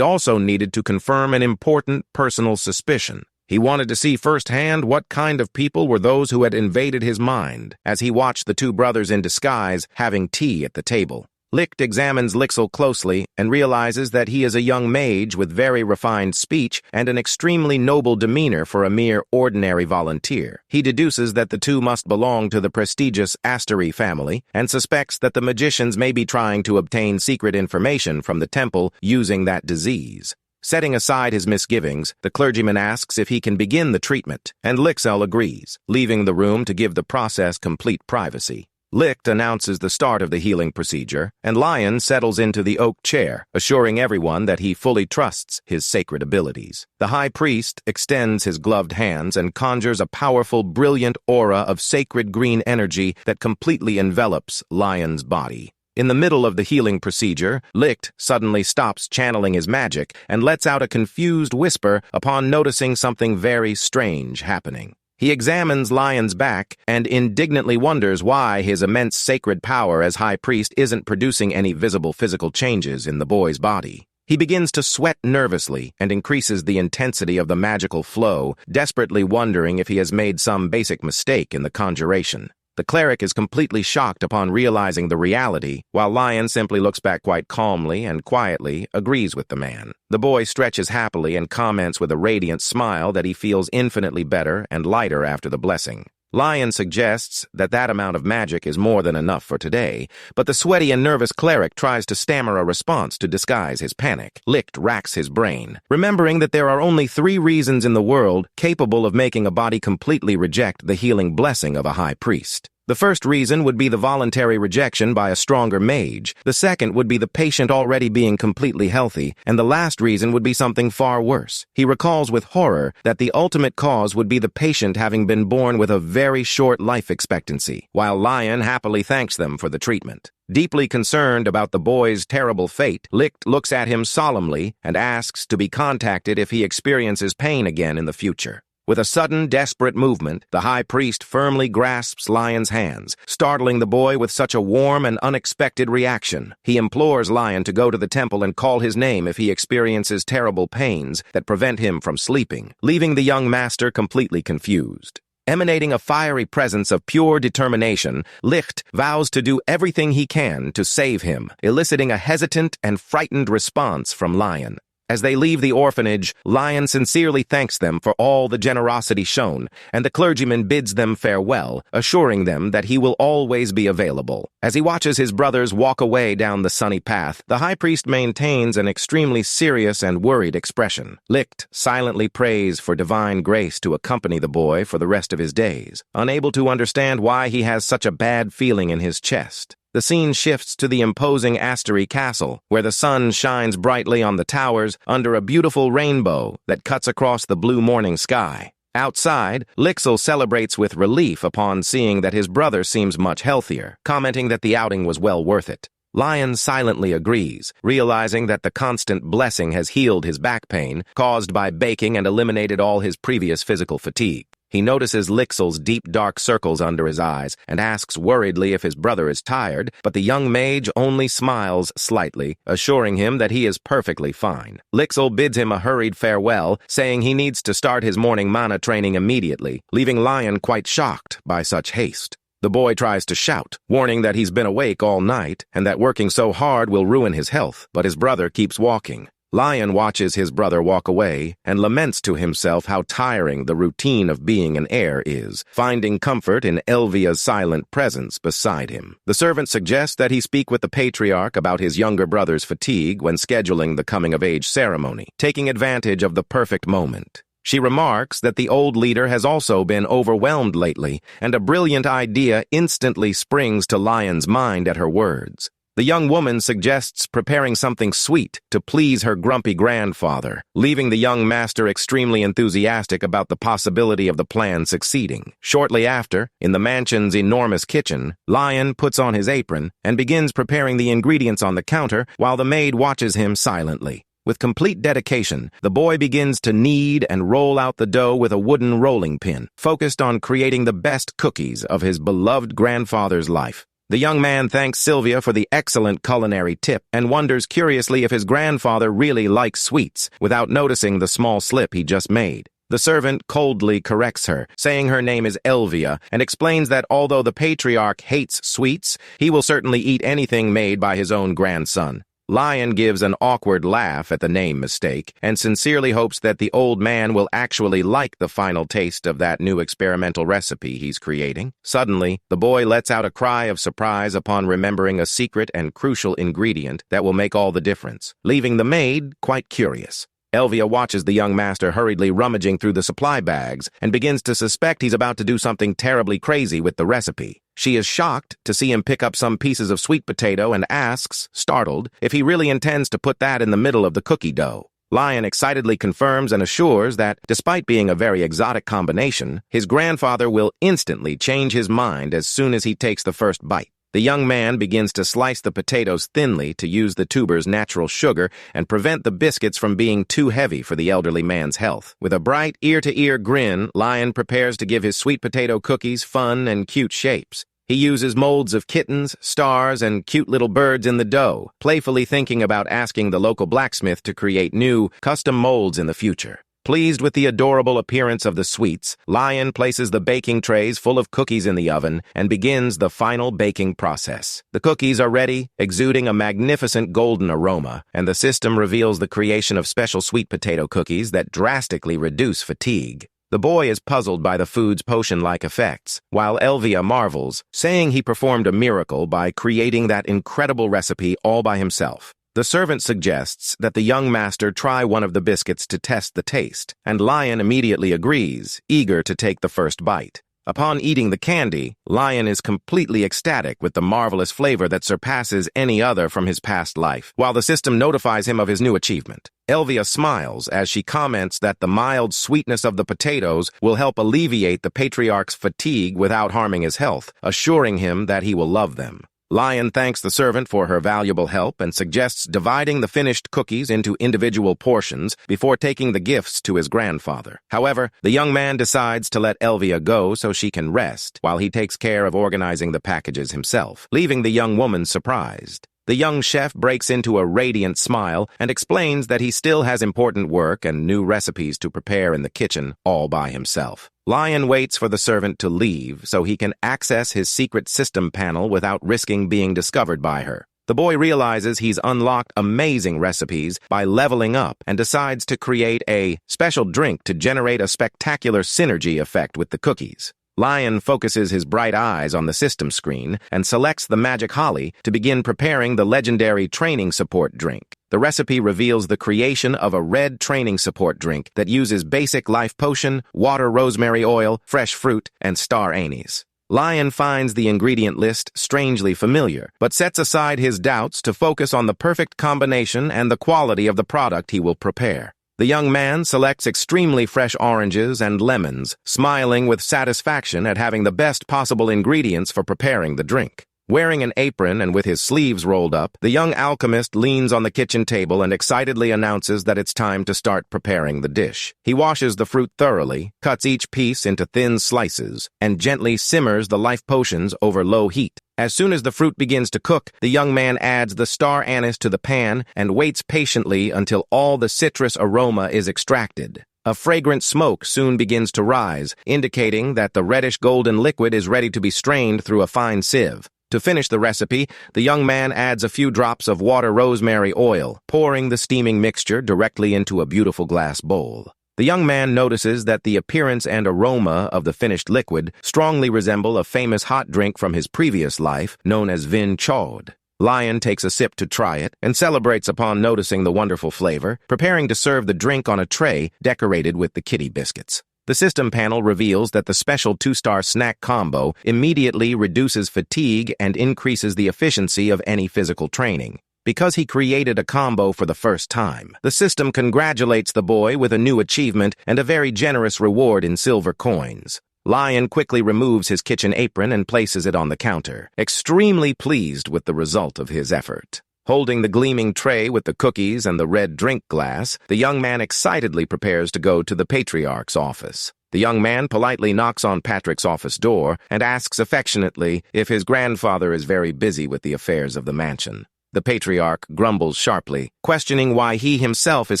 also needed to confirm an important personal suspicion. He wanted to see firsthand what kind of people were those who had invaded his mind, as he watched the two brothers in disguise having tea at the table. Licht examines Lixil closely and realizes that he is a young mage with very refined speech and an extremely noble demeanor for a mere ordinary volunteer. He deduces that the two must belong to the prestigious Asura family and suspects that the magicians may be trying to obtain secret information from the temple using that disease. Setting aside his misgivings, the clergyman asks if he can begin the treatment, and Lixil agrees, leaving the room to give the process complete privacy. Licht announces the start of the healing procedure, and Lion settles into the oak chair, assuring everyone that he fully trusts his sacred abilities. The high priest extends his gloved hands and conjures a powerful, brilliant aura of sacred green energy that completely envelops Lion's body. In the middle of the healing procedure, Licht suddenly stops channeling his magic and lets out a confused whisper upon noticing something very strange happening. He examines Lion's back and indignantly wonders why his immense sacred power as high priest isn't producing any visible physical changes in the boy's body. He begins to sweat nervously and increases the intensity of the magical flow, desperately wondering if he has made some basic mistake in the conjuration. The cleric is completely shocked upon realizing the reality, while Lion simply looks back quite calmly and quietly agrees with the man. The boy stretches happily and comments with a radiant smile that he feels infinitely better and lighter after the blessing. Lion suggests that that amount of magic is more than enough for today, but the sweaty and nervous cleric tries to stammer a response to disguise his panic. Licht racks his brain, remembering that there are only 3 reasons in the world capable of making a body completely reject the healing blessing of a high priest. The first reason would be the voluntary rejection by a stronger mage. The second would be the patient already being completely healthy, and the last reason would be something far worse. He recalls with horror that the ultimate cause would be the patient having been born with a very short life expectancy, while Lion happily thanks them for the treatment. Deeply concerned about the boy's terrible fate, Licht looks at him solemnly and asks to be contacted if he experiences pain again in the future. With a sudden, desperate movement, the high priest firmly grasps Lion's hands, startling the boy with such a warm and unexpected reaction. He implores Lion to go to the temple and call his name if he experiences terrible pains that prevent him from sleeping, leaving the young master completely confused. Emanating a fiery presence of pure determination, Licht vows to do everything he can to save him, eliciting a hesitant and frightened response from Lion. As they leave the orphanage, Lion sincerely thanks them for all the generosity shown, and the clergyman bids them farewell, assuring them that he will always be available. As he watches his brothers walk away down the sunny path, the high priest maintains an extremely serious and worried expression. Licht silently prays for divine grace to accompany the boy for the rest of his days, unable to understand why he has such a bad feeling in his chest. the scene shifts to the imposing Astery Castle, where the sun shines brightly on the towers under a beautiful rainbow that cuts across the blue morning sky. Outside, Lixil celebrates with relief upon seeing that his brother seems much healthier, commenting that the outing was well worth it. Lion silently agrees, realizing that the constant blessing has healed his back pain, caused by baking, and eliminated all his previous physical fatigue. He notices Lixil's deep dark circles under his eyes and asks worriedly if his brother is tired, but the young mage only smiles slightly, assuring him that he is perfectly fine. Lixil bids him a hurried farewell, saying he needs to start his morning mana training immediately, leaving Lion quite shocked by such haste. The boy tries to shout, warning that he's been awake all night and that working so hard will ruin his health, but his brother keeps walking. Lion watches his brother walk away and laments to himself how tiring the routine of being an heir is, finding comfort in Elvia's silent presence beside him. The servant suggests that he speak with the patriarch about his younger brother's fatigue when scheduling the coming-of-age ceremony, taking advantage of the perfect moment. She remarks that the old leader has also been overwhelmed lately, and a brilliant idea instantly springs to Lion's mind at her words. The young woman suggests preparing something sweet to please her grumpy grandfather, leaving the young master extremely enthusiastic about the possibility of the plan succeeding. Shortly after, in the mansion's enormous kitchen, Lion puts on his apron and begins preparing the ingredients on the counter while the maid watches him silently. With complete dedication, the boy begins to knead and roll out the dough with a wooden rolling pin, focused on creating the best cookies of his beloved grandfather's life. The young man thanks Sylvia for the excellent culinary tip and wonders curiously if his grandfather really likes sweets, without noticing the small slip he just made. The servant coldly corrects her, saying her name is Elvia, and explains that although the patriarch hates sweets, he will certainly eat anything made by his own grandson. Lion gives an awkward laugh at the name mistake and sincerely hopes that the old man will actually like the final taste of that new experimental recipe he's creating. Suddenly, the boy lets out a cry of surprise upon remembering a secret and crucial ingredient that will make all the difference, leaving the maid quite curious. Elvia watches the young master hurriedly rummaging through the supply bags and begins to suspect he's about to do something terribly crazy with the recipe. She is shocked to see him pick up some pieces of sweet potato and asks, startled, if he really intends to put that in the middle of the cookie dough. Lion excitedly confirms and assures that, despite being a very exotic combination, his grandfather will instantly change his mind as soon as he takes the first bite. The young man begins to slice the potatoes thinly to use the tuber's natural sugar and prevent the biscuits from being too heavy for the elderly man's health. With a bright, ear-to-ear grin, Lion prepares to give his sweet potato cookies fun and cute shapes. He uses molds of kittens, stars, and cute little birds in the dough, playfully thinking about asking the local blacksmith to create new, custom molds in the future. Pleased with the adorable appearance of the sweets, Lion places the baking trays full of cookies in the oven and begins the final baking process. The cookies are ready, exuding a magnificent golden aroma, and the system reveals the creation of special sweet potato cookies that drastically reduce fatigue. The boy is puzzled by the food's potion-like effects, while Elvia marvels, saying he performed a miracle by creating that incredible recipe all by himself. The servant suggests that the young master try one of the biscuits to test the taste, and Lion immediately agrees, eager to take the first bite. Upon eating the candy, Lion is completely ecstatic with the marvelous flavor that surpasses any other from his past life, while the system notifies him of his new achievement. Elvia smiles as she comments that the mild sweetness of the potatoes will help alleviate the patriarch's fatigue without harming his health, assuring him that he will love them. Lion thanks the servant for her valuable help and suggests dividing the finished cookies into individual portions before taking the gifts to his grandfather. However, the young man decides to let Elvia go so she can rest while he takes care of organizing the packages himself, leaving the young woman surprised. The young chef breaks into a radiant smile and explains that he still has important work and new recipes to prepare in the kitchen all by himself. Lion waits for the servant to leave so he can access his secret system panel without risking being discovered by her. The boy realizes he's unlocked amazing recipes by leveling up and decides to create a special drink to generate a spectacular synergy effect with the cookies. Lion focuses his bright eyes on the system screen and selects the magic holly to begin preparing the legendary training support drink. The recipe reveals the creation of a red training support drink that uses basic life potion, water rosemary oil, fresh fruit, and star anise. Lion finds the ingredient list strangely familiar, but sets aside his doubts to focus on the perfect combination and the quality of the product he will prepare. The young man selects extremely fresh oranges and lemons, smiling with satisfaction at having the best possible ingredients for preparing the drink. Wearing an apron and with his sleeves rolled up, the young alchemist leans on the kitchen table and excitedly announces that it's time to start preparing the dish. He washes the fruit thoroughly, cuts each piece into thin slices, and gently simmers the life potions over low heat. As soon as the fruit begins to cook, the young man adds the star anise to the pan and waits patiently until all the citrus aroma is extracted. A fragrant smoke soon begins to rise, indicating that the reddish-golden liquid is ready to be strained through a fine sieve. To finish the recipe, the young man adds a few drops of water rosemary oil, pouring the steaming mixture directly into a beautiful glass bowl. The young man notices that the appearance and aroma of the finished liquid strongly resemble a famous hot drink from his previous life known as vin chaud. Lion takes a sip to try it and celebrates upon noticing the wonderful flavor, preparing to serve the drink on a tray decorated with the kitty biscuits. The system panel reveals that the special 2-star snack combo immediately reduces fatigue and increases the efficiency of any physical training. Because he created a combo for the first time, the system congratulates the boy with a new achievement and a very generous reward in silver coins. Lion quickly removes his kitchen apron and places it on the counter, extremely pleased with the result of his effort. Holding the gleaming tray with the cookies and the red drink glass, the young man excitedly prepares to go to the patriarch's office. The young man politely knocks on Patrick's office door and asks affectionately if his grandfather is very busy with the affairs of the mansion. The patriarch grumbles sharply, questioning why he himself is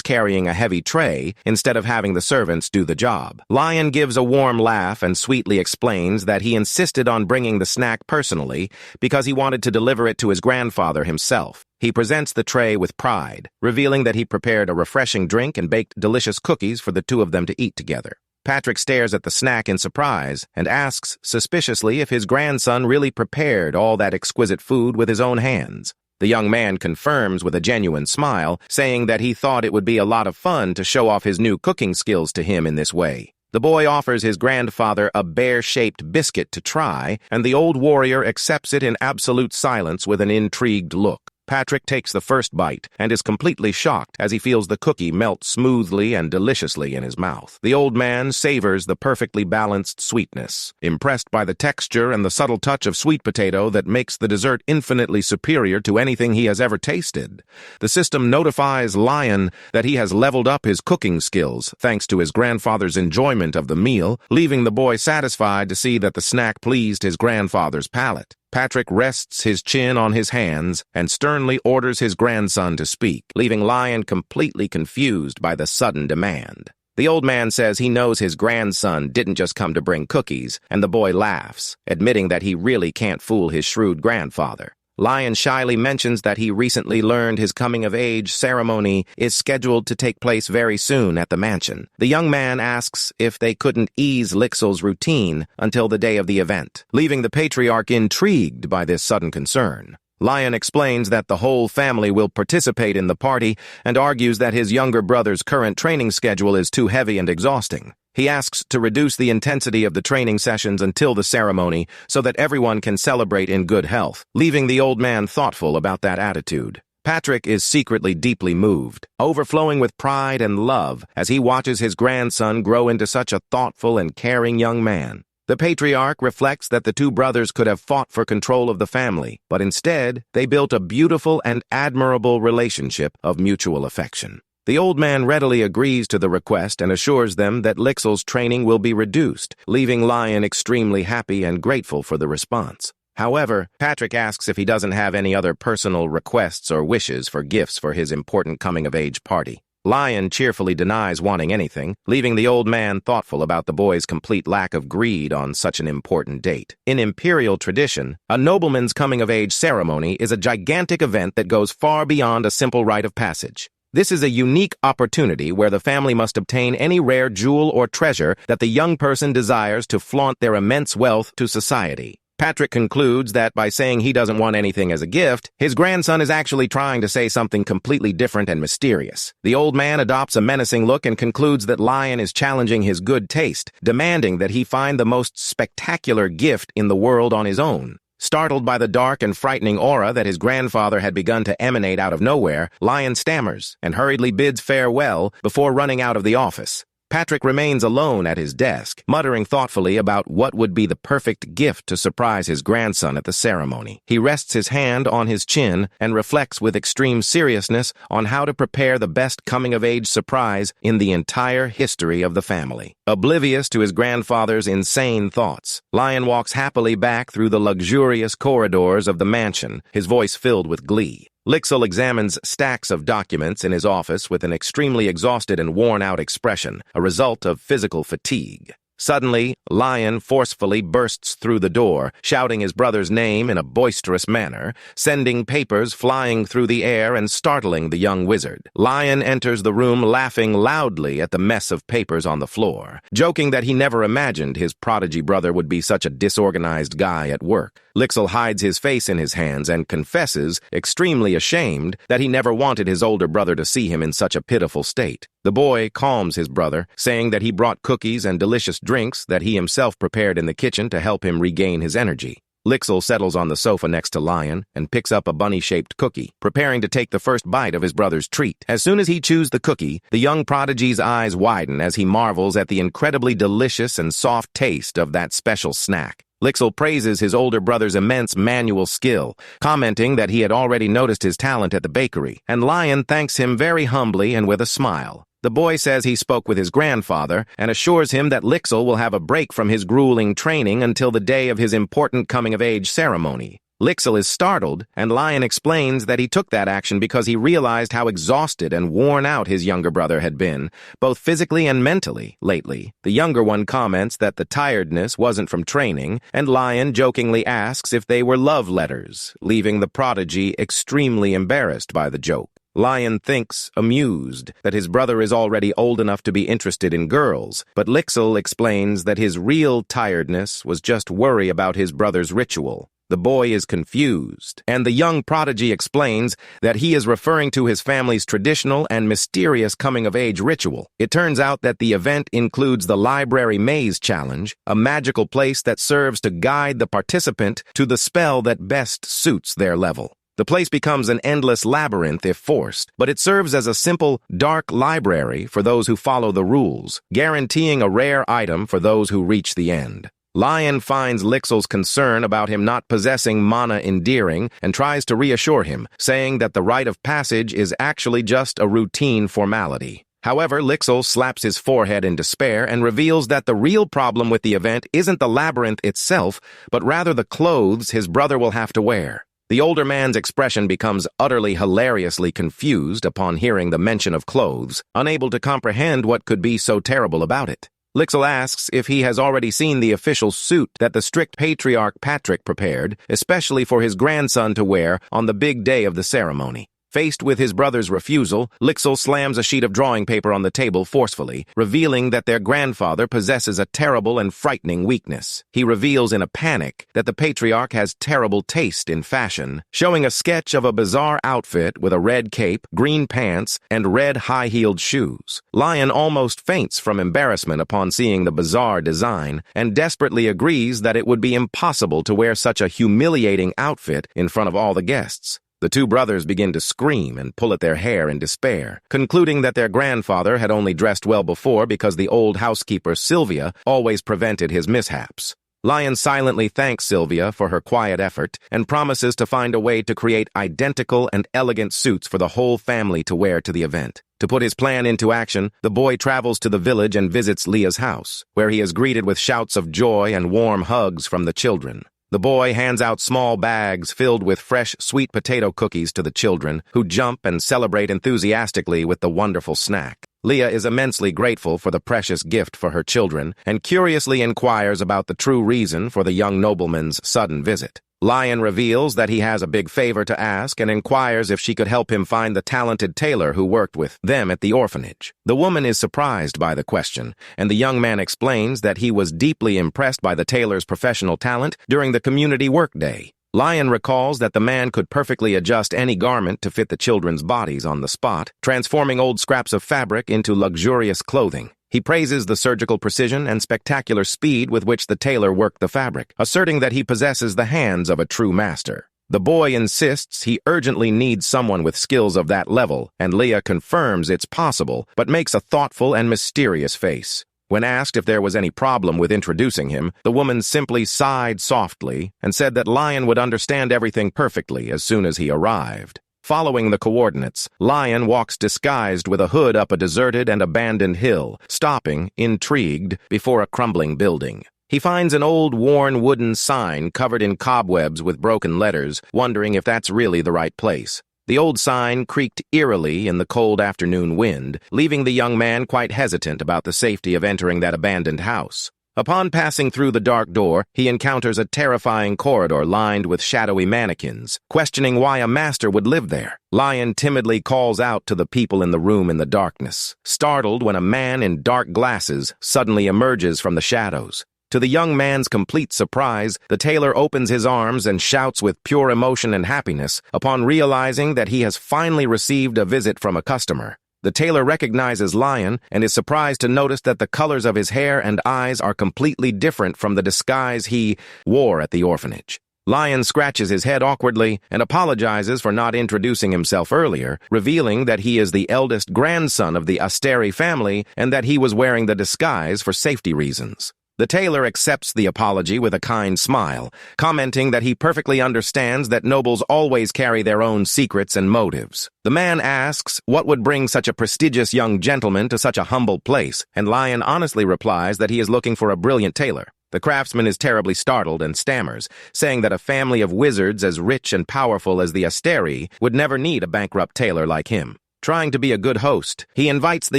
carrying a heavy tray instead of having the servants do the job. Lion gives a warm laugh and sweetly explains that he insisted on bringing the snack personally because he wanted to deliver it to his grandfather himself. He presents the tray with pride, revealing that he prepared a refreshing drink and baked delicious cookies for the two of them to eat together. Patrick stares at the snack in surprise and asks suspiciously if his grandson really prepared all that exquisite food with his own hands. The young man confirms with a genuine smile, saying that he thought it would be a lot of fun to show off his new cooking skills to him in this way. The boy offers his grandfather a bear-shaped biscuit to try, and the old warrior accepts it in absolute silence with an intrigued look. Patrick takes the first bite and is completely shocked as he feels the cookie melt smoothly and deliciously in his mouth. The old man savors the perfectly balanced sweetness, impressed by the texture and the subtle touch of sweet potato that makes the dessert infinitely superior to anything he has ever tasted. The system notifies Lion that he has leveled up his cooking skills thanks to his grandfather's enjoyment of the meal, leaving the boy satisfied to see that the snack pleased his grandfather's palate. Patrick rests his chin on his hands and sternly orders his grandson to speak, leaving Lion completely confused by the sudden demand. The old man says he knows his grandson didn't just come to bring cookies, and the boy laughs, admitting that he really can't fool his shrewd grandfather. Lion shyly mentions that he recently learned his coming-of-age ceremony is scheduled to take place very soon at the mansion. The young man asks if they couldn't ease Lixel's routine until the day of the event, leaving the patriarch intrigued by this sudden concern. Lion explains that the whole family will participate in the party and argues that his younger brother's current training schedule is too heavy and exhausting. He asks to reduce the intensity of the training sessions until the ceremony so that everyone can celebrate in good health, leaving the old man thoughtful about that attitude. Patrick is secretly deeply moved, overflowing with pride and love as he watches his grandson grow into such a thoughtful and caring young man. The patriarch reflects that the two brothers could have fought for control of the family, but instead they built a beautiful and admirable relationship of mutual affection. The old man readily agrees to the request and assures them that Lixel's training will be reduced, leaving Lion extremely happy and grateful for the response. However, Patrick asks if he doesn't have any other personal requests or wishes for gifts for his important coming-of-age party. Lion cheerfully denies wanting anything, leaving the old man thoughtful about the boy's complete lack of greed on such an important date. In imperial tradition, a nobleman's coming-of-age ceremony is a gigantic event that goes far beyond a simple rite of passage. This is a unique opportunity where the family must obtain any rare jewel or treasure that the young person desires to flaunt their immense wealth to society. Patrick concludes that by saying he doesn't want anything as a gift, his grandson is actually trying to say something completely different and mysterious. The old man adopts a menacing look and concludes that Lion is challenging his good taste, demanding that he find the most spectacular gift in the world on his own. Startled by the dark and frightening aura that his grandfather had begun to emanate out of nowhere, Lion stammers and hurriedly bids farewell before running out of the office. Patrick remains alone at his desk, muttering thoughtfully about what would be the perfect gift to surprise his grandson at the ceremony. He rests his hand on his chin and reflects with extreme seriousness on how to prepare the best coming-of-age surprise in the entire history of the family. Oblivious to his grandfather's insane thoughts, Lion walks happily back through the luxurious corridors of the mansion, his voice filled with glee. Lixil examines stacks of documents in his office with an extremely exhausted and worn-out expression, a result of physical fatigue. Suddenly, Lion forcefully bursts through the door, shouting his brother's name in a boisterous manner, sending papers flying through the air and startling the young wizard. Lion enters the room laughing loudly at the mess of papers on the floor, joking that he never imagined his prodigy brother would be such a disorganized guy at work. Lixil hides his face in his hands and confesses, extremely ashamed, that he never wanted his older brother to see him in such a pitiful state. The boy calms his brother, saying that he brought cookies and delicious drinks that he himself prepared in the kitchen to help him regain his energy. Lixil settles on the sofa next to Lion and picks up a bunny-shaped cookie, preparing to take the first bite of his brother's treat. As soon as he chews the cookie, the young prodigy's eyes widen as he marvels at the incredibly delicious and soft taste of that special snack. Lixil praises his older brother's immense manual skill, commenting that he had already noticed his talent at the bakery, and Lion thanks him very humbly and with a smile. The boy says he spoke with his grandfather and assures him that Lixil will have a break from his grueling training until the day of his important coming-of-age ceremony. Lixil is startled, and Lion explains that he took that action because he realized how exhausted and worn out his younger brother had been, both physically and mentally, lately. The younger one comments that the tiredness wasn't from training, and Lion jokingly asks if they were love letters, leaving the prodigy extremely embarrassed by the joke. Lion thinks, amused, that his brother is already old enough to be interested in girls, but Lixil explains that his real tiredness was just worry about his brother's ritual. The boy is confused, and the young prodigy explains that he is referring to his family's traditional and mysterious coming-of-age ritual. It turns out that the event includes the Library Maze Challenge, a magical place that serves to guide the participant to the spell that best suits their level. The place becomes an endless labyrinth if forced, but it serves as a simple, dark library for those who follow the rules, guaranteeing a rare item for those who reach the end. Lion finds Lixil's concern about him not possessing mana endearing and tries to reassure him, saying that the rite of passage is actually just a routine formality. However, Lixil slaps his forehead in despair and reveals that the real problem with the event isn't the labyrinth itself, but rather the clothes his brother will have to wear. The older man's expression becomes utterly hilariously confused upon hearing the mention of clothes, unable to comprehend what could be so terrible about it. Lixil asks if he has already seen the official suit that the strict patriarch Patrick prepared, especially for his grandson to wear on the big day of the ceremony. Faced with his brother's refusal, Lixil slams a sheet of drawing paper on the table forcefully, revealing that their grandfather possesses a terrible and frightening weakness. He reveals in a panic that the patriarch has terrible taste in fashion, showing a sketch of a bizarre outfit with a red cape, green pants, and red high-heeled shoes. Lion almost faints from embarrassment upon seeing the bizarre design, and desperately agrees that it would be impossible to wear such a humiliating outfit in front of all the guests. The two brothers begin to scream and pull at their hair in despair, concluding that their grandfather had only dressed well before because the old housekeeper Sylvia always prevented his mishaps. Lion silently thanks Sylvia for her quiet effort and promises to find a way to create identical and elegant suits for the whole family to wear to the event. To put his plan into action, the boy travels to the village and visits Leah's house, where he is greeted with shouts of joy and warm hugs from the children. The boy hands out small bags filled with fresh sweet potato cookies to the children, who jump and celebrate enthusiastically with the wonderful snack. Leah is immensely grateful for the precious gift for her children and curiously inquires about the true reason for the young nobleman's sudden visit. Lion reveals that he has a big favor to ask and inquires if she could help him find the talented tailor who worked with them at the orphanage. The woman is surprised by the question, and the young man explains that he was deeply impressed by the tailor's professional talent during the community workday. Lion recalls that the man could perfectly adjust any garment to fit the children's bodies on the spot, transforming old scraps of fabric into luxurious clothing. He praises the surgical precision and spectacular speed with which the tailor worked the fabric, asserting that he possesses the hands of a true master. The boy insists he urgently needs someone with skills of that level, and Leah confirms it's possible, but makes a thoughtful and mysterious face. When asked if there was any problem with introducing him, the woman simply sighed softly and said that Lion would understand everything perfectly as soon as he arrived. Following the coordinates, Lion walks disguised with a hood up a deserted and abandoned hill, stopping, intrigued, before a crumbling building. He finds an old, worn wooden sign covered in cobwebs with broken letters, wondering if that's really the right place. The old sign creaked eerily in the cold afternoon wind, leaving the young man quite hesitant about the safety of entering that abandoned house. Upon passing through the dark door, he encounters a terrifying corridor lined with shadowy mannequins, questioning why a master would live there. Lion timidly calls out to the people in the room in the darkness, startled when a man in dark glasses suddenly emerges from the shadows. To the young man's complete surprise, the tailor opens his arms and shouts with pure emotion and happiness upon realizing that he has finally received a visit from a customer. The tailor recognizes Lion and is surprised to notice that the colors of his hair and eyes are completely different from the disguise he wore at the orphanage. Lion scratches his head awkwardly and apologizes for not introducing himself earlier, revealing that he is the eldest grandson of the Asteri family and that he was wearing the disguise for safety reasons. The tailor accepts the apology with a kind smile, commenting that he perfectly understands that nobles always carry their own secrets and motives. The man asks what would bring such a prestigious young gentleman to such a humble place, and Lion honestly replies that he is looking for a brilliant tailor. The craftsman is terribly startled and stammers, saying that a family of wizards as rich and powerful as the Asteri would never need a bankrupt tailor like him. Trying to be a good host, he invites the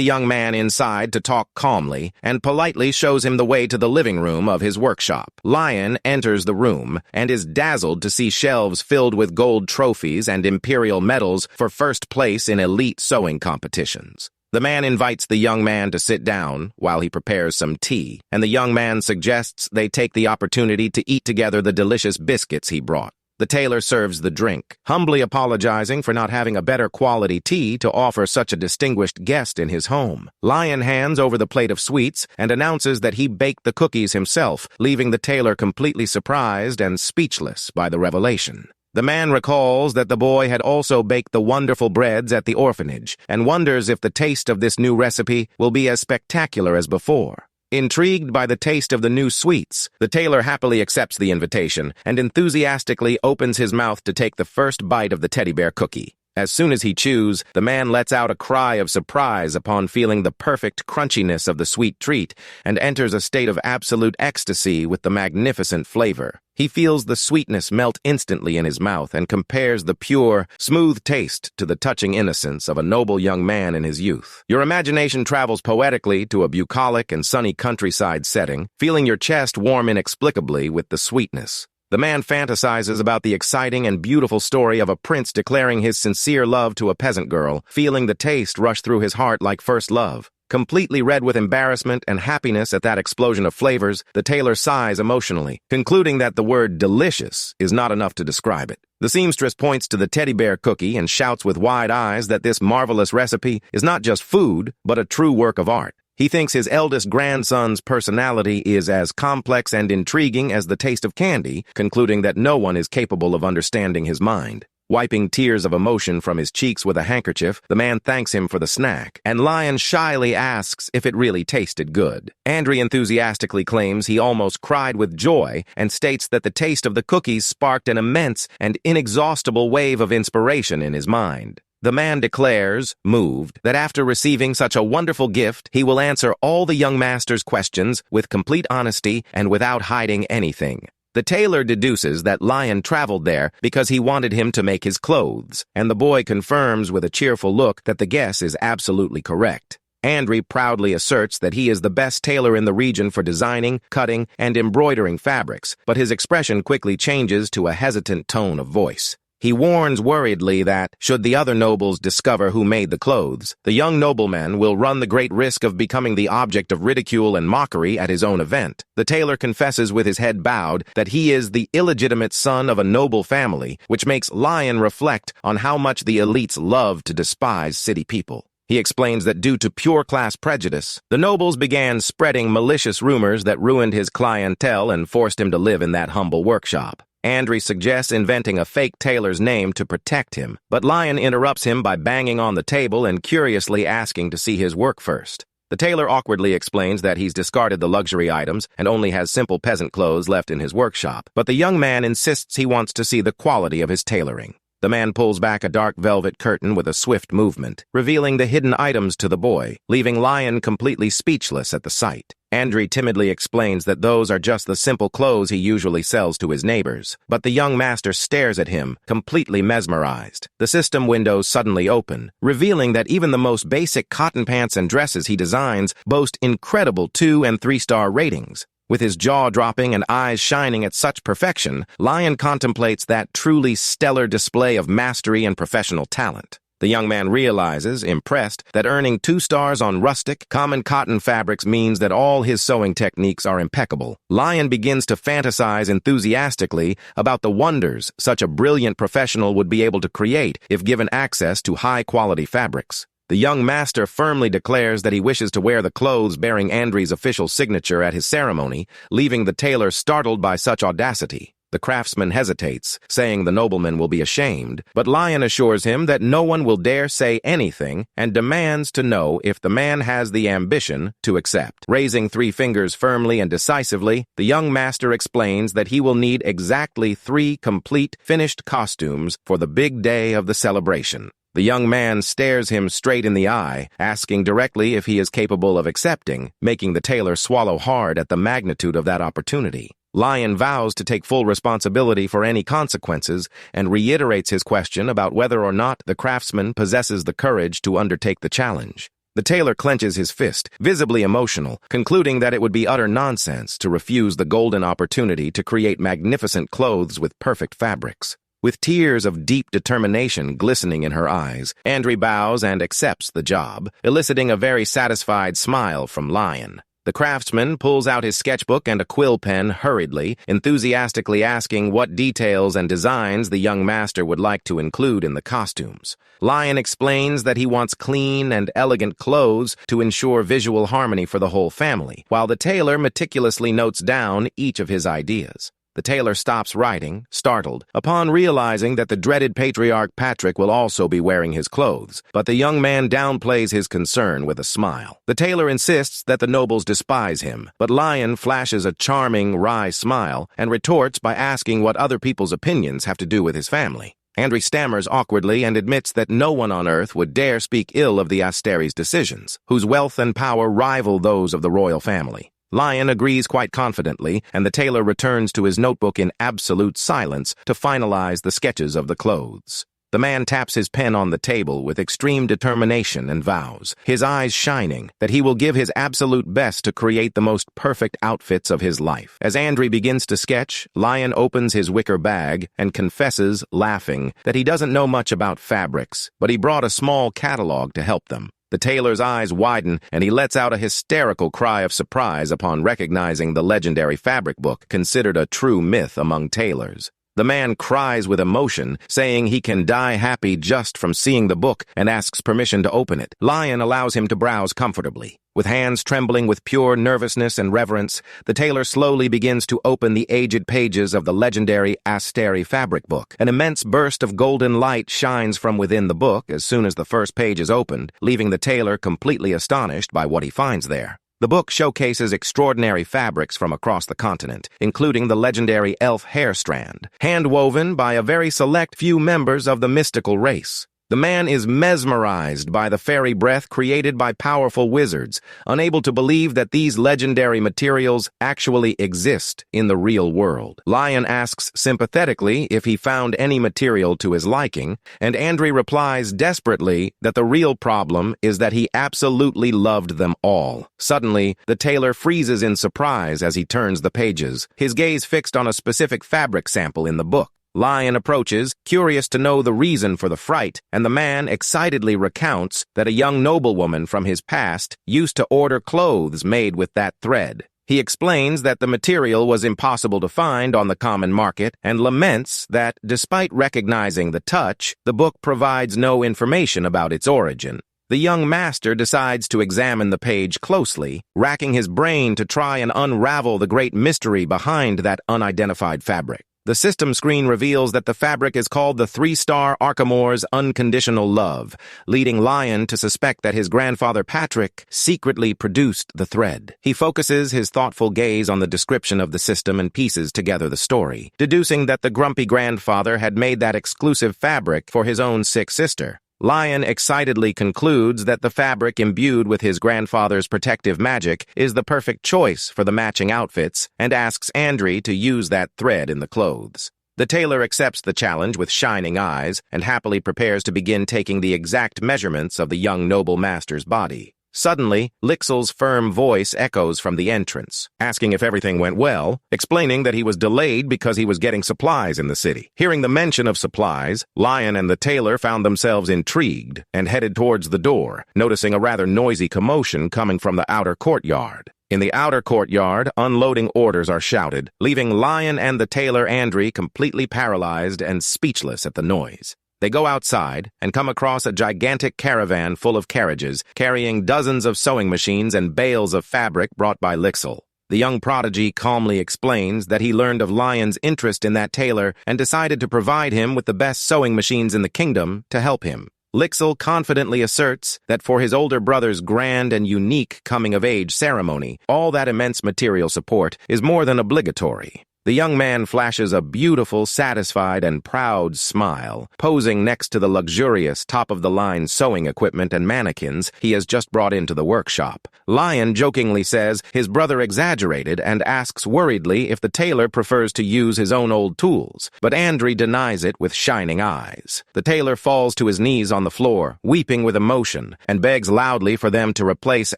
young man inside to talk calmly and politely shows him the way to the living room of his workshop. Lion enters the room and is dazzled to see shelves filled with gold trophies and imperial medals for first place in elite sewing competitions. The man invites the young man to sit down while he prepares some tea, and the young man suggests they take the opportunity to eat together the delicious biscuits he brought. The tailor serves the drink, humbly apologizing for not having a better quality tea to offer such a distinguished guest in his home. Lion hands over the plate of sweets and announces that he baked the cookies himself, leaving the tailor completely surprised and speechless by the revelation. The man recalls that the boy had also baked the wonderful breads at the orphanage and wonders if the taste of this new recipe will be as spectacular as before. Intrigued by the taste of the new sweets, the tailor happily accepts the invitation and enthusiastically opens his mouth to take the first bite of the teddy bear cookie. As soon as he chews, the man lets out a cry of surprise upon feeling the perfect crunchiness of the sweet treat and enters a state of absolute ecstasy with the magnificent flavor. He feels the sweetness melt instantly in his mouth and compares the pure, smooth taste to the touching innocence of a noble young man in his youth. Your imagination travels poetically to a bucolic and sunny countryside setting, feeling your chest warm inexplicably with the sweetness. The man fantasizes about the exciting and beautiful story of a prince declaring his sincere love to a peasant girl, feeling the taste rush through his heart like first love. Completely red with embarrassment and happiness at that explosion of flavors, the tailor sighs emotionally, concluding that the word delicious is not enough to describe it. The seamstress points to the teddy bear cookie and shouts with wide eyes that this marvelous recipe is not just food, but a true work of art. He thinks his eldest grandson's personality is as complex and intriguing as the taste of candy, concluding that no one is capable of understanding his mind. Wiping tears of emotion from his cheeks with a handkerchief, the man thanks him for the snack, and Lion shyly asks if it really tasted good. Andre enthusiastically claims he almost cried with joy and states that the taste of the cookies sparked an immense and inexhaustible wave of inspiration in his mind. The man declares, moved, that after receiving such a wonderful gift, he will answer all the young master's questions with complete honesty and without hiding anything. The tailor deduces that Lion traveled there because he wanted him to make his clothes, and the boy confirms with a cheerful look that the guess is absolutely correct. Andri proudly asserts that he is the best tailor in the region for designing, cutting, and embroidering fabrics, but his expression quickly changes to a hesitant tone of voice. He warns worriedly that, should the other nobles discover who made the clothes, the young nobleman will run the great risk of becoming the object of ridicule and mockery at his own event. The tailor confesses with his head bowed that he is the illegitimate son of a noble family, which makes Lion reflect on how much the elites love to despise city people. He explains that due to pure class prejudice, the nobles began spreading malicious rumors that ruined his clientele and forced him to live in that humble workshop. Andri suggests inventing a fake tailor's name to protect him, but Lion interrupts him by banging on the table and curiously asking to see his work first. The tailor awkwardly explains that he's discarded the luxury items and only has simple peasant clothes left in his workshop, but the young man insists he wants to see the quality of his tailoring. The man pulls back a dark velvet curtain with a swift movement, revealing the hidden items to the boy, leaving Lion completely speechless at the sight. Andri timidly explains that those are just the simple clothes he usually sells to his neighbors, but the young master stares at him, completely mesmerized. The system windows suddenly open, revealing that even the most basic cotton pants and dresses he designs boast incredible 2- and 3-star ratings. With his jaw dropping and eyes shining at such perfection, Lion contemplates that truly stellar display of mastery and professional talent. The young man realizes, impressed, that earning 2 stars on rustic, common cotton fabrics means that all his sewing techniques are impeccable. Lion begins to fantasize enthusiastically about the wonders such a brilliant professional would be able to create if given access to high-quality fabrics. The young master firmly declares that he wishes to wear the clothes bearing Andri's official signature at his ceremony, leaving the tailor startled by such audacity. The craftsman hesitates, saying the nobleman will be ashamed, but Lion assures him that no one will dare say anything and demands to know if the man has the ambition to accept. Raising 3 fingers firmly and decisively, the young master explains that he will need exactly 3 complete, finished costumes for the big day of the celebration. The young man stares him straight in the eye, asking directly if he is capable of accepting, making the tailor swallow hard at the magnitude of that opportunity. Lion vows to take full responsibility for any consequences and reiterates his question about whether or not the craftsman possesses the courage to undertake the challenge. The tailor clenches his fist, visibly emotional, concluding that it would be utter nonsense to refuse the golden opportunity to create magnificent clothes with perfect fabrics. With tears of deep determination glistening in her eyes, Andri bows and accepts the job, eliciting a very satisfied smile from Lion. The craftsman pulls out his sketchbook and a quill pen hurriedly, enthusiastically asking what details and designs the young master would like to include in the costumes. Lion explains that he wants clean and elegant clothes to ensure visual harmony for the whole family, while the tailor meticulously notes down each of his ideas. The tailor stops writing, startled, upon realizing that the dreaded patriarch Patrick will also be wearing his clothes, but the young man downplays his concern with a smile. The tailor insists that the nobles despise him, but Lion flashes a charming, wry smile and retorts by asking what other people's opinions have to do with his family. Andri stammers awkwardly and admits that no one on earth would dare speak ill of the Asteri's decisions, whose wealth and power rival those of the royal family. Lion agrees quite confidently, and the tailor returns to his notebook in absolute silence to finalize the sketches of the clothes. The man taps his pen on the table with extreme determination and vows, his eyes shining, that he will give his absolute best to create the most perfect outfits of his life. As Andri begins to sketch, Lion opens his wicker bag and confesses, laughing, that he doesn't know much about fabrics, but he brought a small catalog to help them. The tailor's eyes widen, and he lets out a hysterical cry of surprise upon recognizing the legendary fabric book, considered a true myth among tailors. The man cries with emotion, saying he can die happy just from seeing the book, and asks permission to open it. Lion allows him to browse comfortably. With hands trembling with pure nervousness and reverence, the tailor slowly begins to open the aged pages of the legendary Asteri fabric book. An immense burst of golden light shines from within the book as soon as the first page is opened, leaving the tailor completely astonished by what he finds there. The book showcases extraordinary fabrics from across the continent, including the legendary elf hair strand, hand-woven by a very select few members of the mystical race. The man is mesmerized by the fairy breath created by powerful wizards, unable to believe that these legendary materials actually exist in the real world. Lion asks sympathetically if he found any material to his liking, and Andri replies desperately that the real problem is that he absolutely loved them all. Suddenly, the tailor freezes in surprise as he turns the pages, his gaze fixed on a specific fabric sample in the book. Lion approaches, curious to know the reason for the fright, and the man excitedly recounts that a young noblewoman from his past used to order clothes made with that thread. He explains that the material was impossible to find on the common market and laments that, despite recognizing the touch, the book provides no information about its origin. The young master decides to examine the page closely, racking his brain to try and unravel the great mystery behind that unidentified fabric. The system screen reveals that the fabric is called the 3-star Arkamore's Unconditional Love, leading Lion to suspect that his grandfather Patrick secretly produced the thread. He focuses his thoughtful gaze on the description of the system and pieces together the story, deducing that the grumpy grandfather had made that exclusive fabric for his own sick sister. Lion excitedly concludes that the fabric imbued with his grandfather's protective magic is the perfect choice for the matching outfits and asks Andri to use that thread in the clothes. The tailor accepts the challenge with shining eyes and happily prepares to begin taking the exact measurements of the young noble master's body. Suddenly, Lixel's firm voice echoes from the entrance, asking if everything went well, explaining that he was delayed because he was getting supplies in the city. Hearing the mention of supplies, Lion and the tailor found themselves intrigued and headed towards the door, noticing a rather noisy commotion coming from the outer courtyard. In the outer courtyard, unloading orders are shouted, leaving Lion and the tailor Andri completely paralyzed and speechless at the noise. They go outside and come across a gigantic caravan full of carriages, carrying dozens of sewing machines and bales of fabric brought by Lixel. The young prodigy calmly explains that he learned of Lion's interest in that tailor and decided to provide him with the best sewing machines in the kingdom to help him. Lixel confidently asserts that for his older brother's grand and unique coming-of-age ceremony, all that immense material support is more than obligatory. The young man flashes a beautiful, satisfied, and proud smile, posing next to the luxurious, top-of-the-line sewing equipment and mannequins he has just brought into the workshop. Lion jokingly says his brother exaggerated and asks worriedly if the tailor prefers to use his own old tools, but Andri denies it with shining eyes. The tailor falls to his knees on the floor, weeping with emotion, and begs loudly for them to replace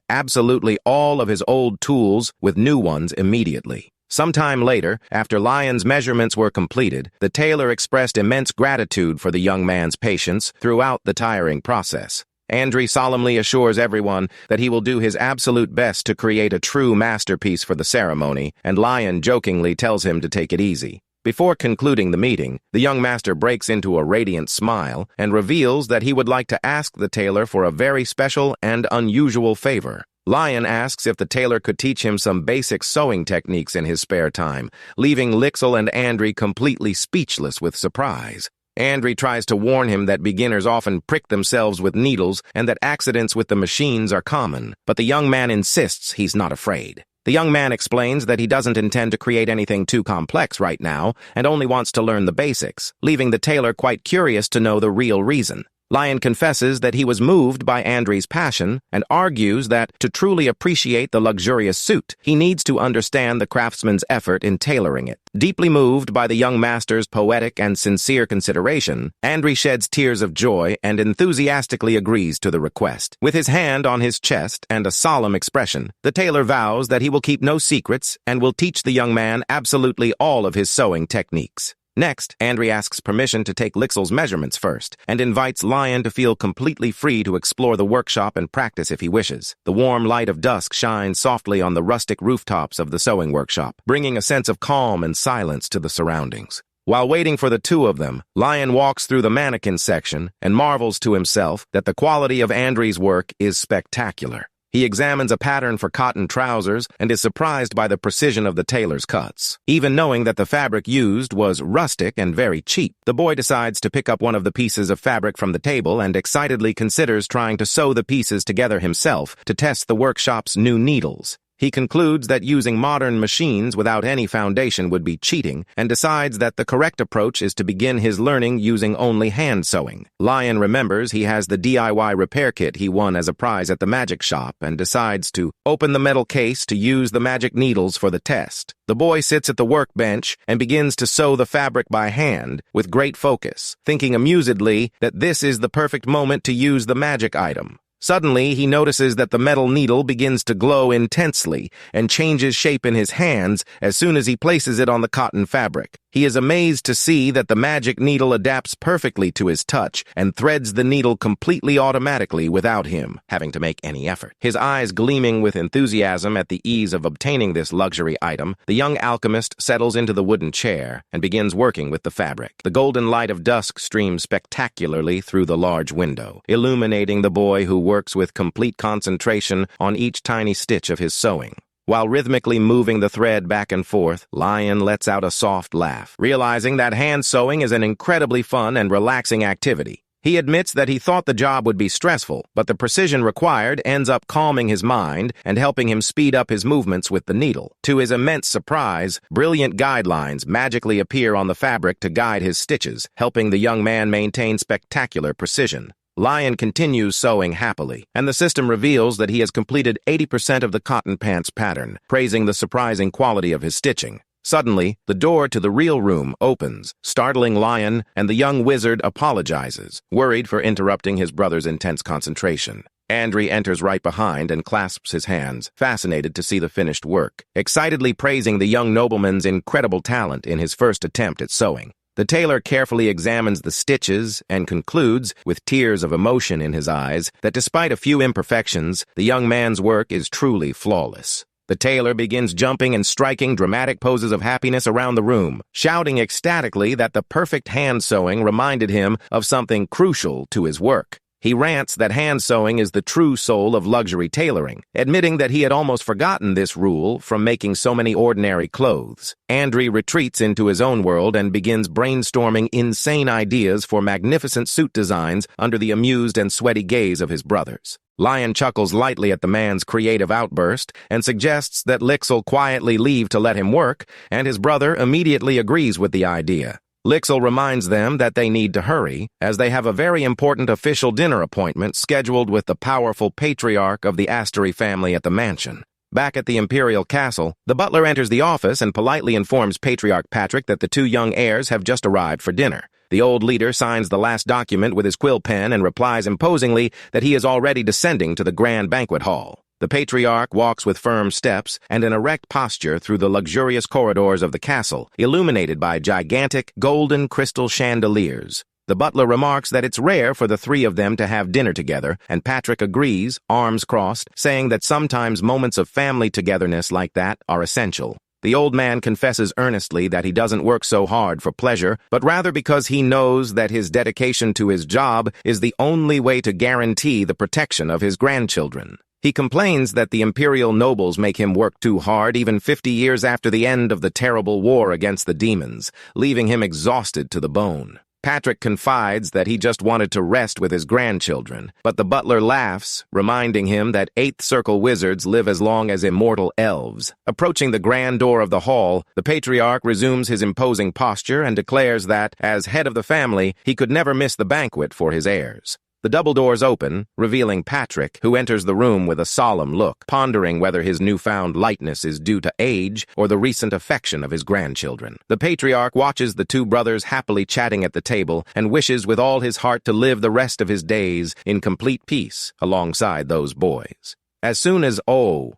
absolutely all of his old tools with new ones immediately. Sometime later, after Lion's measurements were completed, the tailor expressed immense gratitude for the young man's patience throughout the tiring process. Andri solemnly assures everyone that he will do his absolute best to create a true masterpiece for the ceremony, and Lion jokingly tells him to take it easy. Before concluding the meeting, the young master breaks into a radiant smile and reveals that he would like to ask the tailor for a very special and unusual favor. Lion asks if the tailor could teach him some basic sewing techniques in his spare time, leaving Lixel and Andri completely speechless with surprise. Andri tries to warn him that beginners often prick themselves with needles and that accidents with the machines are common, but the young man insists he's not afraid. The young man explains that he doesn't intend to create anything too complex right now and only wants to learn the basics, leaving the tailor quite curious to know the real reason. Lion confesses that he was moved by Andri's passion and argues that to truly appreciate the luxurious suit, he needs to understand the craftsman's effort in tailoring it. Deeply moved by the young master's poetic and sincere consideration, Andri sheds tears of joy and enthusiastically agrees to the request. With his hand on his chest and a solemn expression, the tailor vows that he will keep no secrets and will teach the young man absolutely all of his sewing techniques. Next, Andri asks permission to take Lixel's measurements first, and invites Lion to feel completely free to explore the workshop and practice if he wishes. The warm light of dusk shines softly on the rustic rooftops of the sewing workshop, bringing a sense of calm and silence to the surroundings. While waiting for the two of them, Lion walks through the mannequin section and marvels to himself that the quality of Andri's work is spectacular. He examines a pattern for cotton trousers and is surprised by the precision of the tailor's cuts. Even knowing that the fabric used was rustic and very cheap, the boy decides to pick up one of the pieces of fabric from the table and excitedly considers trying to sew the pieces together himself to test the workshop's new needles. He concludes that using modern machines without any foundation would be cheating, and decides that the correct approach is to begin his learning using only hand sewing. Lion remembers he has the DIY repair kit he won as a prize at the magic shop and decides to open the metal case to use the magic needles for the test. The boy sits at the workbench and begins to sew the fabric by hand with great focus, thinking amusedly that this is the perfect moment to use the magic item. Suddenly, he notices that the metal needle begins to glow intensely and changes shape in his hands as soon as he places it on the cotton fabric. He is amazed to see that the magic needle adapts perfectly to his touch and threads the needle completely automatically without him having to make any effort. His eyes gleaming with enthusiasm at the ease of obtaining this luxury item, the young alchemist settles into the wooden chair and begins working with the fabric. The golden light of dusk streams spectacularly through the large window, illuminating the boy who works with complete concentration on each tiny stitch of his sewing. While rhythmically moving the thread back and forth, Lion lets out a soft laugh, realizing that hand sewing is an incredibly fun and relaxing activity. He admits that he thought the job would be stressful, but the precision required ends up calming his mind and helping him speed up his movements with the needle. To his immense surprise, brilliant guidelines magically appear on the fabric to guide his stitches, helping the young man maintain spectacular precision. Lion continues sewing happily, and the system reveals that he has completed 80% of the cotton pants pattern, praising the surprising quality of his stitching. Suddenly, the door to the real room opens, startling Lion, and the young wizard apologizes, worried for interrupting his brother's intense concentration. Andri enters right behind and clasps his hands, fascinated to see the finished work, excitedly praising the young nobleman's incredible talent in his first attempt at sewing. The tailor carefully examines the stitches and concludes, with tears of emotion in his eyes, that despite a few imperfections, the young man's work is truly flawless. The tailor begins jumping and striking dramatic poses of happiness around the room, shouting ecstatically that the perfect hand sewing reminded him of something crucial to his work. He rants that hand sewing is the true soul of luxury tailoring, admitting that he had almost forgotten this rule from making so many ordinary clothes. Andri retreats into his own world and begins brainstorming insane ideas for magnificent suit designs under the amused and sweaty gaze of his brothers. Lion chuckles lightly at the man's creative outburst and suggests that Lixil quietly leave to let him work, and his brother immediately agrees with the idea. Lixil reminds them that they need to hurry, as they have a very important official dinner appointment scheduled with the powerful patriarch of the Asura family at the mansion. Back at the imperial castle, the butler enters the office and politely informs Patriarch Patrick that the two young heirs have just arrived for dinner. The old leader signs the last document with his quill pen and replies imposingly that he is already descending to the grand banquet hall. The patriarch walks with firm steps and an erect posture through the luxurious corridors of the castle, illuminated by gigantic golden crystal chandeliers. The butler remarks that it's rare for the three of them to have dinner together, and Patrick agrees, arms crossed, saying that sometimes moments of family togetherness like that are essential. The old man confesses earnestly that he doesn't work so hard for pleasure, but rather because he knows that his dedication to his job is the only way to guarantee the protection of his grandchildren. He complains that the imperial nobles make him work too hard even 50 years after the end of the terrible war against the demons, leaving him exhausted to the bone. Patrick confides that he just wanted to rest with his grandchildren, but the butler laughs, reminding him that Eighth Circle wizards live as long as immortal elves. Approaching the grand door of the hall, the patriarch resumes his imposing posture and declares that, as head of the family, he could never miss the banquet for his heirs. The double doors open, revealing Patrick, who enters the room with a solemn look, pondering whether his newfound lightness is due to age or the recent affection of his grandchildren. The patriarch watches the two brothers happily chatting at the table and wishes with all his heart to live the rest of his days in complete peace alongside those boys. As soon as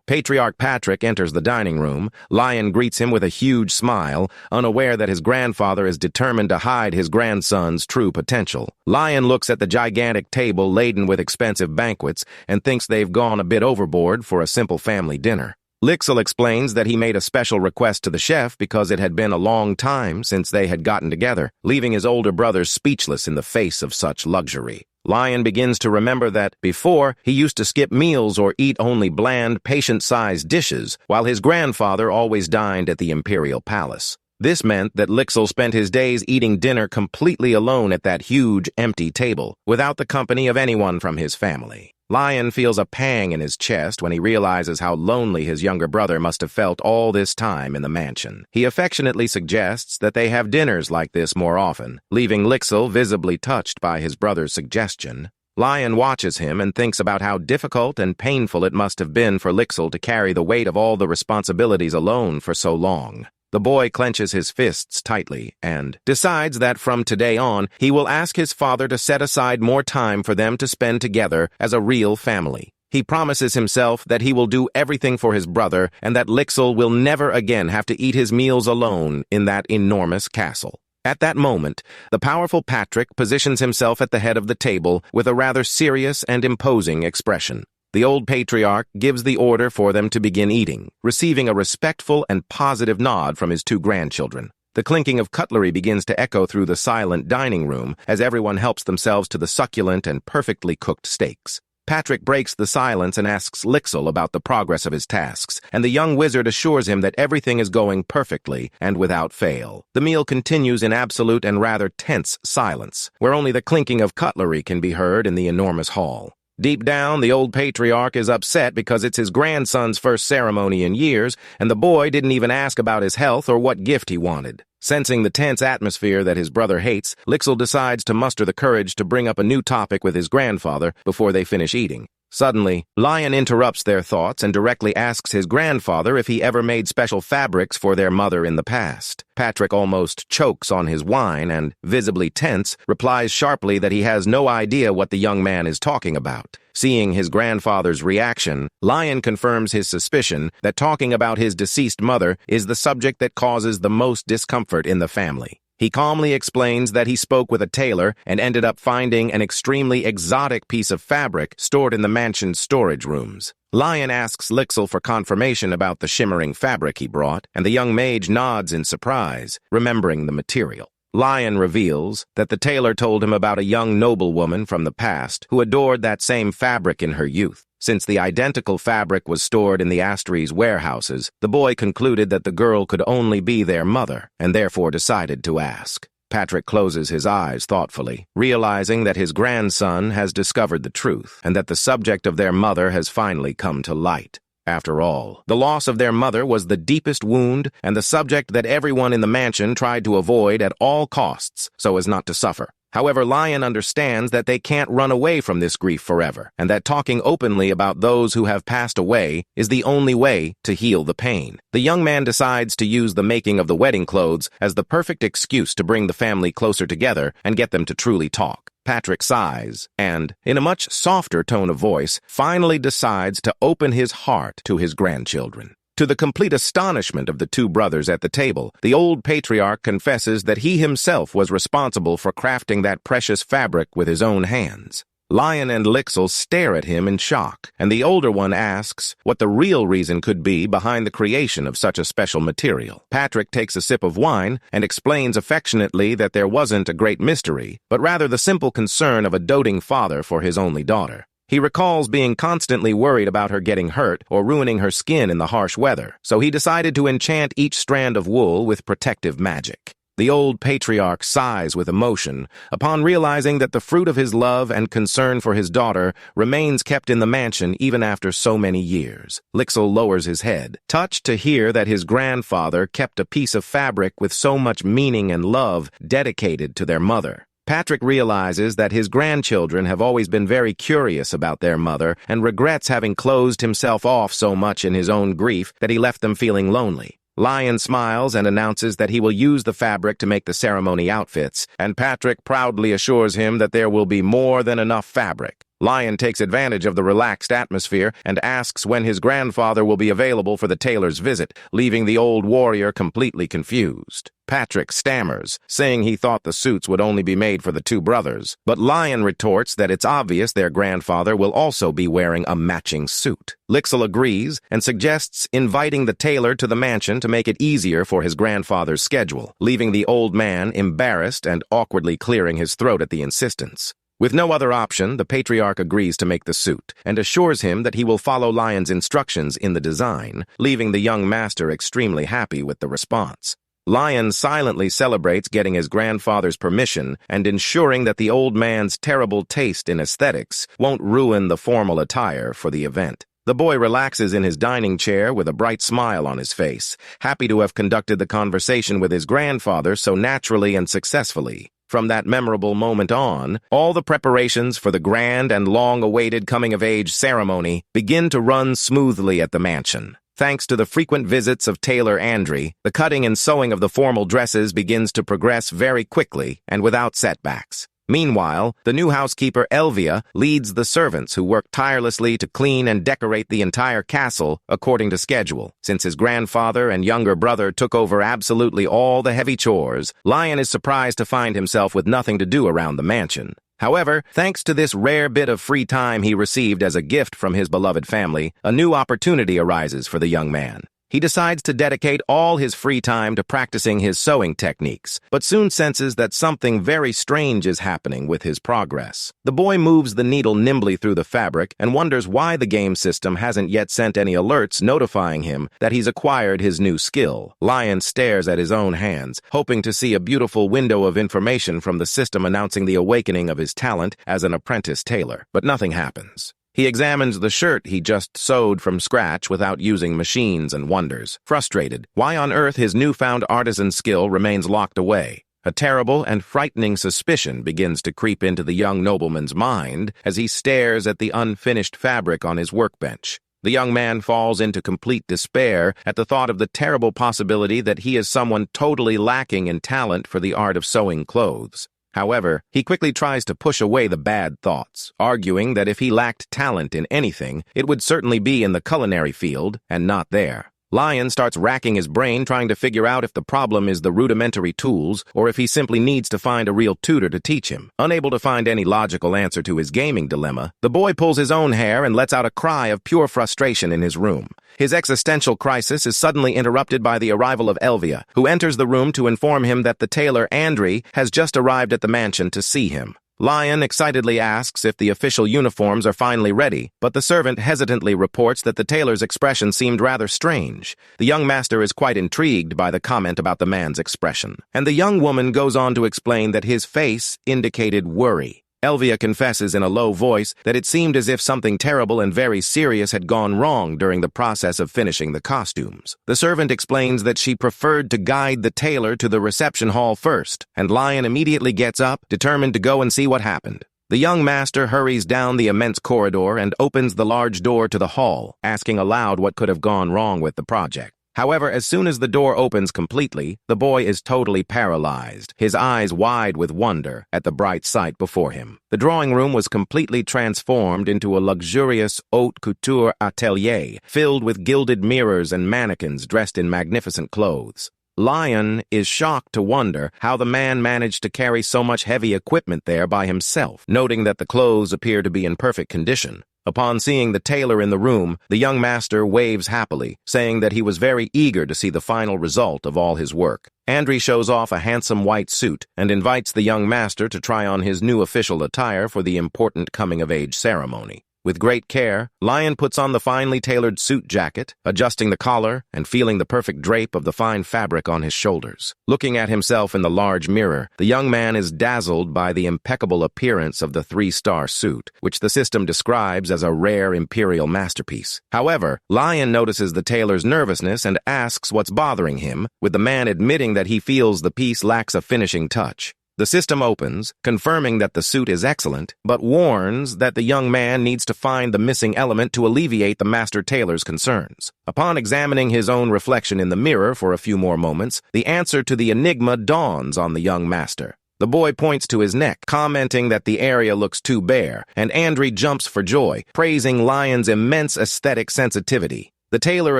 Patriarch Patrick enters the dining room, Lion greets him with a huge smile, unaware that his grandfather is determined to hide his grandson's true potential. Lion looks at the gigantic table laden with expensive banquets and thinks they've gone a bit overboard for a simple family dinner. Lixil explains that he made a special request to the chef because it had been a long time since they had gotten together, leaving his older brothers speechless in the face of such luxury. Lion begins to remember that, before, he used to skip meals or eat only bland, patient-sized dishes, while his grandfather always dined at the imperial palace. This meant that Lixil spent his days eating dinner completely alone at that huge, empty table, without the company of anyone from his family. Lion feels a pang in his chest when he realizes how lonely his younger brother must have felt all this time in the mansion. He affectionately suggests that they have dinners like this more often, leaving Lixil visibly touched by his brother's suggestion. Lion watches him and thinks about how difficult and painful it must have been for Lixil to carry the weight of all the responsibilities alone for so long. The boy clenches his fists tightly and decides that from today on, he will ask his father to set aside more time for them to spend together as a real family. He promises himself that he will do everything for his brother and that Lixil will never again have to eat his meals alone in that enormous castle. At that moment, the powerful Patrick positions himself at the head of the table with a rather serious and imposing expression. The old patriarch gives the order for them to begin eating, receiving a respectful and positive nod from his two grandchildren. The clinking of cutlery begins to echo through the silent dining room as everyone helps themselves to the succulent and perfectly cooked steaks. Patrick breaks the silence and asks Lixil about the progress of his tasks, and the young wizard assures him that everything is going perfectly and without fail. The meal continues in absolute and rather tense silence, where only the clinking of cutlery can be heard in the enormous hall. Deep down, the old patriarch is upset because it's his grandson's first ceremony in years, and the boy didn't even ask about his health or what gift he wanted. Sensing the tense atmosphere that his brother hates, Lixil decides to muster the courage to bring up a new topic with his grandfather before they finish eating. Suddenly, Lion interrupts their thoughts and directly asks his grandfather if he ever made special fabrics for their mother in the past. Patrick almost chokes on his wine and, visibly tense, replies sharply that he has no idea what the young man is talking about. Seeing his grandfather's reaction, Lion confirms his suspicion that talking about his deceased mother is the subject that causes the most discomfort in the family. He calmly explains that he spoke with a tailor and ended up finding an extremely exotic piece of fabric stored in the mansion's storage rooms. Lion asks Lixil for confirmation about the shimmering fabric he brought, and the young mage nods in surprise, remembering the material. Lion reveals that the tailor told him about a young noblewoman from the past who adored that same fabric in her youth. Since the identical fabric was stored in the Astries' warehouses, the boy concluded that the girl could only be their mother, and therefore decided to ask. Patrick closes his eyes thoughtfully, realizing that his grandson has discovered the truth, and that the subject of their mother has finally come to light. After all, the loss of their mother was the deepest wound and the subject that everyone in the mansion tried to avoid at all costs so as not to suffer. However, Lion understands that they can't run away from this grief forever, and that talking openly about those who have passed away is the only way to heal the pain. The young man decides to use the making of the wedding clothes as the perfect excuse to bring the family closer together and get them to truly talk. Patrick sighs and, in a much softer tone of voice, finally decides to open his heart to his grandchildren. To the complete astonishment of the two brothers at the table, the old patriarch confesses that he himself was responsible for crafting that precious fabric with his own hands. Lion and Lixil stare at him in shock, and the older one asks what the real reason could be behind the creation of such a special material. Patrick takes a sip of wine and explains affectionately that there wasn't a great mystery, but rather the simple concern of a doting father for his only daughter. He recalls being constantly worried about her getting hurt or ruining her skin in the harsh weather, so he decided to enchant each strand of wool with protective magic. The old patriarch sighs with emotion upon realizing that the fruit of his love and concern for his daughter remains kept in the mansion even after so many years. Lixil lowers his head, touched to hear that his grandfather kept a piece of fabric with so much meaning and love dedicated to their mother. Patrick realizes that his grandchildren have always been very curious about their mother and regrets having closed himself off so much in his own grief that he left them feeling lonely. Lion smiles and announces that he will use the fabric to make the ceremony outfits, and Patrick proudly assures him that there will be more than enough fabric. Lion takes advantage of the relaxed atmosphere and asks when his grandfather will be available for the tailor's visit, leaving the old warrior completely confused. Patrick stammers, saying he thought the suits would only be made for the two brothers, but Lion retorts that it's obvious their grandfather will also be wearing a matching suit. Lixil agrees and suggests inviting the tailor to the mansion to make it easier for his grandfather's schedule, leaving the old man embarrassed and awkwardly clearing his throat at the insistence. With no other option, the patriarch agrees to make the suit and assures him that he will follow Lion's instructions in the design, leaving the young master extremely happy with the response. Lion silently celebrates getting his grandfather's permission and ensuring that the old man's terrible taste in aesthetics won't ruin the formal attire for the event. The boy relaxes in his dining chair with a bright smile on his face, happy to have conducted the conversation with his grandfather so naturally and successfully. From that memorable moment on, all the preparations for the grand and long-awaited coming-of-age ceremony begin to run smoothly at the mansion. Thanks to the frequent visits of tailor Andre, the cutting and sewing of the formal dresses begins to progress very quickly and without setbacks. Meanwhile, the new housekeeper Elvia leads the servants who work tirelessly to clean and decorate the entire castle according to schedule. Since his grandfather and younger brother took over absolutely all the heavy chores, Lion is surprised to find himself with nothing to do around the mansion. However, thanks to this rare bit of free time he received as a gift from his beloved family, a new opportunity arises for the young man. He decides to dedicate all his free time to practicing his sewing techniques, but soon senses that something very strange is happening with his progress. The boy moves the needle nimbly through the fabric and wonders why the game system hasn't yet sent any alerts notifying him that he's acquired his new skill. Lion stares at his own hands, hoping to see a beautiful window of information from the system announcing the awakening of his talent as an apprentice tailor, but nothing happens. He examines the shirt he just sewed from scratch without using machines and wonders, frustrated, why on earth his newfound artisan skill remains locked away. A terrible and frightening suspicion begins to creep into the young nobleman's mind as he stares at the unfinished fabric on his workbench. The young man falls into complete despair at the thought of the terrible possibility that he is someone totally lacking in talent for the art of sewing clothes. However, he quickly tries to push away the bad thoughts, arguing that if he lacked talent in anything, it would certainly be in the culinary field, and not there. Lion starts racking his brain trying to figure out if the problem is the rudimentary tools or if he simply needs to find a real tutor to teach him. Unable to find any logical answer to his gaming dilemma, the boy pulls his own hair and lets out a cry of pure frustration in his room. His existential crisis is suddenly interrupted by the arrival of Elvia, who enters the room to inform him that the tailor Andre has just arrived at the mansion to see him. Lion excitedly asks if the official uniforms are finally ready, but the servant hesitantly reports that the tailor's expression seemed rather strange. The young master is quite intrigued by the comment about the man's expression, and the young woman goes on to explain that his face indicated worry. Elvia confesses in a low voice that it seemed as if something terrible and very serious had gone wrong during the process of finishing the costumes. The servant explains that she preferred to guide the tailor to the reception hall first, and Lion immediately gets up, determined to go and see what happened. The young master hurries down the immense corridor and opens the large door to the hall, asking aloud what could have gone wrong with the project. However, as soon as the door opens completely, the boy is totally paralyzed, his eyes wide with wonder at the bright sight before him. The drawing room was completely transformed into a luxurious haute couture atelier, filled with gilded mirrors and mannequins dressed in magnificent clothes. Lion is shocked to wonder how the man managed to carry so much heavy equipment there by himself, noting that the clothes appear to be in perfect condition. Upon seeing the tailor in the room, the young master waves happily, saying that he was very eager to see the final result of all his work. Andre shows off a handsome white suit and invites the young master to try on his new official attire for the important coming-of-age ceremony. With great care, Lion puts on the finely tailored suit jacket, adjusting the collar and feeling the perfect drape of the fine fabric on his shoulders. Looking at himself in the large mirror, the young man is dazzled by the impeccable appearance of the 3-star suit, which the system describes as a rare imperial masterpiece. However, Lion notices the tailor's nervousness and asks what's bothering him, with the man admitting that he feels the piece lacks a finishing touch. The system opens, confirming that the suit is excellent, but warns that the young man needs to find the missing element to alleviate the master tailor's concerns. Upon examining his own reflection in the mirror for a few more moments, the answer to the enigma dawns on the young master. The boy points to his neck, commenting that the area looks too bare, and Andre jumps for joy, praising Lion's immense aesthetic sensitivity. The tailor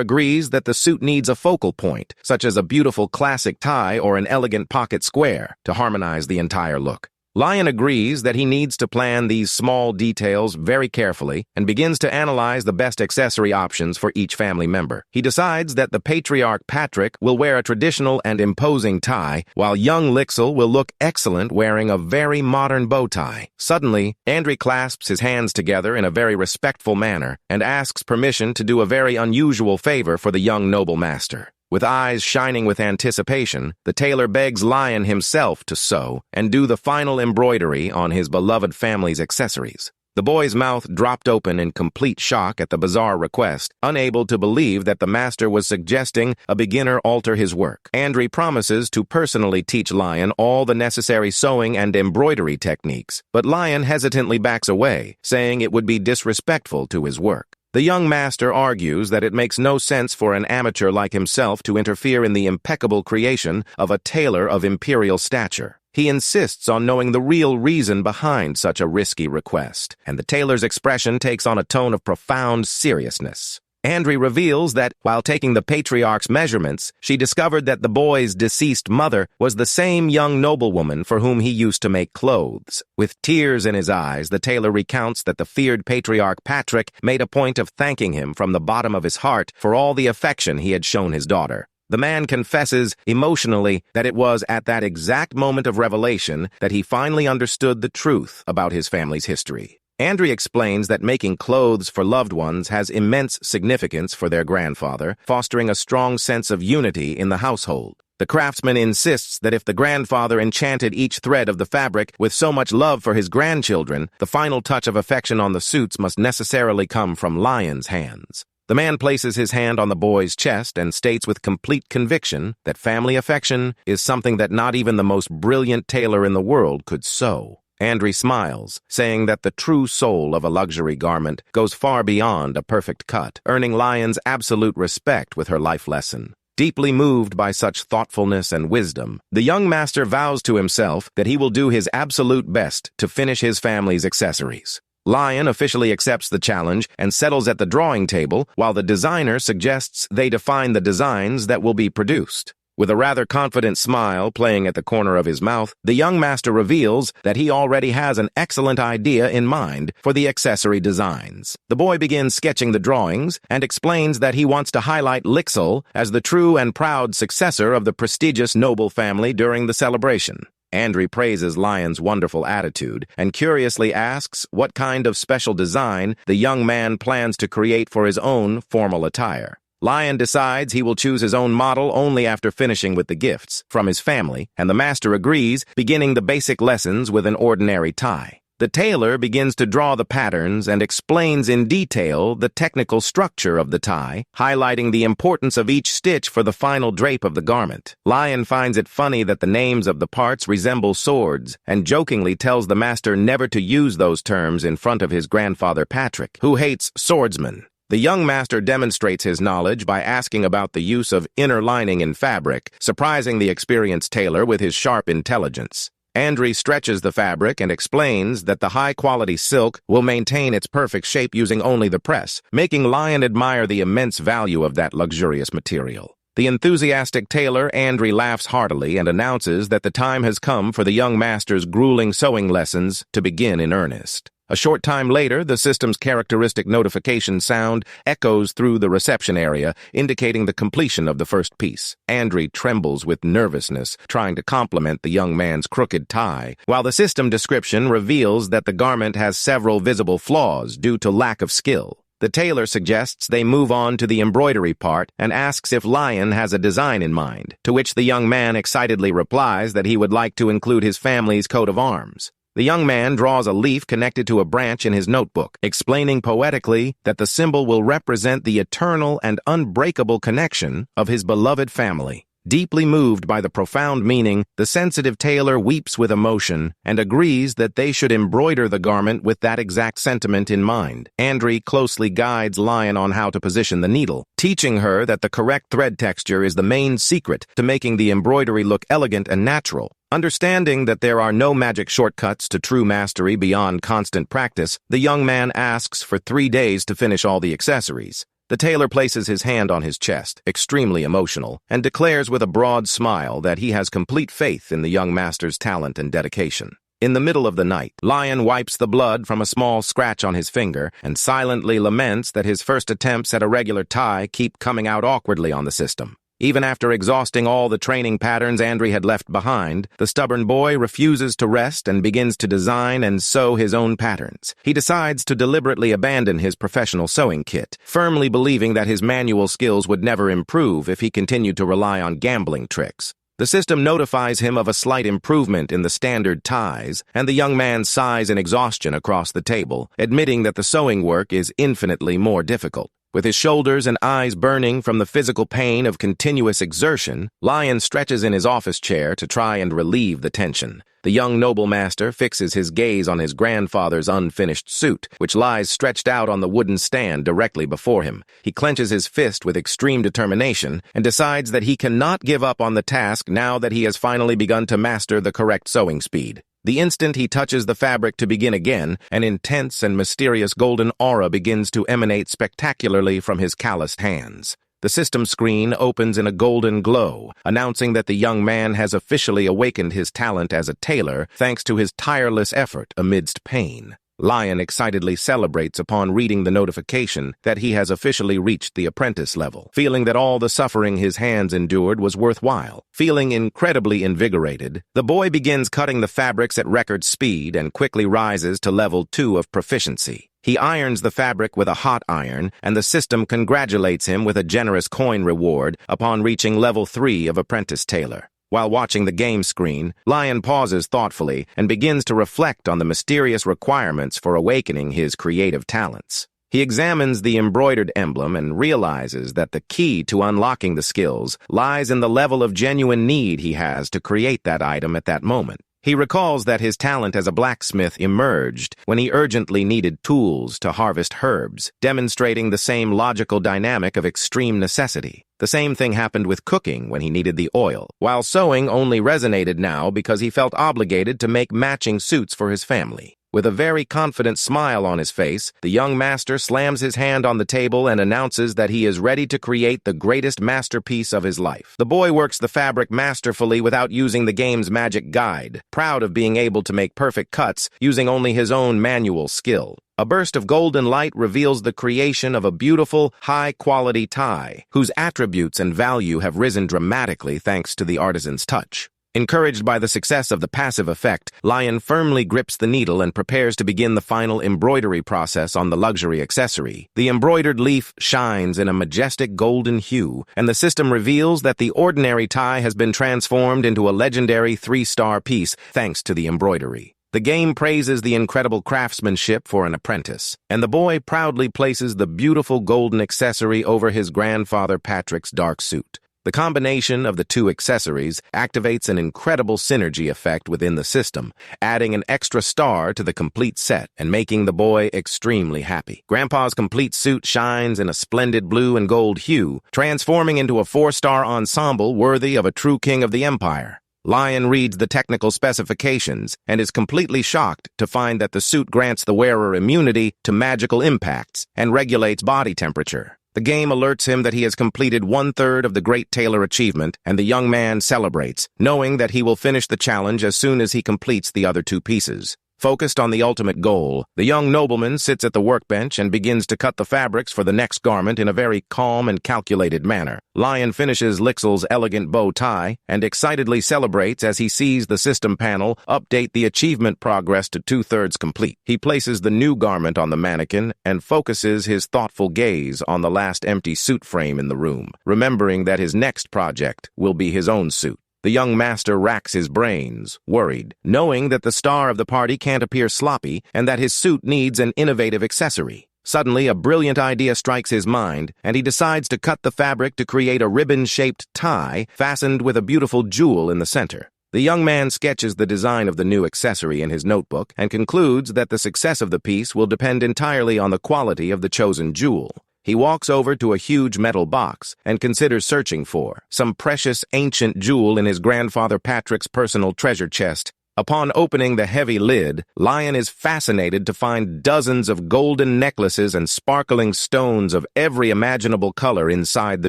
agrees that the suit needs a focal point, such as a beautiful classic tie or an elegant pocket square, to harmonize the entire look. Lion agrees that he needs to plan these small details very carefully and begins to analyze the best accessory options for each family member. He decides that the patriarch Patrick will wear a traditional and imposing tie, while young Lixel will look excellent wearing a very modern bow tie. Suddenly, Andre clasps his hands together in a very respectful manner and asks permission to do a very unusual favor for the young noble master. With eyes shining with anticipation, the tailor begs Lion himself to sew and do the final embroidery on his beloved family's accessories. The boy's mouth dropped open in complete shock at the bizarre request, unable to believe that the master was suggesting a beginner alter his work. Andre promises to personally teach Lion all the necessary sewing and embroidery techniques, but Lion hesitantly backs away, saying it would be disrespectful to his work. The young master argues that it makes no sense for an amateur like himself to interfere in the impeccable creation of a tailor of imperial stature. He insists on knowing the real reason behind such a risky request, and the tailor's expression takes on a tone of profound seriousness. Andre reveals that, while taking the patriarch's measurements, she discovered that the boy's deceased mother was the same young noblewoman for whom he used to make clothes. With tears in his eyes, the tailor recounts that the feared patriarch Patrick made a point of thanking him from the bottom of his heart for all the affection he had shown his daughter. The man confesses emotionally that it was at that exact moment of revelation that he finally understood the truth about his family's history. Andre explains that making clothes for loved ones has immense significance for their grandfather, fostering a strong sense of unity in the household. The craftsman insists that if the grandfather enchanted each thread of the fabric with so much love for his grandchildren, the final touch of affection on the suits must necessarily come from Lion's hands. The man places his hand on the boy's chest and states with complete conviction that family affection is something that not even the most brilliant tailor in the world could sew. Andre smiles, saying that the true soul of a luxury garment goes far beyond a perfect cut, earning Lion's absolute respect with her life lesson. Deeply moved by such thoughtfulness and wisdom, the young master vows to himself that he will do his absolute best to finish his family's accessories. Lion officially accepts the challenge and settles at the drawing table, while the designer suggests they define the designs that will be produced. With a rather confident smile playing at the corner of his mouth, the young master reveals that he already has an excellent idea in mind for the accessory designs. The boy begins sketching the drawings and explains that he wants to highlight Lixil as the true and proud successor of the prestigious noble family during the celebration. Andre praises Lion's wonderful attitude and curiously asks what kind of special design the young man plans to create for his own formal attire. Lion decides he will choose his own model only after finishing with the gifts from his family, and the master agrees, beginning the basic lessons with an ordinary tie. The tailor begins to draw the patterns and explains in detail the technical structure of the tie, highlighting the importance of each stitch for the final drape of the garment. Lion finds it funny that the names of the parts resemble swords, and jokingly tells the master never to use those terms in front of his grandfather Patrick, who hates swordsmen. The young master demonstrates his knowledge by asking about the use of inner lining in fabric, surprising the experienced tailor with his sharp intelligence. Andre stretches the fabric and explains that the high-quality silk will maintain its perfect shape using only the press, making Lion admire the immense value of that luxurious material. The enthusiastic tailor Andre laughs heartily and announces that the time has come for the young master's grueling sewing lessons to begin in earnest. A short time later, the system's characteristic notification sound echoes through the reception area, indicating the completion of the first piece. Andre trembles with nervousness, trying to compliment the young man's crooked tie, while the system description reveals that the garment has several visible flaws due to lack of skill. The tailor suggests they move on to the embroidery part and asks if Lion has a design in mind, to which the young man excitedly replies that he would like to include his family's coat of arms. The young man draws a leaf connected to a branch in his notebook, explaining poetically that the symbol will represent the eternal and unbreakable connection of his beloved family. Deeply moved by the profound meaning, the sensitive tailor weeps with emotion and agrees that they should embroider the garment with that exact sentiment in mind. Andre closely guides Lion on how to position the needle, teaching her that the correct thread texture is the main secret to making the embroidery look elegant and natural. Understanding that there are no magic shortcuts to true mastery beyond constant practice, the young man asks for 3 days to finish all the accessories. The tailor places his hand on his chest, extremely emotional, and declares with a broad smile that he has complete faith in the young master's talent and dedication. In the middle of the night, Lion wipes the blood from a small scratch on his finger and silently laments that his first attempts at a regular tie keep coming out awkwardly on the system. Even after exhausting all the training patterns Andri had left behind, the stubborn boy refuses to rest and begins to design and sew his own patterns. He decides to deliberately abandon his professional sewing kit, firmly believing that his manual skills would never improve if he continued to rely on gambling tricks. The system notifies him of a slight improvement in the standard ties, and the young man sighs in exhaustion across the table, admitting that the sewing work is infinitely more difficult. With his shoulders and eyes burning from the physical pain of continuous exertion, Lion stretches in his office chair to try and relieve the tension. The young noble master fixes his gaze on his grandfather's unfinished suit, which lies stretched out on the wooden stand directly before him. He clenches his fist with extreme determination and decides that he cannot give up on the task now that he has finally begun to master the correct sewing speed. The instant he touches the fabric to begin again, an intense and mysterious golden aura begins to emanate spectacularly from his calloused hands. The system screen opens in a golden glow, announcing that the young man has officially awakened his talent as a tailor thanks to his tireless effort amidst pain. Lion excitedly celebrates upon reading the notification that he has officially reached the apprentice level, feeling that all the suffering his hands endured was worthwhile. Feeling incredibly invigorated, the boy begins cutting the fabrics at record speed and quickly rises to level 2 of proficiency. He irons the fabric with a hot iron, and the system congratulates him with a generous coin reward upon reaching level 3 of apprentice tailor. While watching the game screen, Lion pauses thoughtfully and begins to reflect on the mysterious requirements for awakening his creative talents. He examines the embroidered emblem and realizes that the key to unlocking the skills lies in the level of genuine need he has to create that item at that moment. He recalls that his talent as a blacksmith emerged when he urgently needed tools to harvest herbs, demonstrating the same logical dynamic of extreme necessity. The same thing happened with cooking when he needed the oil, while sewing only resonated now because he felt obligated to make matching suits for his family. With a very confident smile on his face, the young master slams his hand on the table and announces that he is ready to create the greatest masterpiece of his life. The boy works the fabric masterfully without using the game's magic guide, proud of being able to make perfect cuts using only his own manual skill. A burst of golden light reveals the creation of a beautiful, high-quality tie, whose attributes and value have risen dramatically thanks to the artisan's touch. Encouraged by the success of the passive effect, Lion firmly grips the needle and prepares to begin the final embroidery process on the luxury accessory. The embroidered leaf shines in a majestic golden hue, and the system reveals that the ordinary tie has been transformed into a legendary 3-star piece thanks to the embroidery. The game praises the incredible craftsmanship for an apprentice, and the boy proudly places the beautiful golden accessory over his grandfather Patrick's dark suit. The combination of the two accessories activates an incredible synergy effect within the system, adding an extra star to the complete set and making the boy extremely happy. Grandpa's complete suit shines in a splendid blue and gold hue, transforming into a 4-star ensemble worthy of a true king of the empire. Lion reads the technical specifications and is completely shocked to find that the suit grants the wearer immunity to magical impacts and regulates body temperature. The game alerts him that he has completed 1/3 of the Great Tailor achievement, and the young man celebrates, knowing that he will finish the challenge as soon as he completes the other 2 pieces. Focused on the ultimate goal, the young nobleman sits at the workbench and begins to cut the fabrics for the next garment in a very calm and calculated manner. Lion finishes Lixel's elegant bow tie and excitedly celebrates as he sees the system panel update the achievement progress to 2/3 complete. He places the new garment on the mannequin and focuses his thoughtful gaze on the last empty suit frame in the room, remembering that his next project will be his own suit. The young master racks his brains, worried, knowing that the star of the party can't appear sloppy and that his suit needs an innovative accessory. Suddenly, a brilliant idea strikes his mind, and he decides to cut the fabric to create a ribbon-shaped tie fastened with a beautiful jewel in the center. The young man sketches the design of the new accessory in his notebook and concludes that the success of the piece will depend entirely on the quality of the chosen jewel. He walks over to a huge metal box and considers searching for some precious ancient jewel in his grandfather Patrick's personal treasure chest. Upon opening the heavy lid, Lion is fascinated to find dozens of golden necklaces and sparkling stones of every imaginable color inside the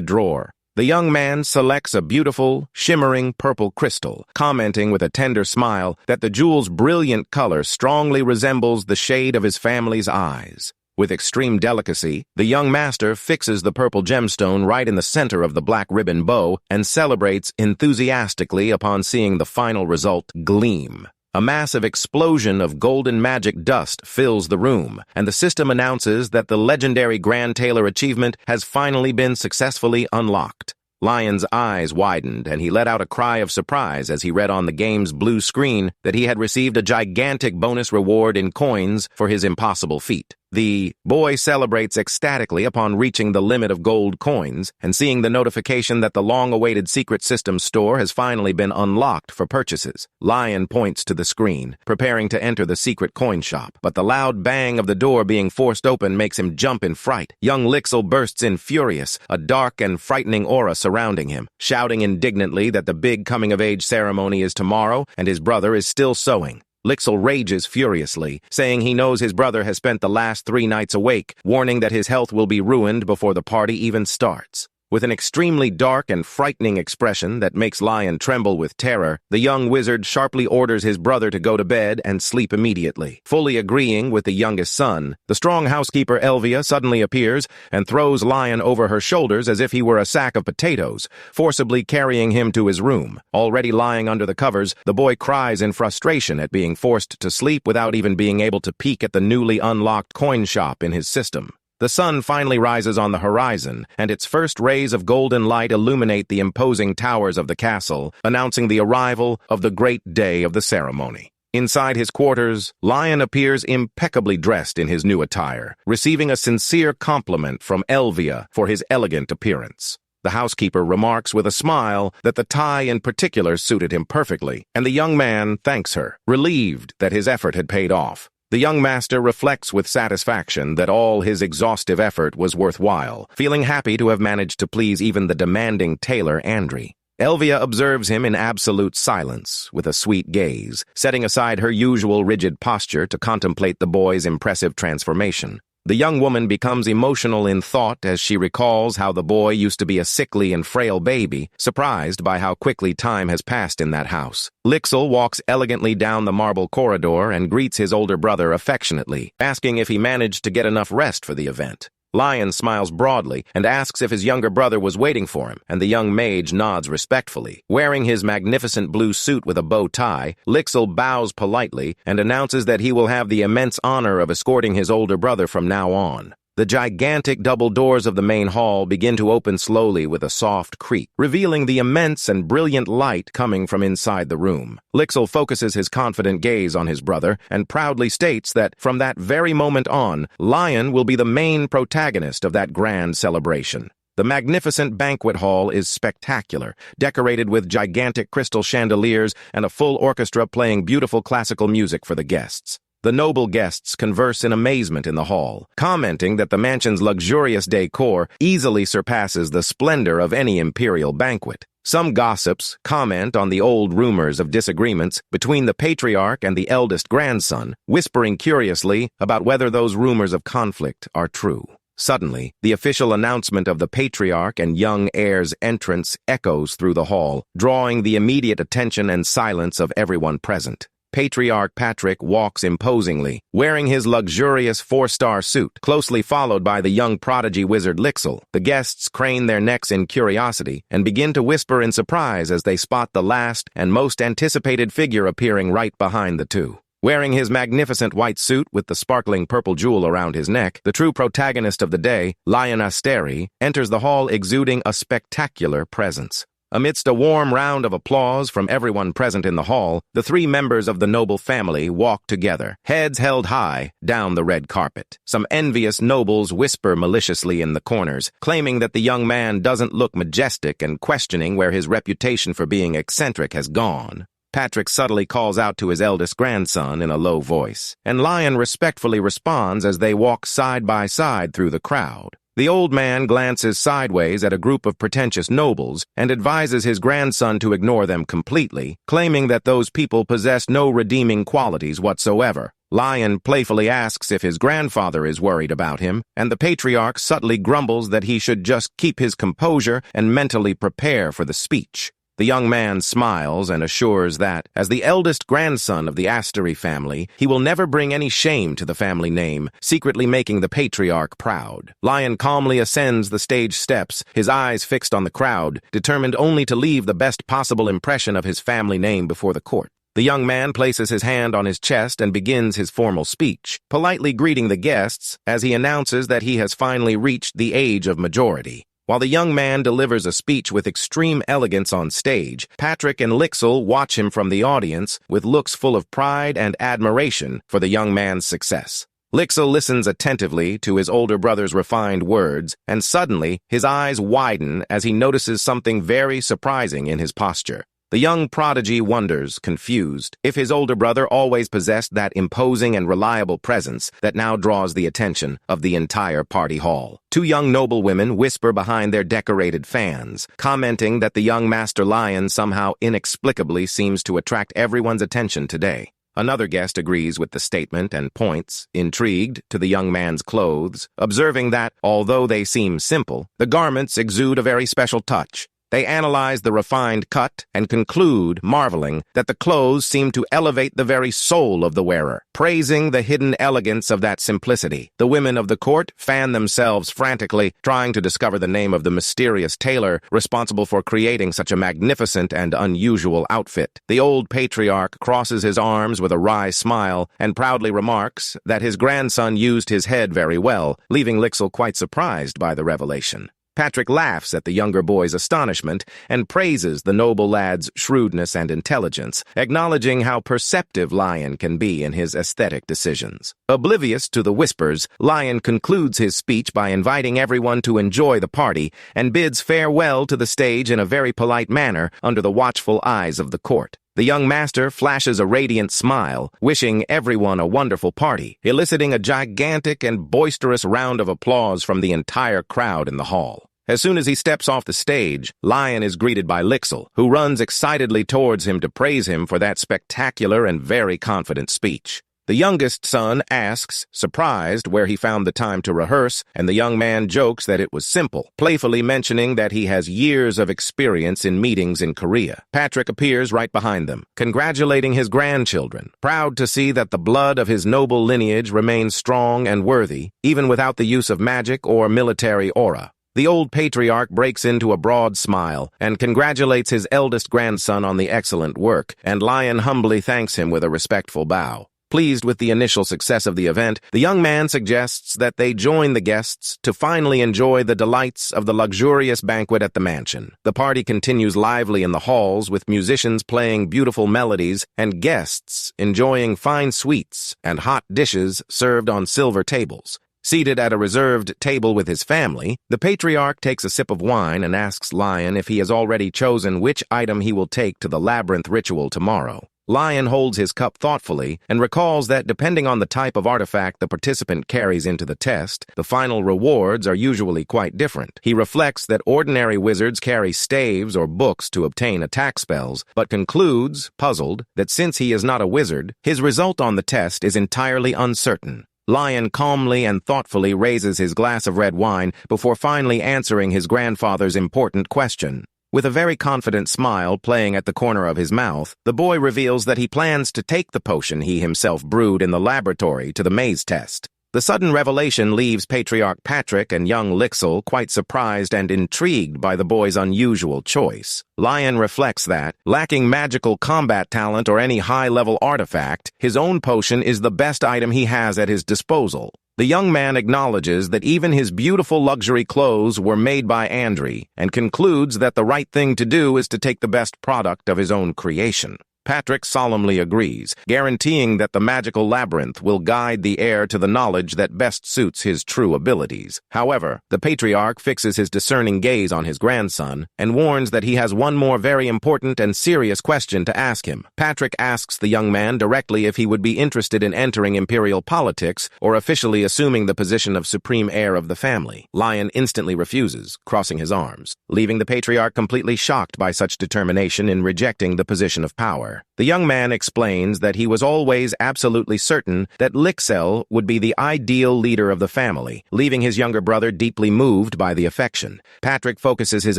drawer. The young man selects a beautiful, shimmering purple crystal, commenting with a tender smile that the jewel's brilliant color strongly resembles the shade of his family's eyes. With extreme delicacy, the young master fixes the purple gemstone right in the center of the black ribbon bow and celebrates enthusiastically upon seeing the final result gleam. A massive explosion of golden magic dust fills the room, and the system announces that the legendary Grand Tailor achievement has finally been successfully unlocked. Lion's eyes widened, and he let out a cry of surprise as he read on the game's blue screen that he had received a gigantic bonus reward in coins for his impossible feat. The boy celebrates ecstatically upon reaching the limit of gold coins and seeing the notification that the long-awaited secret system store has finally been unlocked for purchases. Lion points to the screen, preparing to enter the secret coin shop, but the loud bang of the door being forced open makes him jump in fright. Young Lixel bursts in furious, a dark and frightening aura surrounding him, shouting indignantly that the big coming-of-age ceremony is tomorrow and his brother is still sewing. Lixel rages furiously, saying he knows his brother has spent the last 3 nights awake, warning that his health will be ruined before the party even starts. With an extremely dark and frightening expression that makes Lion tremble with terror, the young wizard sharply orders his brother to go to bed and sleep immediately. Fully agreeing with the youngest son, the strong housekeeper Elvia suddenly appears and throws Lion over her shoulders as if he were a sack of potatoes, forcibly carrying him to his room. Already lying under the covers, the boy cries in frustration at being forced to sleep without even being able to peek at the newly unlocked coin shop in his system. The sun finally rises on the horizon, and its first rays of golden light illuminate the imposing towers of the castle, announcing the arrival of the great day of the ceremony. Inside his quarters, Lion appears impeccably dressed in his new attire, receiving a sincere compliment from Elvia for his elegant appearance. The housekeeper remarks with a smile that the tie in particular suited him perfectly, and the young man thanks her, relieved that his effort had paid off. The young master reflects with satisfaction that all his exhaustive effort was worthwhile, feeling happy to have managed to please even the demanding tailor Andri. Elvia observes him in absolute silence, with a sweet gaze, setting aside her usual rigid posture to contemplate the boy's impressive transformation. The young woman becomes emotional in thought as she recalls how the boy used to be a sickly and frail baby, surprised by how quickly time has passed in that house. Lixel walks elegantly down the marble corridor and greets his older brother affectionately, asking if he managed to get enough rest for the event. Lion smiles broadly and asks if his younger brother was waiting for him, and the young mage nods respectfully. Wearing his magnificent blue suit with a bow tie, Lixel bows politely and announces that he will have the immense honor of escorting his older brother from now on. The gigantic double doors of the main hall begin to open slowly with a soft creak, revealing the immense and brilliant light coming from inside the room. Lixel focuses his confident gaze on his brother and proudly states that, from that very moment on, Lion will be the main protagonist of that grand celebration. The magnificent banquet hall is spectacular, decorated with gigantic crystal chandeliers and a full orchestra playing beautiful classical music for the guests. The noble guests converse in amazement in the hall, commenting that the mansion's luxurious decor easily surpasses the splendor of any imperial banquet. Some gossips comment on the old rumors of disagreements between the patriarch and the eldest grandson, whispering curiously about whether those rumors of conflict are true. Suddenly, the official announcement of the patriarch and young heir's entrance echoes through the hall, drawing the immediate attention and silence of everyone present. Patriarch Patrick walks imposingly, wearing his luxurious 4-star suit, closely followed by the young prodigy wizard Lixel. The guests crane their necks in curiosity and begin to whisper in surprise as they spot the last and most anticipated figure appearing right behind the two. Wearing his magnificent white suit with the sparkling purple jewel around his neck, the true protagonist of the day, Lion Asteri, enters the hall exuding a spectacular presence. Amidst a warm round of applause from everyone present in the hall, the 3 members of the noble family walk together, heads held high, down the red carpet. Some envious nobles whisper maliciously in the corners, claiming that the young man doesn't look majestic and questioning where his reputation for being eccentric has gone. Patrick subtly calls out to his eldest grandson in a low voice, and Lion respectfully responds as they walk side by side through the crowd. The old man glances sideways at a group of pretentious nobles and advises his grandson to ignore them completely, claiming that those people possess no redeeming qualities whatsoever. Lion playfully asks if his grandfather is worried about him, and the patriarch subtly grumbles that he should just keep his composure and mentally prepare for the speech. The young man smiles and assures that, as the eldest grandson of the Asura family, he will never bring any shame to the family name, secretly making the patriarch proud. Lion calmly ascends the stage steps, his eyes fixed on the crowd, determined only to leave the best possible impression of his family name before the court. The young man places his hand on his chest and begins his formal speech, politely greeting the guests as he announces that he has finally reached the age of majority. While the young man delivers a speech with extreme elegance on stage, Patrick and Lixel watch him from the audience with looks full of pride and admiration for the young man's success. Lixel listens attentively to his older brother's refined words, and suddenly his eyes widen as he notices something very surprising in his posture. The young prodigy wonders, confused, if his older brother always possessed that imposing and reliable presence that now draws the attention of the entire party hall. Two young noblewomen whisper behind their decorated fans, commenting that the young Master Lion somehow inexplicably seems to attract everyone's attention today. Another guest agrees with the statement and points, intrigued, to the young man's clothes, observing that, although they seem simple, the garments exude a very special touch. They analyze the refined cut and conclude, marveling, that the clothes seem to elevate the very soul of the wearer, praising the hidden elegance of that simplicity. The women of the court fan themselves frantically, trying to discover the name of the mysterious tailor responsible for creating such a magnificent and unusual outfit. The old patriarch crosses his arms with a wry smile and proudly remarks that his grandson used his head very well, leaving Lixel quite surprised by the revelation. Patrick laughs at the younger boy's astonishment and praises the noble lad's shrewdness and intelligence, acknowledging how perceptive Lion can be in his aesthetic decisions. Oblivious to the whispers, Lion concludes his speech by inviting everyone to enjoy the party and bids farewell to the stage in a very polite manner under the watchful eyes of the court. The young master flashes a radiant smile, wishing everyone a wonderful party, eliciting a gigantic and boisterous round of applause from the entire crowd in the hall. As soon as he steps off the stage, Lion is greeted by Lixel, who runs excitedly towards him to praise him for that spectacular and very confident speech. The youngest son asks, surprised, where he found the time to rehearse, and the young man jokes that it was simple, playfully mentioning that he has years of experience in meetings in Korea. Patrick appears right behind them, congratulating his grandchildren, proud to see that the blood of his noble lineage remains strong and worthy, even without the use of magic or military aura. The old patriarch breaks into a broad smile and congratulates his eldest grandson on the excellent work, and Lion humbly thanks him with a respectful bow. Pleased with the initial success of the event, the young man suggests that they join the guests to finally enjoy the delights of the luxurious banquet at the mansion. The party continues lively in the halls, with musicians playing beautiful melodies and guests enjoying fine sweets and hot dishes served on silver tables. Seated at a reserved table with his family, the patriarch takes a sip of wine and asks Lion if he has already chosen which item he will take to the labyrinth ritual tomorrow. Lion holds his cup thoughtfully and recalls that depending on the type of artifact the participant carries into the test, the final rewards are usually quite different. He reflects that ordinary wizards carry staves or books to obtain attack spells, but concludes, puzzled, that since he is not a wizard, his result on the test is entirely uncertain. Lion calmly and thoughtfully raises his glass of red wine before finally answering his grandfather's important question. With a very confident smile playing at the corner of his mouth, the boy reveals that he plans to take the potion he himself brewed in the laboratory to the maze test. The sudden revelation leaves Patriarch Patrick and young Lixel quite surprised and intrigued by the boy's unusual choice. Lion reflects that, lacking magical combat talent or any high-level artifact, his own potion is the best item he has at his disposal. The young man acknowledges that even his beautiful luxury clothes were made by Andri, and concludes that the right thing to do is to take the best product of his own creation. Patrick solemnly agrees, guaranteeing that the magical labyrinth will guide the heir to the knowledge that best suits his true abilities. However, the patriarch fixes his discerning gaze on his grandson and warns that he has one more very important and serious question to ask him. Patrick asks the young man directly if he would be interested in entering imperial politics or officially assuming the position of supreme heir of the family. Lion instantly refuses, crossing his arms, leaving the patriarch completely shocked by such determination in rejecting the position of power. matter. The young man explains that he was always absolutely certain that Lixel would be the ideal leader of the family, leaving his younger brother deeply moved by the affection. Patrick focuses his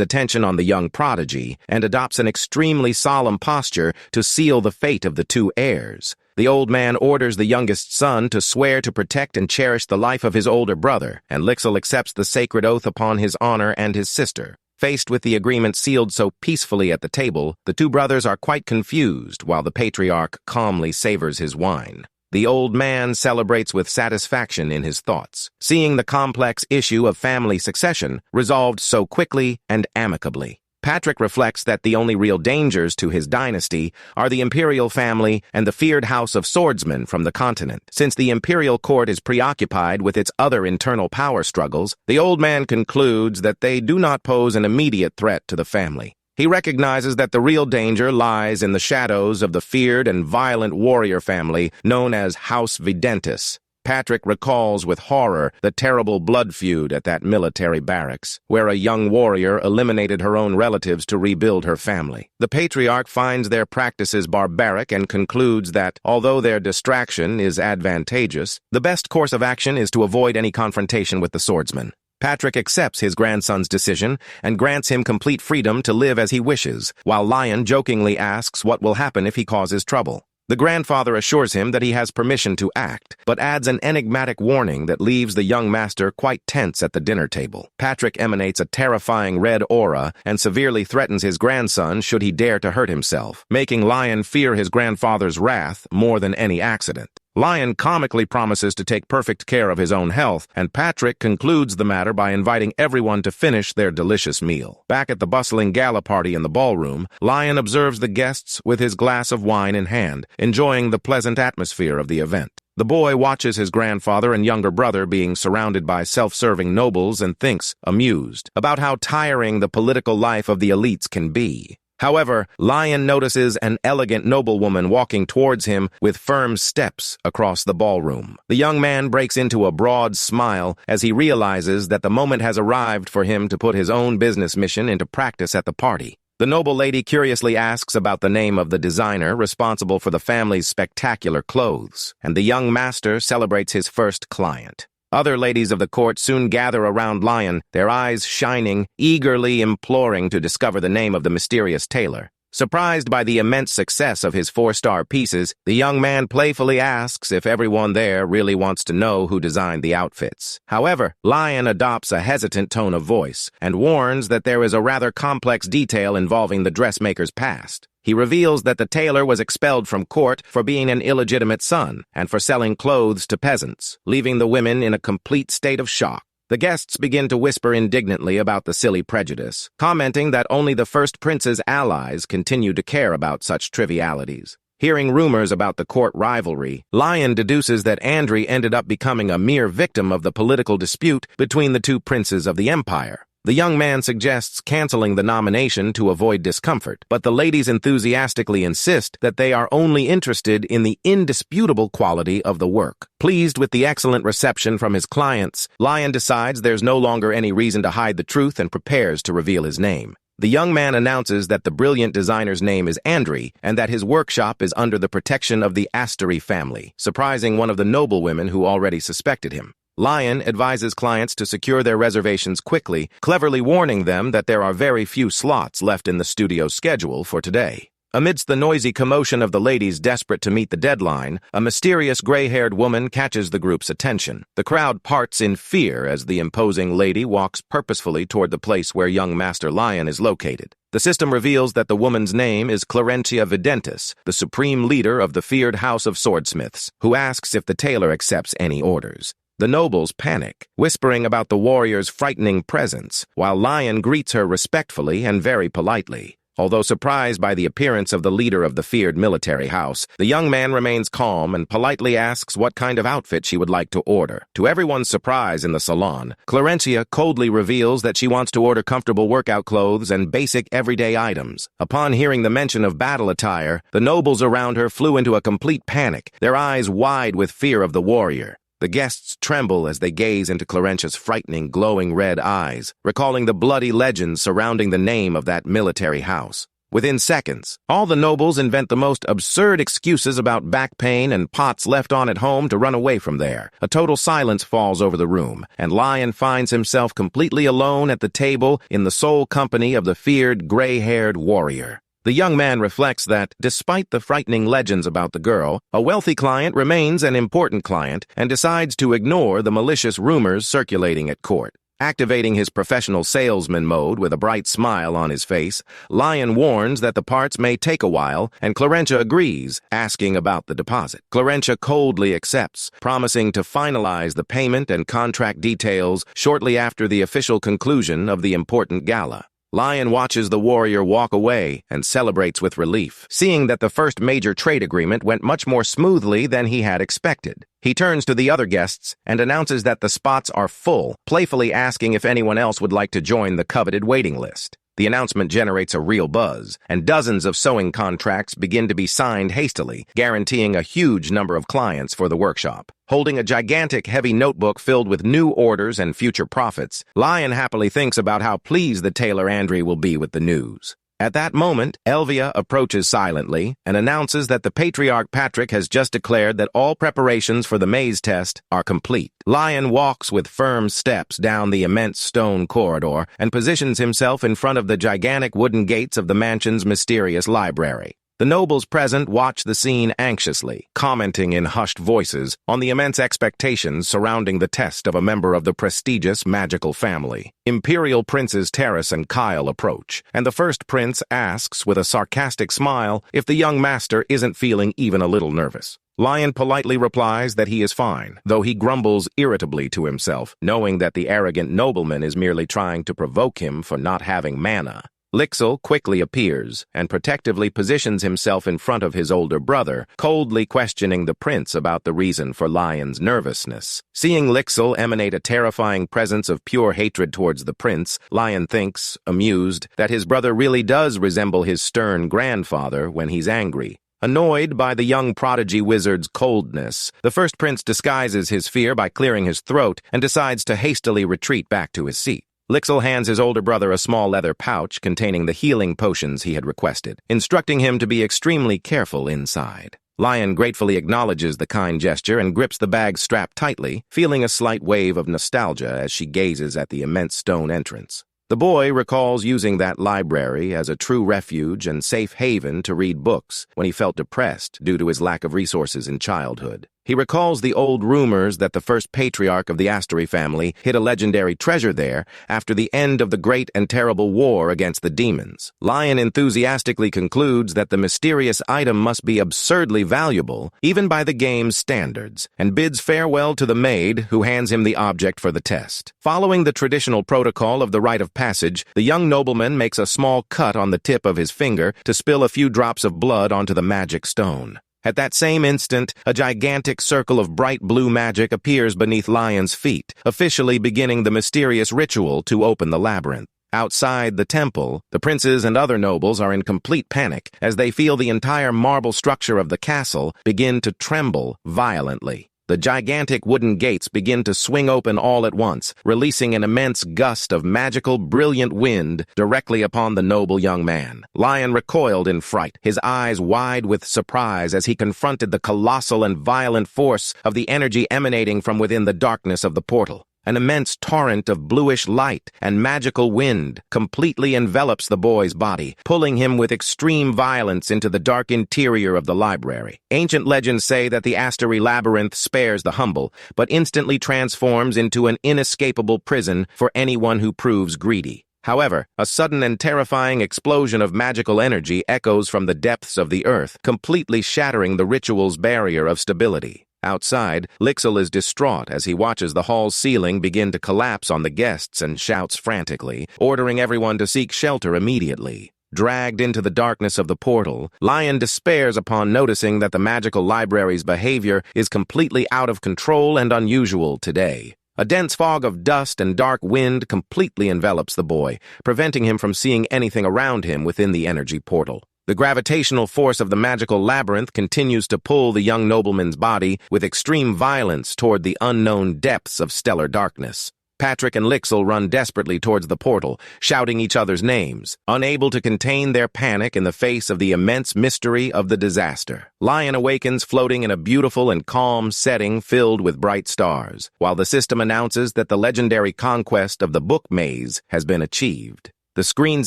attention on the young prodigy and adopts an extremely solemn posture to seal the fate of the two heirs. The old man orders the youngest son to swear to protect and cherish the life of his older brother, and Lixel accepts the sacred oath upon his honor and his sister. Faced with the agreement sealed so peacefully at the table, the two brothers are quite confused while the patriarch calmly savors his wine. The old man celebrates with satisfaction in his thoughts, seeing the complex issue of family succession resolved so quickly and amicably. Patrick reflects that the only real dangers to his dynasty are the imperial family and the feared house of swordsmen from the continent. Since the imperial court is preoccupied with its other internal power struggles, the old man concludes that they do not pose an immediate threat to the family. He recognizes that the real danger lies in the shadows of the feared and violent warrior family known as House Videntis. Patrick recalls with horror the terrible blood feud at that military barracks, where a young warrior eliminated her own relatives to rebuild her family. The patriarch finds their practices barbaric and concludes that, although their distraction is advantageous, the best course of action is to avoid any confrontation with the swordsman. Patrick accepts his grandson's decision and grants him complete freedom to live as he wishes, while Lion jokingly asks what will happen if he causes trouble. The grandfather assures him that he has permission to act, but adds an enigmatic warning that leaves the young master quite tense at the dinner table. Patrick emanates a terrifying red aura and severely threatens his grandson should he dare to hurt himself, making Lion fear his grandfather's wrath more than any accident. Lion comically promises to take perfect care of his own health, and Patrick concludes the matter by inviting everyone to finish their delicious meal. Back at the bustling gala party in the ballroom, Lion observes the guests with his glass of wine in hand, enjoying the pleasant atmosphere of the event. The boy watches his grandfather and younger brother being surrounded by self-serving nobles and thinks, amused, about how tiring the political life of the elites can be. However, Lion notices an elegant noblewoman walking towards him with firm steps across the ballroom. The young man breaks into a broad smile as he realizes that the moment has arrived for him to put his own business mission into practice at the party. The noble lady curiously asks about the name of the designer responsible for the family's spectacular clothes, and the young master celebrates his first client. Other ladies of the court soon gather around Lion, their eyes shining, eagerly imploring to discover the name of the mysterious tailor. Surprised by the immense success of his 4-star pieces, the young man playfully asks if everyone there really wants to know who designed the outfits. However, Lion adopts a hesitant tone of voice and warns that there is a rather complex detail involving the dressmaker's past. He reveals that the tailor was expelled from court for being an illegitimate son and for selling clothes to peasants, leaving the women in a complete state of shock. The guests begin to whisper indignantly about the silly prejudice, commenting that only the first prince's allies continue to care about such trivialities. Hearing rumors about the court rivalry, Lion deduces that Andri ended up becoming a mere victim of the political dispute between the two princes of the empire. The young man suggests canceling the nomination to avoid discomfort, but the ladies enthusiastically insist that they are only interested in the indisputable quality of the work. Pleased with the excellent reception from his clients, Lion decides there's no longer any reason to hide the truth and prepares to reveal his name. The young man announces that the brilliant designer's name is Andri and that his workshop is under the protection of the Asura family, surprising one of the noblewomen who already suspected him. Lion advises clients to secure their reservations quickly, cleverly warning them that there are very few slots left in the studio's schedule for today. Amidst the noisy commotion of the ladies desperate to meet the deadline, a mysterious gray-haired woman catches the group's attention. The crowd parts in fear as the imposing lady walks purposefully toward the place where young Master Lion is located. The system reveals that the woman's name is Clarentia Videntis, the supreme leader of the feared House of Swordsmiths, who asks if the tailor accepts any orders. The nobles panic, whispering about the warrior's frightening presence, while Lion greets her respectfully and very politely. Although surprised by the appearance of the leader of the feared military house, the young man remains calm and politely asks what kind of outfit she would like to order. To everyone's surprise in the salon, Clarentia coldly reveals that she wants to order comfortable workout clothes and basic everyday items. Upon hearing the mention of battle attire, the nobles around her flew into a complete panic, their eyes wide with fear of the warrior. The guests tremble as they gaze into Clarentia's frightening, glowing red eyes, recalling the bloody legends surrounding the name of that military house. Within seconds, all the nobles invent the most absurd excuses about back pain and pots left on at home to run away from there. A total silence falls over the room, and Lion finds himself completely alone at the table in the sole company of the feared gray-haired warrior. The young man reflects that, despite the frightening legends about the girl, a wealthy client remains an important client and decides to ignore the malicious rumors circulating at court. Activating his professional salesman mode with a bright smile on his face, Lion warns that the parts may take a while, and Clarentia agrees, asking about the deposit. Clarentia coldly accepts, promising to finalize the payment and contract details shortly after the official conclusion of the important gala. Lion watches the warrior walk away and celebrates with relief, seeing that the first major trade agreement went much more smoothly than he had expected. He turns to the other guests and announces that the spots are full, playfully asking if anyone else would like to join the coveted waiting list. The announcement generates a real buzz, and dozens of sewing contracts begin to be signed hastily, guaranteeing a huge number of clients for the workshop. Holding a gigantic, heavy notebook filled with new orders and future profits, Lion happily thinks about how pleased the tailor Andre will be with the news. At that moment, Elvia approaches silently and announces that the Patriarch Patrick has just declared that all preparations for the maze test are complete. Lion walks with firm steps down the immense stone corridor and positions himself in front of the gigantic wooden gates of the mansion's mysterious library. The nobles present watch the scene anxiously, commenting in hushed voices on the immense expectations surrounding the test of a member of the prestigious magical family. Imperial Princes Terrace and Kyle approach, and the first prince asks with a sarcastic smile if the young master isn't feeling even a little nervous. Lion politely replies that he is fine, though he grumbles irritably to himself, knowing that the arrogant nobleman is merely trying to provoke him for not having mana. Lixil quickly appears and protectively positions himself in front of his older brother, coldly questioning the prince about the reason for Lion's nervousness. Seeing Lixil emanate a terrifying presence of pure hatred towards the prince, Lion thinks, amused, that his brother really does resemble his stern grandfather when he's angry. Annoyed by the young prodigy wizard's coldness, the first prince disguises his fear by clearing his throat and decides to hastily retreat back to his seat. Lixil hands his older brother a small leather pouch containing the healing potions he had requested, instructing him to be extremely careful inside. Lion gratefully acknowledges the kind gesture and grips the bag strapped tightly, feeling a slight wave of nostalgia as she gazes at the immense stone entrance. The boy recalls using that library as a true refuge and safe haven to read books when he felt depressed due to his lack of resources in childhood. He recalls the old rumors that the first patriarch of the Asura family hid a legendary treasure there after the end of the great and terrible war against the demons. Lion enthusiastically concludes that the mysterious item must be absurdly valuable, even by the game's standards, and bids farewell to the maid who hands him the object for the test. Following the traditional protocol of the rite of passage, the young nobleman makes a small cut on the tip of his finger to spill a few drops of blood onto the magic stone. At that same instant, a gigantic circle of bright blue magic appears beneath Lion's feet, officially beginning the mysterious ritual to open the labyrinth. Outside the temple, the princes and other nobles are in complete panic as they feel the entire marble structure of the castle begin to tremble violently. The gigantic wooden gates begin to swing open all at once, releasing an immense gust of magical, brilliant wind directly upon the noble young man. Lion recoiled in fright, his eyes wide with surprise as he confronted the colossal and violent force of the energy emanating from within the darkness of the portal. An immense torrent of bluish light and magical wind completely envelops the boy's body, pulling him with extreme violence into the dark interior of the library. Ancient legends say that the Asura labyrinth spares the humble, but instantly transforms into an inescapable prison for anyone who proves greedy. However, a sudden and terrifying explosion of magical energy echoes from the depths of the earth, completely shattering the ritual's barrier of stability. Outside, Lixil is distraught as he watches the hall's ceiling begin to collapse on the guests and shouts frantically, ordering everyone to seek shelter immediately. Dragged into the darkness of the portal, Lion despairs upon noticing that the magical library's behavior is completely out of control and unusual today. A dense fog of dust and dark wind completely envelops the boy, preventing him from seeing anything around him within the energy portal. The gravitational force of the magical labyrinth continues to pull the young nobleman's body with extreme violence toward the unknown depths of stellar darkness. Patrick and Lixel run desperately towards the portal, shouting each other's names, unable to contain their panic in the face of the immense mystery of the disaster. Lion awakens floating in a beautiful and calm setting filled with bright stars, while the system announces that the legendary conquest of the book maze has been achieved. The screens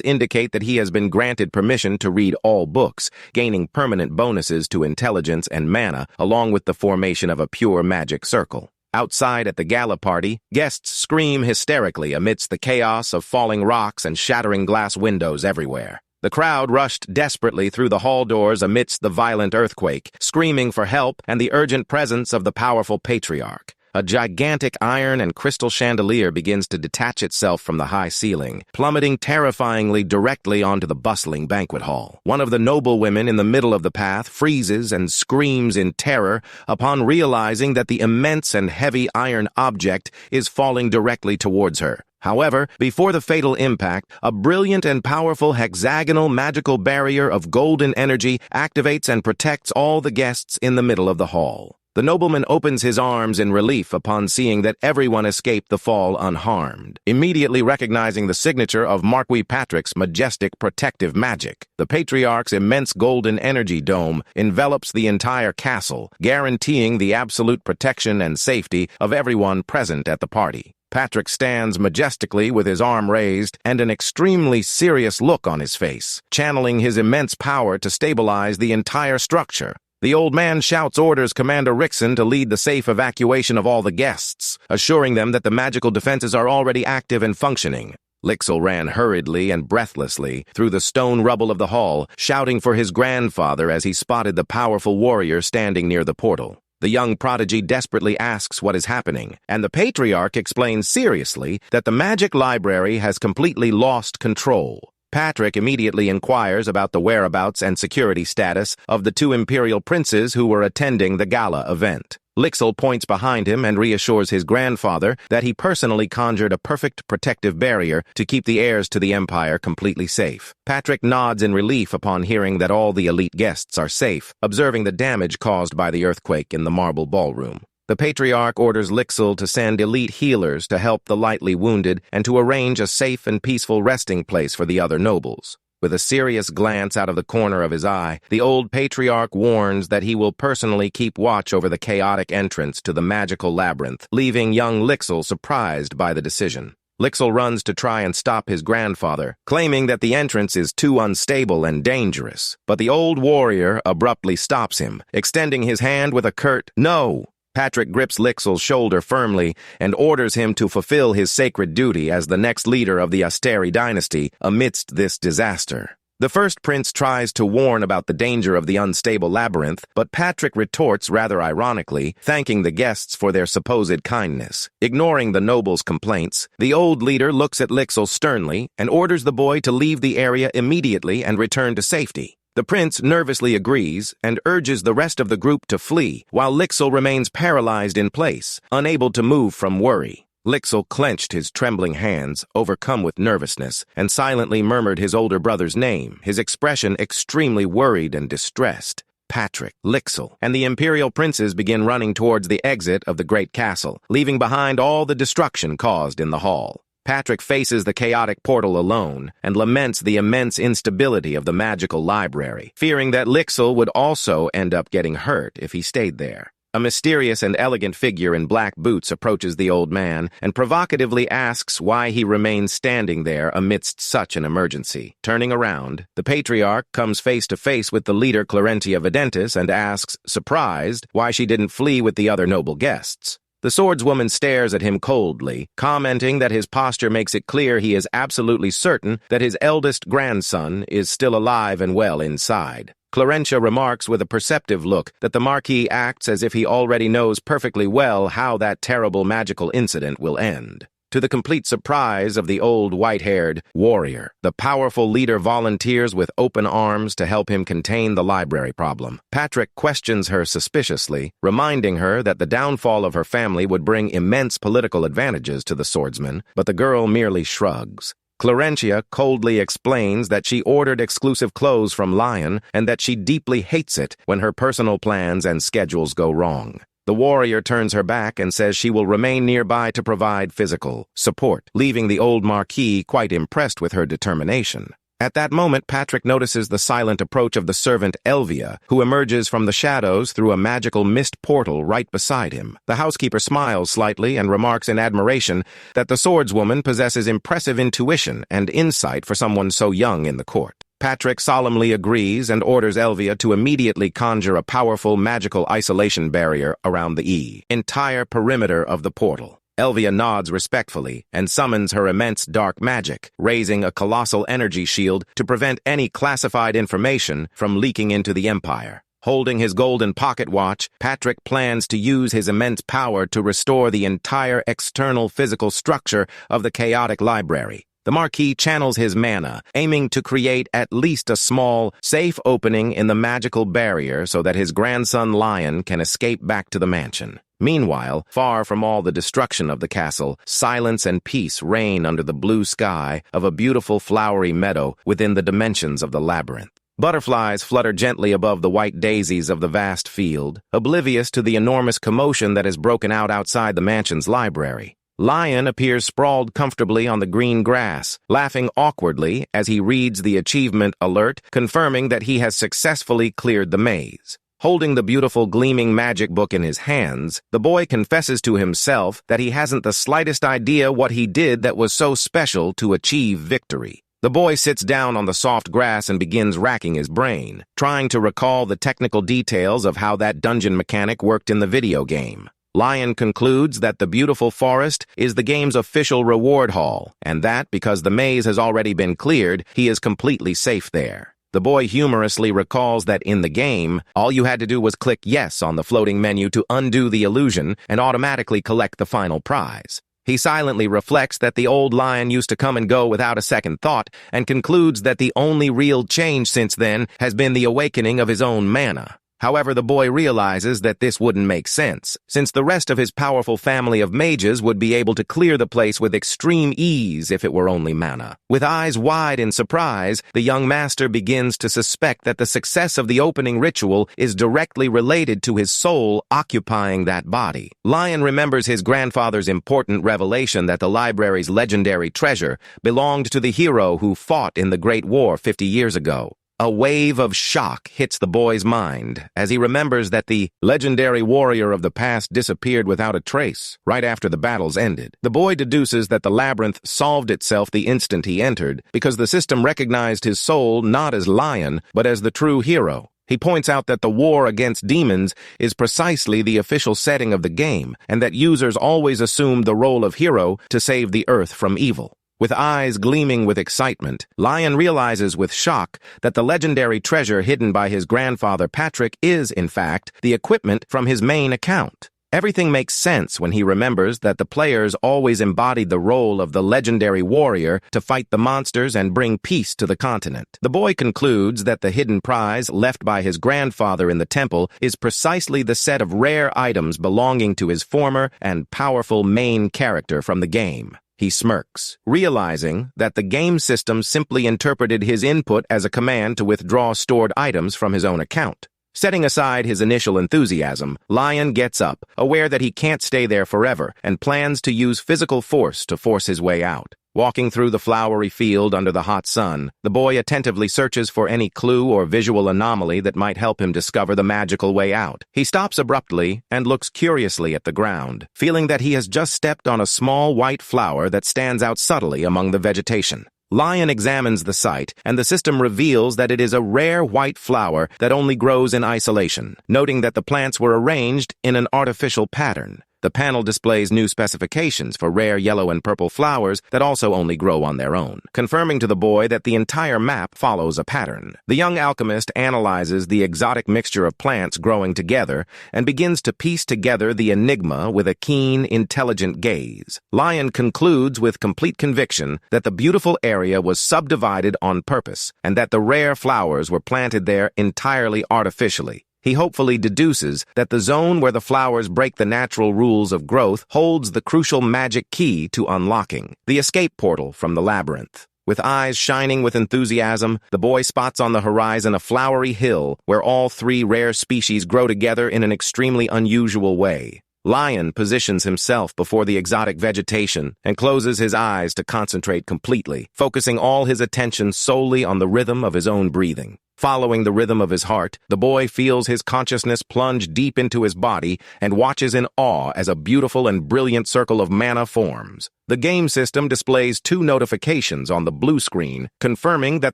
indicate that he has been granted permission to read all books, gaining permanent bonuses to intelligence and mana, along with the formation of a pure magic circle. Outside at the gala party, guests scream hysterically amidst the chaos of falling rocks and shattering glass windows everywhere. The crowd rushed desperately through the hall doors amidst the violent earthquake, screaming for help and the urgent presence of the powerful patriarch. A gigantic iron and crystal chandelier begins to detach itself from the high ceiling, plummeting terrifyingly directly onto the bustling banquet hall. One of the noblewomen in the middle of the path freezes and screams in terror upon realizing that the immense and heavy iron object is falling directly towards her. However, before the fatal impact, a brilliant and powerful hexagonal magical barrier of golden energy activates and protects all the guests in the middle of the hall. The nobleman opens his arms in relief upon seeing that everyone escaped the fall unharmed, immediately recognizing the signature of Marquis Patrick's majestic protective magic. The patriarch's immense golden energy dome envelops the entire castle, guaranteeing the absolute protection and safety of everyone present at the party. Patrick stands majestically with his arm raised and an extremely serious look on his face, channeling his immense power to stabilize the entire structure. The old man shouts orders Commander Rickson to lead the safe evacuation of all the guests, assuring them that the magical defenses are already active and functioning. Lixel ran hurriedly and breathlessly through the stone rubble of the hall, shouting for his grandfather as he spotted the powerful warrior standing near the portal. The young prodigy desperately asks what is happening, and the patriarch explains seriously that the magic library has completely lost control. Patrick immediately inquires about the whereabouts and security status of the two imperial princes who were attending the gala event. Lixel points behind him and reassures his grandfather that he personally conjured a perfect protective barrier to keep the heirs to the empire completely safe. Patrick nods in relief upon hearing that all the elite guests are safe, observing the damage caused by the earthquake in the marble ballroom. The patriarch orders Lixel to send elite healers to help the lightly wounded and to arrange a safe and peaceful resting place for the other nobles. With a serious glance out of the corner of his eye, the old patriarch warns that he will personally keep watch over the chaotic entrance to the magical labyrinth, leaving young Lixel surprised by the decision. Lixel runs to try and stop his grandfather, claiming that the entrance is too unstable and dangerous. But the old warrior abruptly stops him, extending his hand with a curt "No." Patrick grips Lixel's shoulder firmly and orders him to fulfill his sacred duty as the next leader of the Asteri dynasty amidst this disaster. The first prince tries to warn about the danger of the unstable labyrinth, but Patrick retorts rather ironically, thanking the guests for their supposed kindness. Ignoring the noble's complaints, the old leader looks at Lixel sternly and orders the boy to leave the area immediately and return to safety. The prince nervously agrees and urges the rest of the group to flee, while Lixel remains paralyzed in place, unable to move from worry. Lixel clenched his trembling hands, overcome with nervousness, and silently murmured his older brother's name, his expression extremely worried and distressed. Patrick, Lixel, and the imperial princes begin running towards the exit of the great castle, leaving behind all the destruction caused in the hall. Patrick faces the chaotic portal alone and laments the immense instability of the magical library, fearing that Lixel would also end up getting hurt if he stayed there. A mysterious and elegant figure in black boots approaches the old man and provocatively asks why he remains standing there amidst such an emergency. Turning around, the patriarch comes face to face with the leader Clarentia Videntis and asks, surprised, why she didn't flee with the other noble guests. The swordswoman stares at him coldly, commenting that his posture makes it clear he is absolutely certain that his eldest grandson is still alive and well inside. Clarentia remarks with a perceptive look that the Marquis acts as if he already knows perfectly well how that terrible magical incident will end. To the complete surprise of the old white-haired warrior, the powerful leader volunteers with open arms to help him contain the library problem. Patrick questions her suspiciously, reminding her that the downfall of her family would bring immense political advantages to the swordsman, but the girl merely shrugs. Clarentia coldly explains that she ordered exclusive clothes from Lion and that she deeply hates it when her personal plans and schedules go wrong. The warrior turns her back and says she will remain nearby to provide physical support, leaving the old Marquis quite impressed with her determination. At that moment, Patrick notices the silent approach of the servant Elvia, who emerges from the shadows through a magical mist portal right beside him. The housekeeper smiles slightly and remarks in admiration that the swordswoman possesses impressive intuition and insight for someone so young in the court. Patrick solemnly agrees and orders Elvia to immediately conjure a powerful magical isolation barrier around the entire perimeter of the portal. Elvia nods respectfully and summons her immense dark magic, raising a colossal energy shield to prevent any classified information from leaking into the Empire. Holding his golden pocket watch, Patrick plans to use his immense power to restore the entire external physical structure of the chaotic library. The Marquis channels his mana, aiming to create at least a small, safe opening in the magical barrier so that his grandson Lion can escape back to the mansion. Meanwhile, far from all the destruction of the castle, silence and peace reign under the blue sky of a beautiful flowery meadow within the dimensions of the labyrinth. Butterflies flutter gently above the white daisies of the vast field, oblivious to the enormous commotion that has broken out outside the mansion's library. Lion appears sprawled comfortably on the green grass, laughing awkwardly as he reads the achievement alert, confirming that he has successfully cleared the maze. Holding the beautiful gleaming magic book in his hands, the boy confesses to himself that he hasn't the slightest idea what he did that was so special to achieve victory. The boy sits down on the soft grass and begins racking his brain, trying to recall the technical details of how that dungeon mechanic worked in the video game. Lion concludes that the beautiful forest is the game's official reward hall, and that, because the maze has already been cleared, he is completely safe there. The boy humorously recalls that in the game, all you had to do was click yes on the floating menu to undo the illusion and automatically collect the final prize. He silently reflects that the old lion used to come and go without a second thought and concludes that the only real change since then has been the awakening of his own mana. However, the boy realizes that this wouldn't make sense, since the rest of his powerful family of mages would be able to clear the place with extreme ease if it were only mana. With eyes wide in surprise, the young master begins to suspect that the success of the opening ritual is directly related to his soul occupying that body. Lion remembers his grandfather's important revelation that the library's legendary treasure belonged to the hero who fought in the Great War 50 years ago. A wave of shock hits the boy's mind as he remembers that the legendary warrior of the past disappeared without a trace right after the battles ended. The boy deduces that the labyrinth solved itself the instant he entered because the system recognized his soul not as Lion, but as the true hero. He points out that the war against demons is precisely the official setting of the game and that users always assume the role of hero to save the Earth from evil. With eyes gleaming with excitement, Lion realizes with shock that the legendary treasure hidden by his grandfather Patrick is, in fact, the equipment from his main account. Everything makes sense when he remembers that the players always embodied the role of the legendary warrior to fight the monsters and bring peace to the continent. The boy concludes that the hidden prize left by his grandfather in the temple is precisely the set of rare items belonging to his former and powerful main character from the game. He smirks, realizing that the game system simply interpreted his input as a command to withdraw stored items from his own account. Setting aside his initial enthusiasm, Lion gets up, aware that he can't stay there forever, and plans to use physical force to force his way out. Walking through the flowery field under the hot sun, the boy attentively searches for any clue or visual anomaly that might help him discover the magical way out. He stops abruptly and looks curiously at the ground, feeling that he has just stepped on a small white flower that stands out subtly among the vegetation. Lion examines the site, and the system reveals that it is a rare white flower that only grows in isolation, noting that the plants were arranged in an artificial pattern. The panel displays new specifications for rare yellow and purple flowers that also only grow on their own, confirming to the boy that the entire map follows a pattern. The young alchemist analyzes the exotic mixture of plants growing together and begins to piece together the enigma with a keen, intelligent gaze. Lion concludes with complete conviction that the beautiful area was subdivided on purpose and that the rare flowers were planted there entirely artificially. He hopefully deduces that the zone where the flowers break the natural rules of growth holds the crucial magic key to unlocking the escape portal from the labyrinth. With eyes shining with enthusiasm, the boy spots on the horizon a flowery hill where all three rare species grow together in an extremely unusual way. Lion positions himself before the exotic vegetation and closes his eyes to concentrate completely, focusing all his attention solely on the rhythm of his own breathing. Following the rhythm of his heart, the boy feels his consciousness plunge deep into his body and watches in awe as a beautiful and brilliant circle of mana forms. The game system displays 2 notifications on the blue screen, confirming that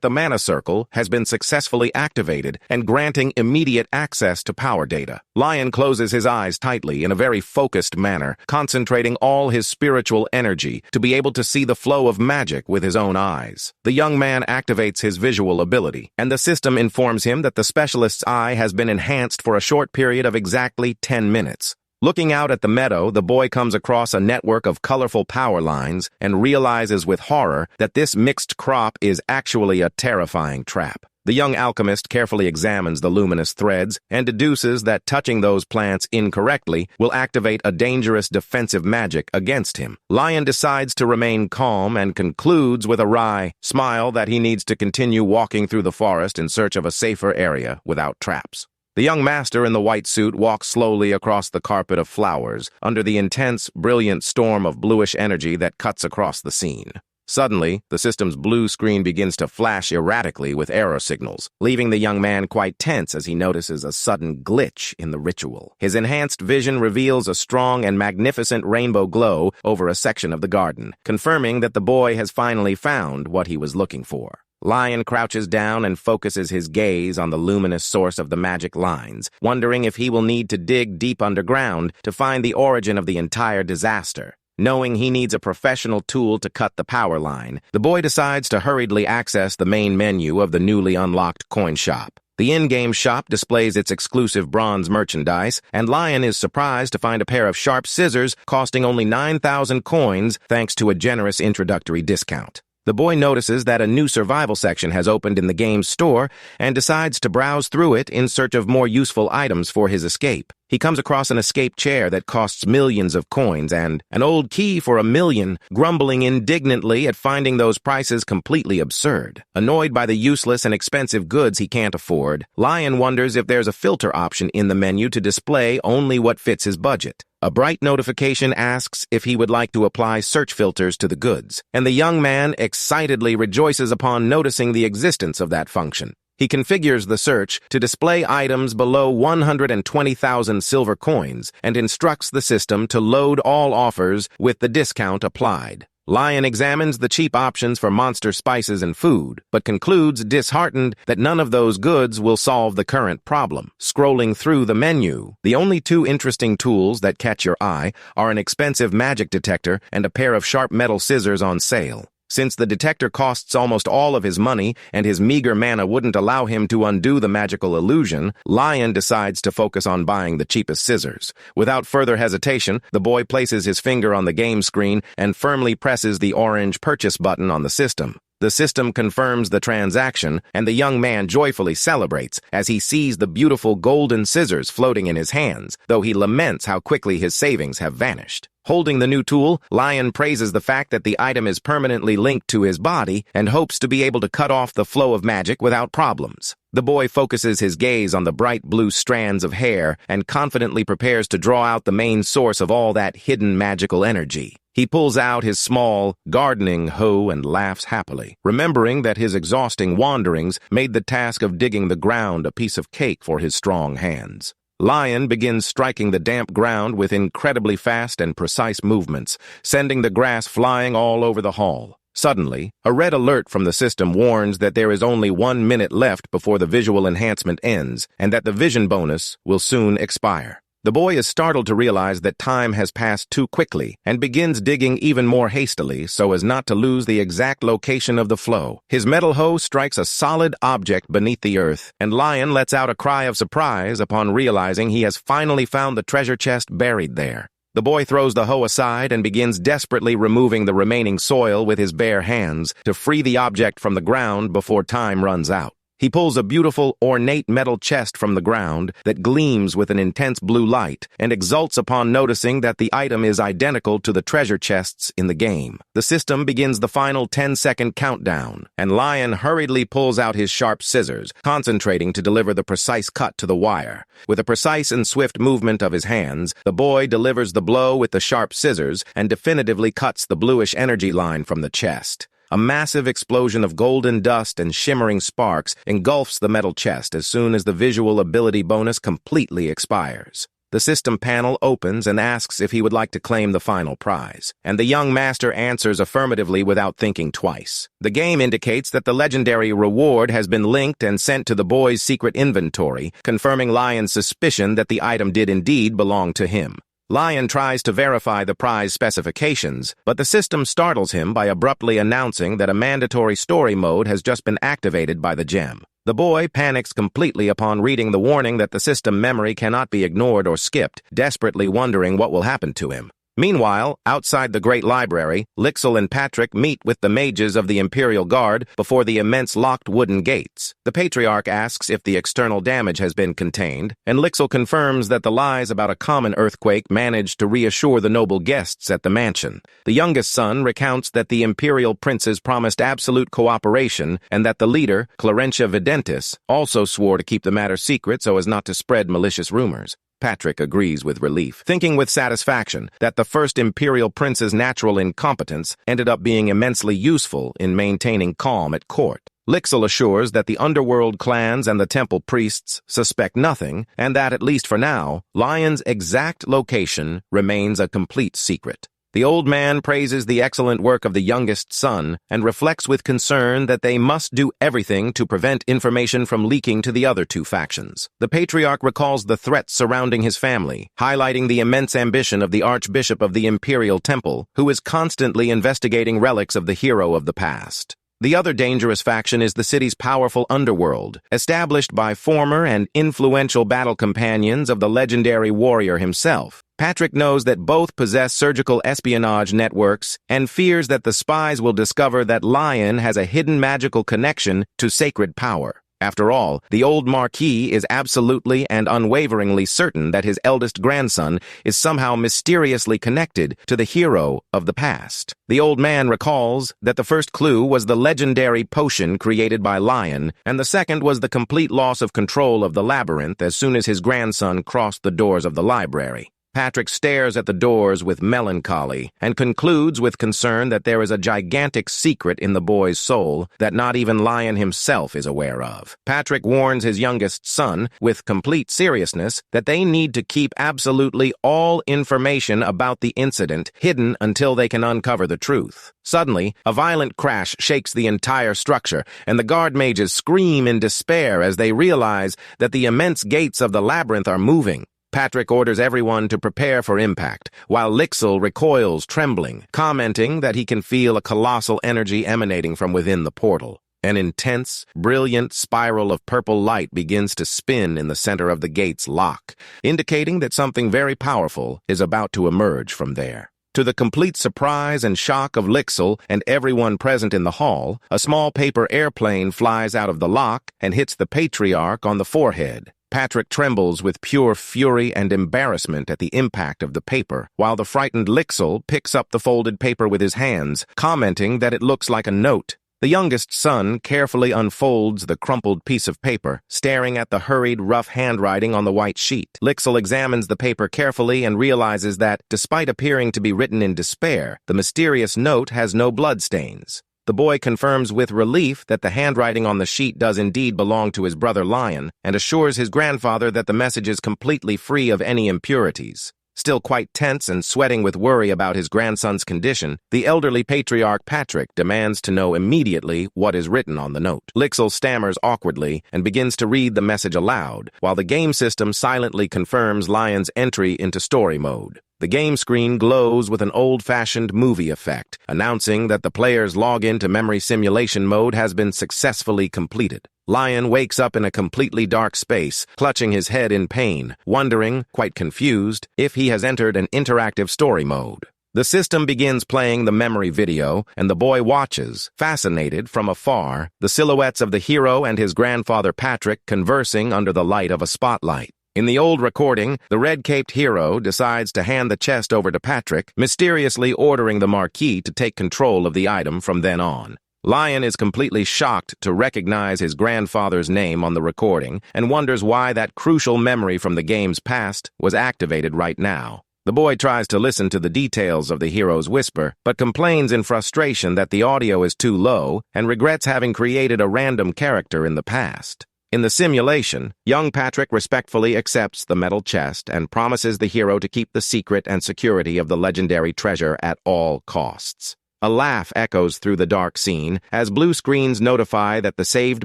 the mana circle has been successfully activated and granting immediate access to power data. Lion closes his eyes tightly in a very focused manner, concentrating all his spiritual energy to be able to see the flow of magic with his own eyes. The young man activates his visual ability, and the system informs him that the specialist's eye has been enhanced for a short period of exactly 10 minutes. Looking out at the meadow, the boy comes across a network of colorful power lines and realizes with horror that this mixed crop is actually a terrifying trap. The young alchemist carefully examines the luminous threads and deduces that touching those plants incorrectly will activate a dangerous defensive magic against him. Lion decides to remain calm and concludes with a wry smile that he needs to continue walking through the forest in search of a safer area without traps. The young master in the white suit walks slowly across the carpet of flowers under the intense, brilliant storm of bluish energy that cuts across the scene. Suddenly, the system's blue screen begins to flash erratically with error signals, leaving the young man quite tense as he notices a sudden glitch in the ritual. His enhanced vision reveals a strong and magnificent rainbow glow over a section of the garden, confirming that the boy has finally found what he was looking for. Lion crouches down and focuses his gaze on the luminous source of the magic lines, wondering if he will need to dig deep underground to find the origin of the entire disaster. Knowing he needs a professional tool to cut the power line, the boy decides to hurriedly access the main menu of the newly unlocked coin shop. The in-game shop displays its exclusive bronze merchandise, and Lion is surprised to find a pair of sharp scissors costing only 9,000 coins thanks to a generous introductory discount. The boy notices that a new survival section has opened in the game's store and decides to browse through it in search of more useful items for his escape. He comes across an escape chair that costs millions of coins and an old key for 1 million, grumbling indignantly at finding those prices completely absurd. Annoyed by the useless and expensive goods he can't afford, Lion wonders if there's a filter option in the menu to display only what fits his budget. A bright notification asks if he would like to apply search filters to the goods, and the young man excitedly rejoices upon noticing the existence of that function. He configures the search to display items below 120,000 silver coins and instructs the system to load all offers with the discount applied. Lion examines the cheap options for monster spices and food, but concludes disheartened that none of those goods will solve the current problem. Scrolling through the menu, the only 2 interesting tools that catch your eye are an expensive magic detector and a pair of sharp metal scissors on sale. Since the detector costs almost all of his money and his meager mana wouldn't allow him to undo the magical illusion, Lion decides to focus on buying the cheapest scissors. Without further hesitation, the boy places his finger on the game screen and firmly presses the orange purchase button on the system. The system confirms the transaction, and the young man joyfully celebrates as he sees the beautiful golden scissors floating in his hands, though he laments how quickly his savings have vanished. Holding the new tool, Lion praises the fact that the item is permanently linked to his body and hopes to be able to cut off the flow of magic without problems. The boy focuses his gaze on the bright blue strands of hair and confidently prepares to draw out the main source of all that hidden magical energy. He pulls out his small, gardening hoe and laughs happily, remembering that his exhausting wanderings made the task of digging the ground a piece of cake for his strong hands. Lion begins striking the damp ground with incredibly fast and precise movements, sending the grass flying all over the hall. Suddenly, a red alert from the system warns that there is only 1 minute left before the visual enhancement ends, and that the vision bonus will soon expire. The boy is startled to realize that time has passed too quickly and begins digging even more hastily so as not to lose the exact location of the flow. His metal hoe strikes a solid object beneath the earth, and Lion lets out a cry of surprise upon realizing he has finally found the treasure chest buried there. The boy throws the hoe aside and begins desperately removing the remaining soil with his bare hands to free the object from the ground before time runs out. He pulls a beautiful, ornate metal chest from the ground that gleams with an intense blue light and exults upon noticing that the item is identical to the treasure chests in the game. The system begins the final 10-second countdown, and Lion hurriedly pulls out his sharp scissors, concentrating to deliver the precise cut to the wire. With a precise and swift movement of his hands, the boy delivers the blow with the sharp scissors and definitively cuts the bluish energy line from the chest. A massive explosion of golden dust and shimmering sparks engulfs the metal chest as soon as the visual ability bonus completely expires. The system panel opens and asks if he would like to claim the final prize, and the young master answers affirmatively without thinking twice. The game indicates that the legendary reward has been linked and sent to the boy's secret inventory, confirming Lion's suspicion that the item did indeed belong to him. Lion tries to verify the prize specifications, but the system startles him by abruptly announcing that a mandatory story mode has just been activated by the gem. The boy panics completely upon reading the warning that the system memory cannot be ignored or skipped, desperately wondering what will happen to him. Meanwhile, outside the Great Library, Lixil and Patrick meet with the mages of the Imperial Guard before the immense locked wooden gates. The Patriarch asks if the external damage has been contained, and Lixil confirms that the lies about a common earthquake managed to reassure the noble guests at the mansion. The youngest son recounts that the Imperial princes promised absolute cooperation and that the leader, Clarentia Videntis, also swore to keep the matter secret so as not to spread malicious rumors. Patrick agrees with relief, thinking with satisfaction that the first Imperial Prince's natural incompetence ended up being immensely useful in maintaining calm at court. Lixil assures that the underworld clans and the temple priests suspect nothing, and that, at least for now, Lion's exact location remains a complete secret. The old man praises the excellent work of the youngest son and reflects with concern that they must do everything to prevent information from leaking to the other two factions. The Patriarch recalls the threats surrounding his family, highlighting the immense ambition of the Archbishop of the Imperial Temple, who is constantly investigating relics of the hero of the past. The other dangerous faction is the city's powerful underworld, established by former and influential battle companions of the legendary warrior himself. Patrick knows that both possess surgical espionage networks and fears that the spies will discover that Lion has a hidden magical connection to sacred power. After all, the old Marquis is absolutely and unwaveringly certain that his eldest grandson is somehow mysteriously connected to the hero of the past. The old man recalls that the first clue was the legendary potion created by Lion, and the second was the complete loss of control of the labyrinth as soon as his grandson crossed the doors of the library. Patrick stares at the doors with melancholy and concludes with concern that there is a gigantic secret in the boy's soul that not even Lion himself is aware of. Patrick warns his youngest son, with complete seriousness, that they need to keep absolutely all information about the incident hidden until they can uncover the truth. Suddenly, a violent crash shakes the entire structure, and the guard mages scream in despair as they realize that the immense gates of the labyrinth are moving. Patrick orders everyone to prepare for impact, while Lixil recoils trembling, commenting that he can feel a colossal energy emanating from within the portal. An intense, brilliant spiral of purple light begins to spin in the center of the gate's lock, indicating that something very powerful is about to emerge from there. To the complete surprise and shock of Lixil and everyone present in the hall, a small paper airplane flies out of the lock and hits the Patriarch on the forehead. Patrick trembles with pure fury and embarrassment at the impact of the paper, while the frightened Lixil picks up the folded paper with his hands, commenting that it looks like a note. The youngest son carefully unfolds the crumpled piece of paper, staring at the hurried, rough handwriting on the white sheet. Lixil examines the paper carefully and realizes that, despite appearing to be written in despair, the mysterious note has no bloodstains. The boy confirms with relief that the handwriting on the sheet does indeed belong to his brother Lion, and assures his grandfather that the message is completely free of any impurities. Still quite tense and sweating with worry about his grandson's condition, the elderly Patriarch Patrick demands to know immediately what is written on the note. Lixil stammers awkwardly and begins to read the message aloud, while the game system silently confirms Lion's entry into story mode. The game screen glows with an old-fashioned movie effect, announcing that the player's login to memory simulation mode has been successfully completed. Lion wakes up in a completely dark space, clutching his head in pain, wondering, quite confused, if he has entered an interactive story mode. The system begins playing the memory video, and the boy watches, fascinated from afar, the silhouettes of the hero and his grandfather Patrick conversing under the light of a spotlight. In the old recording, the red-caped hero decides to hand the chest over to Patrick, mysteriously ordering the Marquis to take control of the item from then on. Lion is completely shocked to recognize his grandfather's name on the recording and wonders why that crucial memory from the game's past was activated right now. The boy tries to listen to the details of the hero's whisper, but complains in frustration that the audio is too low and regrets having created a random character in the past. In the simulation, young Patrick respectfully accepts the metal chest and promises the hero to keep the secret and security of the legendary treasure at all costs. A laugh echoes through the dark scene as blue screens notify that the saved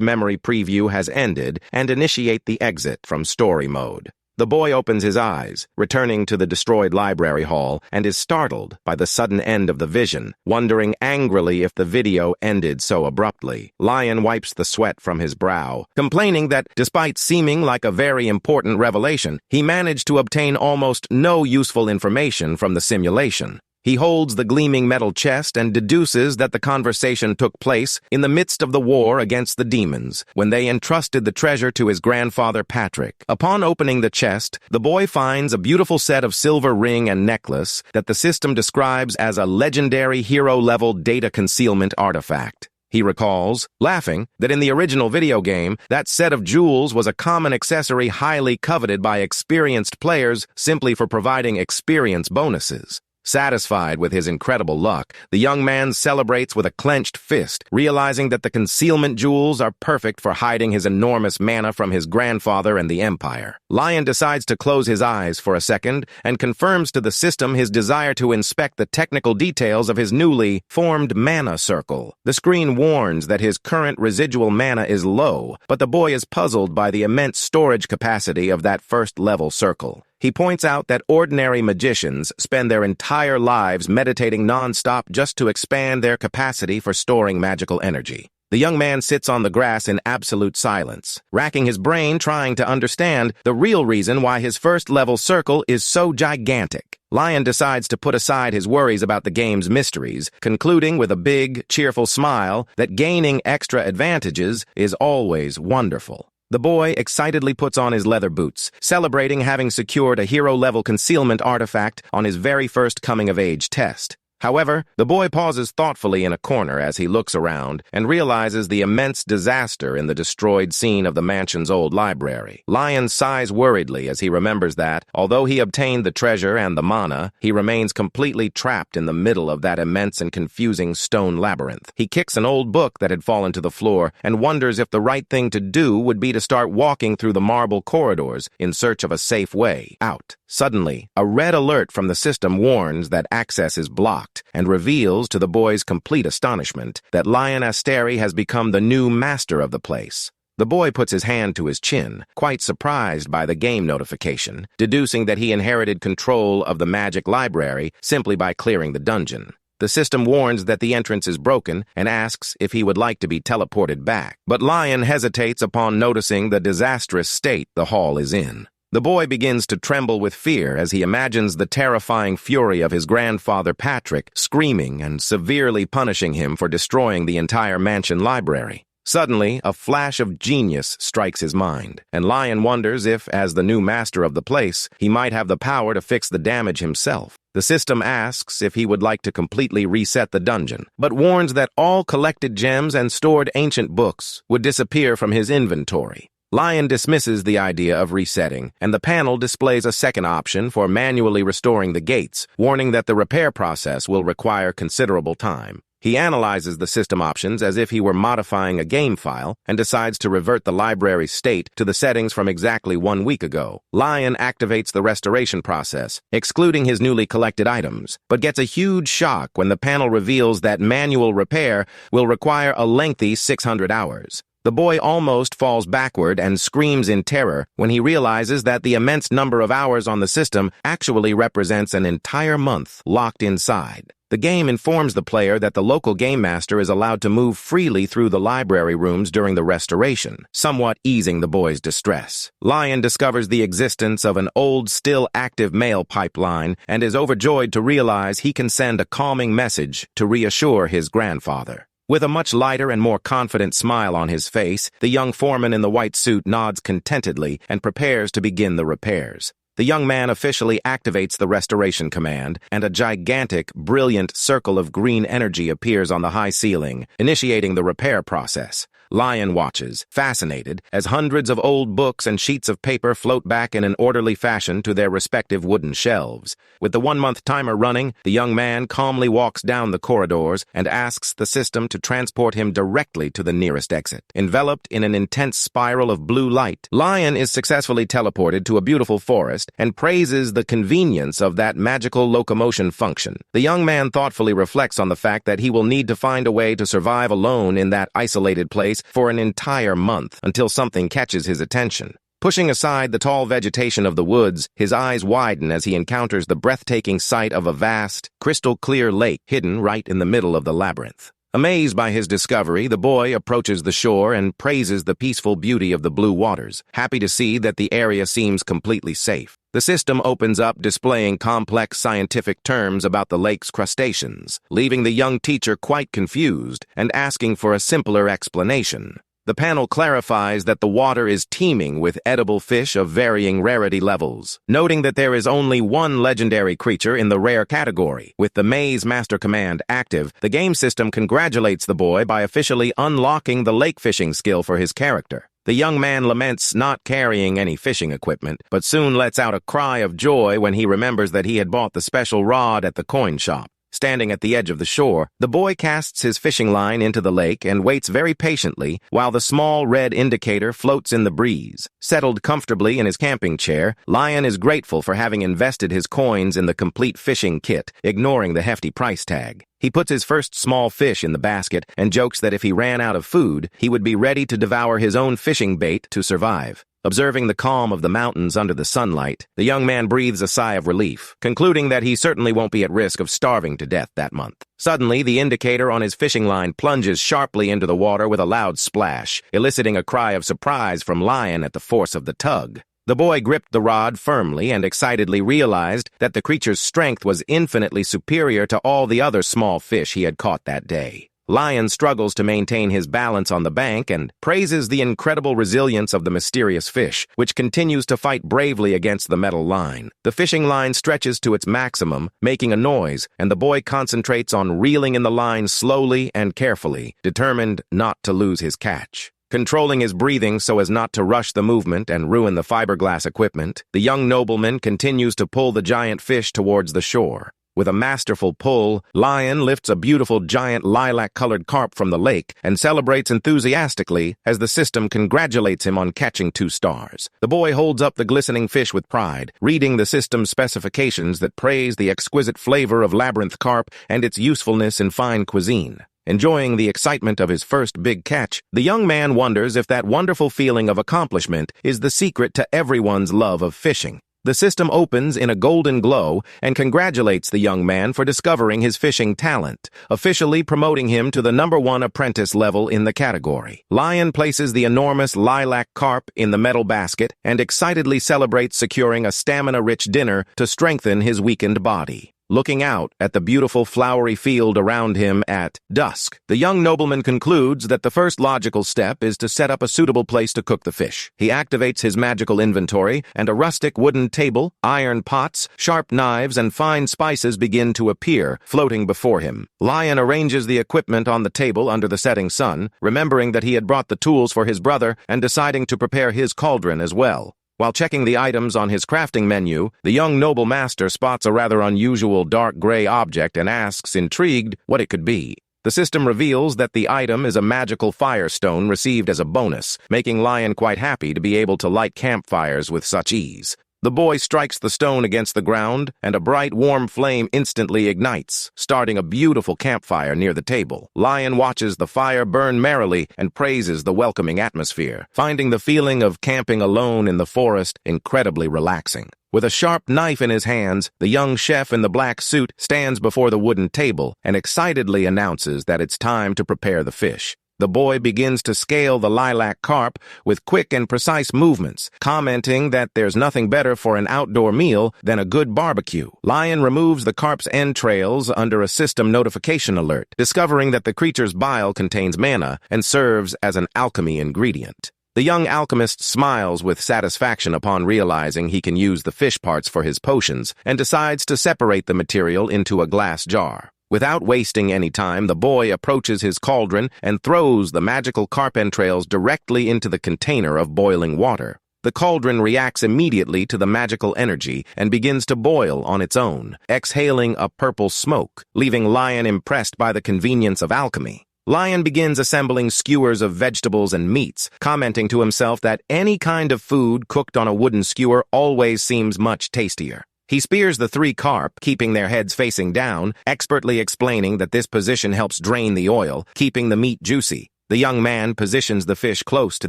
memory preview has ended and initiate the exit from story mode. The boy opens his eyes, returning to the destroyed library hall, and is startled by the sudden end of the vision, wondering angrily if the video ended so abruptly. Lion wipes the sweat from his brow, complaining that, despite seeming like a very important revelation, he managed to obtain almost no useful information from the simulation. He holds the gleaming metal chest and deduces that the conversation took place in the midst of the war against the demons, when they entrusted the treasure to his grandfather Patrick. Upon opening the chest, the boy finds a beautiful set of silver ring and necklace that the system describes as a legendary hero-level data concealment artifact. He recalls, laughing, that in the original video game, that set of jewels was a common accessory highly coveted by experienced players simply for providing experience bonuses. Satisfied with his incredible luck, the young man celebrates with a clenched fist, realizing that the concealment jewels are perfect for hiding his enormous mana from his grandfather and the Empire. Lion decides to close his eyes for a second and confirms to the system his desire to inspect the technical details of his newly formed mana circle. The screen warns that his current residual mana is low, but the boy is puzzled by the immense storage capacity of that first-level circle. He points out that ordinary magicians spend their entire lives meditating non-stop just to expand their capacity for storing magical energy. The young man sits on the grass in absolute silence, racking his brain trying to understand the real reason why his first-level circle is so gigantic. Lion decides to put aside his worries about the game's mysteries, concluding with a big, cheerful smile that gaining extra advantages is always wonderful. The boy excitedly puts on his leather boots, celebrating having secured a hero-level concealment artifact on his very first coming-of-age test. However, the boy pauses thoughtfully in a corner as he looks around and realizes the immense disaster in the destroyed scene of the mansion's old library. Lion sighs worriedly as he remembers that, although he obtained the treasure and the mana, he remains completely trapped in the middle of that immense and confusing stone labyrinth. He kicks an old book that had fallen to the floor and wonders if the right thing to do would be to start walking through the marble corridors in search of a safe way out. Suddenly, a red alert from the system warns that access is blocked and reveals to the boy's complete astonishment that Lion Asteri has become the new master of the place. The boy puts his hand to his chin, quite surprised by the game notification, deducing that he inherited control of the magic library simply by clearing the dungeon. The system warns that the entrance is broken and asks if he would like to be teleported back, but Lion hesitates upon noticing the disastrous state the hall is in. The boy begins to tremble with fear as he imagines the terrifying fury of his grandfather Patrick screaming and severely punishing him for destroying the entire mansion library. Suddenly, a flash of genius strikes his mind, and Lion wonders if, as the new master of the place, he might have the power to fix the damage himself. The system asks if he would like to completely reset the dungeon, but warns that all collected gems and stored ancient books would disappear from his inventory. Lion dismisses the idea of resetting, and the panel displays a second option for manually restoring the gates, warning that the repair process will require considerable time. He analyzes the system options as if he were modifying a game file and decides to revert the library's state to the settings from exactly 1 week ago. Lion activates the restoration process, excluding his newly collected items, but gets a huge shock when the panel reveals that manual repair will require a lengthy 600 hours. The boy almost falls backward and screams in terror when he realizes that the immense number of hours on the system actually represents an entire month locked inside. The game informs the player that the local game master is allowed to move freely through the library rooms during the restoration, somewhat easing the boy's distress. Lion discovers the existence of an old, still active mail pipeline and is overjoyed to realize he can send a calming message to reassure his grandfather. With a much lighter and more confident smile on his face, the young foreman in the white suit nods contentedly and prepares to begin the repairs. The young man officially activates the restoration command, and a gigantic, brilliant circle of green energy appears on the high ceiling, initiating the repair process. Lion watches, fascinated, as hundreds of old books and sheets of paper float back in an orderly fashion to their respective wooden shelves. With the 1-month timer running, the young man calmly walks down the corridors and asks the system to transport him directly to the nearest exit. Enveloped in an intense spiral of blue light, Lion is successfully teleported to a beautiful forest and praises the convenience of that magical locomotion function. The young man thoughtfully reflects on the fact that he will need to find a way to survive alone in that isolated place for an entire month until something catches his attention. Pushing aside the tall vegetation of the woods, his eyes widen as he encounters the breathtaking sight of a vast, crystal-clear lake hidden right in the middle of the labyrinth. Amazed by his discovery, the boy approaches the shore and praises the peaceful beauty of the blue waters, happy to see that the area seems completely safe. The system opens up displaying complex scientific terms about the lake's crustaceans, leaving the young teacher quite confused and asking for a simpler explanation. The panel clarifies that the water is teeming with edible fish of varying rarity levels, noting that there is only one legendary creature in the rare category. With the Maze Master Command active, the game system congratulates the boy by officially unlocking the lake fishing skill for his character. The young man laments not carrying any fishing equipment, but soon lets out a cry of joy when he remembers that he had bought the special rod at the coin shop. Standing at the edge of the shore, the boy casts his fishing line into the lake and waits very patiently while the small red indicator floats in the breeze. Settled comfortably in his camping chair, Lion is grateful for having invested his coins in the complete fishing kit, ignoring the hefty price tag. He puts his first small fish in the basket and jokes that if he ran out of food, he would be ready to devour his own fishing bait to survive. Observing the calm of the mountains under the sunlight, the young man breathes a sigh of relief, concluding that he certainly won't be at risk of starving to death that month. Suddenly, the indicator on his fishing line plunges sharply into the water with a loud splash, eliciting a cry of surprise from Lion at the force of the tug. The boy gripped the rod firmly and excitedly realized that the creature's strength was infinitely superior to all the other small fish he had caught that day. Lion struggles to maintain his balance on the bank and praises the incredible resilience of the mysterious fish, which continues to fight bravely against the metal line. The fishing line stretches to its maximum, making a noise, and the boy concentrates on reeling in the line slowly and carefully, determined not to lose his catch. Controlling his breathing so as not to rush the movement and ruin the fiberglass equipment, the young nobleman continues to pull the giant fish towards the shore. With a masterful pull, Lion lifts a beautiful giant lilac-colored carp from the lake and celebrates enthusiastically as the system congratulates him on catching 2 stars. The boy holds up the glistening fish with pride, reading the system's specifications that praise the exquisite flavor of labyrinth carp and its usefulness in fine cuisine. Enjoying the excitement of his first big catch, the young man wonders if that wonderful feeling of accomplishment is the secret to everyone's love of fishing. The system opens in a golden glow and congratulates the young man for discovering his fishing talent, officially promoting him to the #1 apprentice level in the category. Lion places the enormous lilac carp in the metal basket and excitedly celebrates securing a stamina-rich dinner to strengthen his weakened body. Looking out at the beautiful flowery field around him at dusk, the young nobleman concludes that the first logical step is to set up a suitable place to cook the fish. He activates his magical inventory, and a rustic wooden table, iron pots, sharp knives, and fine spices begin to appear, floating before him. Lion arranges the equipment on the table under the setting sun, remembering that he had brought the tools for his brother and deciding to prepare his cauldron as well. While checking the items on his crafting menu, the young noble master spots a rather unusual dark gray object and asks, intrigued, what it could be. The system reveals that the item is a magical firestone received as a bonus, making Lion quite happy to be able to light campfires with such ease. The boy strikes the stone against the ground, and a bright, warm flame instantly ignites, starting a beautiful campfire near the table. Lion watches the fire burn merrily and praises the welcoming atmosphere, finding the feeling of camping alone in the forest incredibly relaxing. With a sharp knife in his hands, the young chef in the black suit stands before the wooden table and excitedly announces that it's time to prepare the fish. The boy begins to scale the lilac carp with quick and precise movements, commenting that there's nothing better for an outdoor meal than a good barbecue. Lion removes the carp's entrails under a system notification alert, discovering that the creature's bile contains mana and serves as an alchemy ingredient. The young alchemist smiles with satisfaction upon realizing he can use the fish parts for his potions and decides to separate the material into a glass jar. Without wasting any time, the boy approaches his cauldron and throws the magical carp entrails directly into the container of boiling water. The cauldron reacts immediately to the magical energy and begins to boil on its own, exhaling a purple smoke, leaving Lion impressed by the convenience of alchemy. Lion begins assembling skewers of vegetables and meats, commenting to himself that any kind of food cooked on a wooden skewer always seems much tastier. He spears the 3 carp, keeping their heads facing down, expertly explaining that this position helps drain the oil, keeping the meat juicy. The young man positions the fish close to